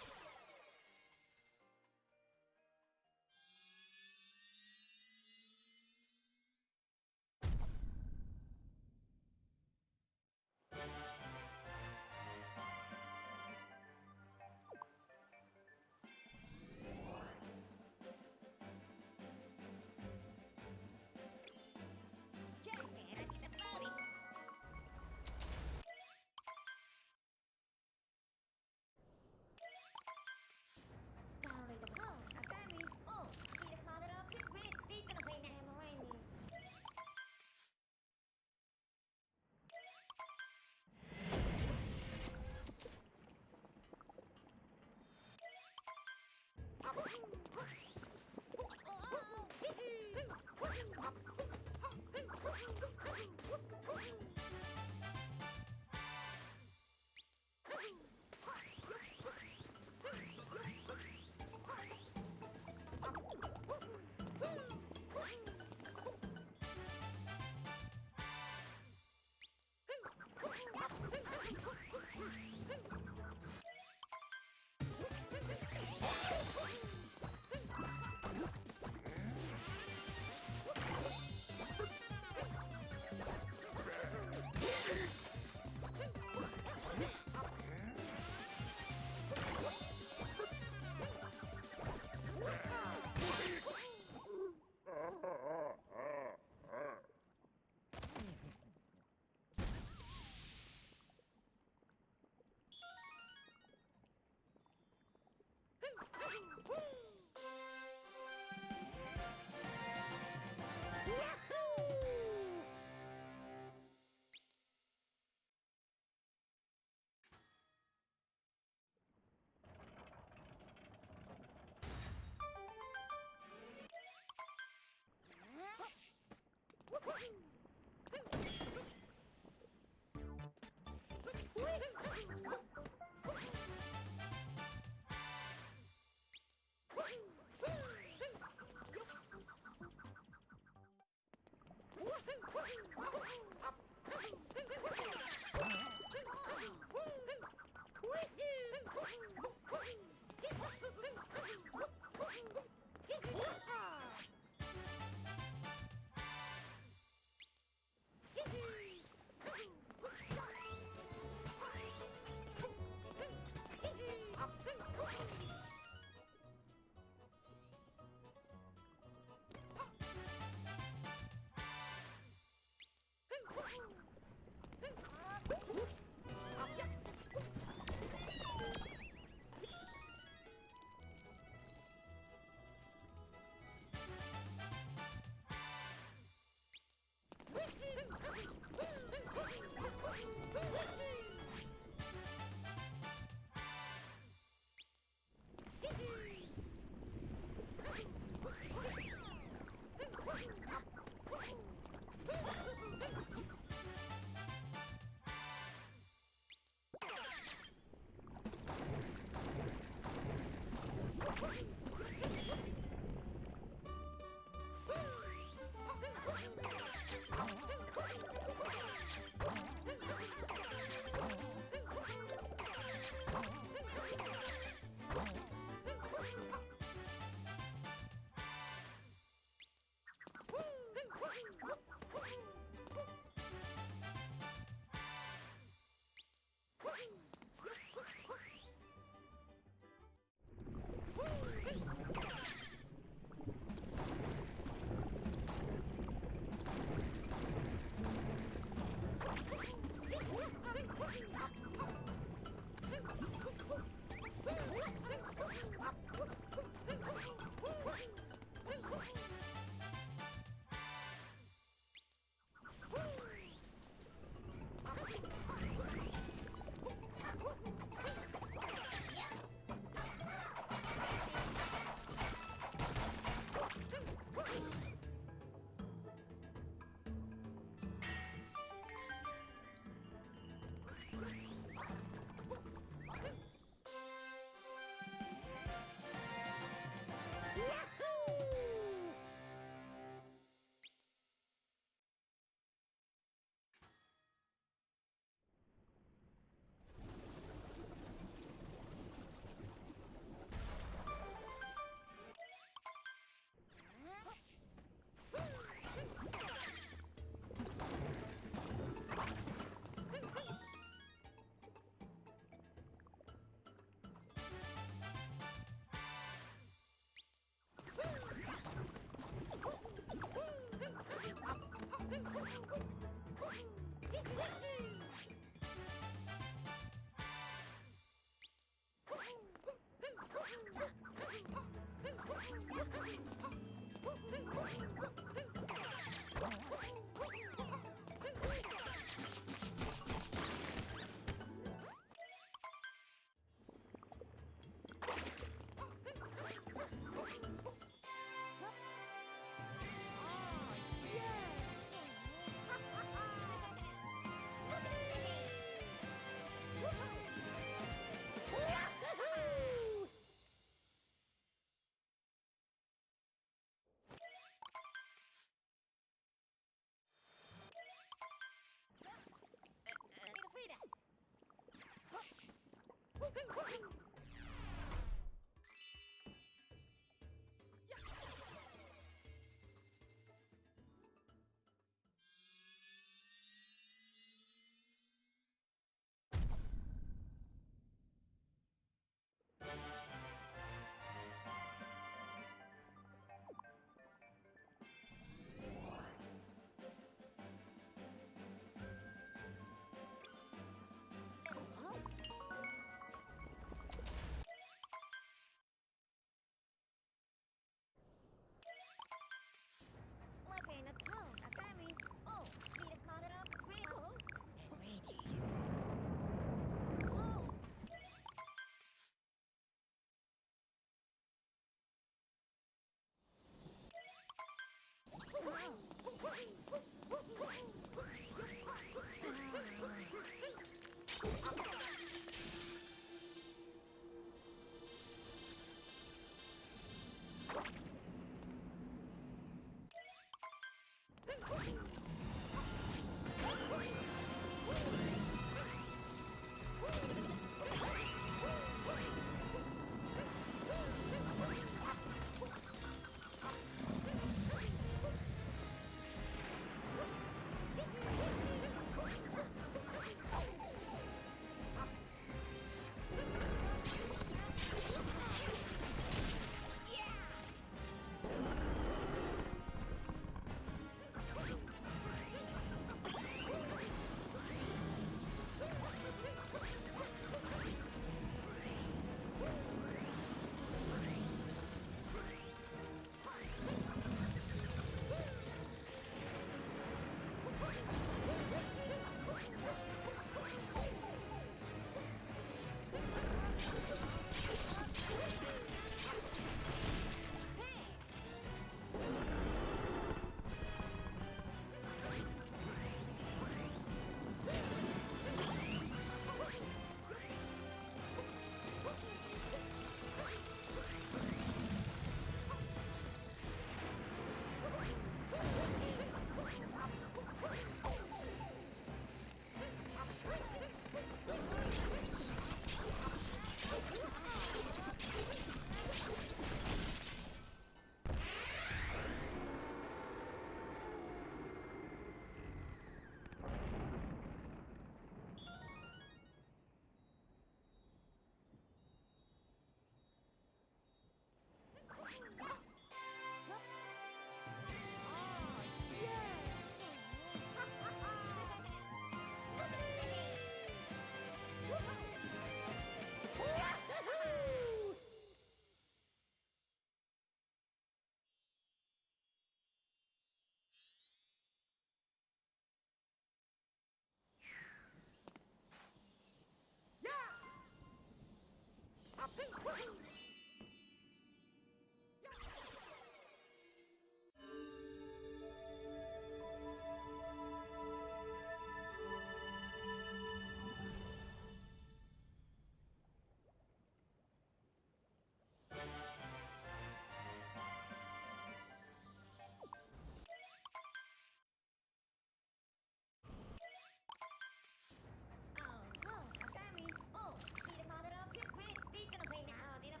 Oh, oh, Akami. Oh, di the mother of this way. Speaking of now, di the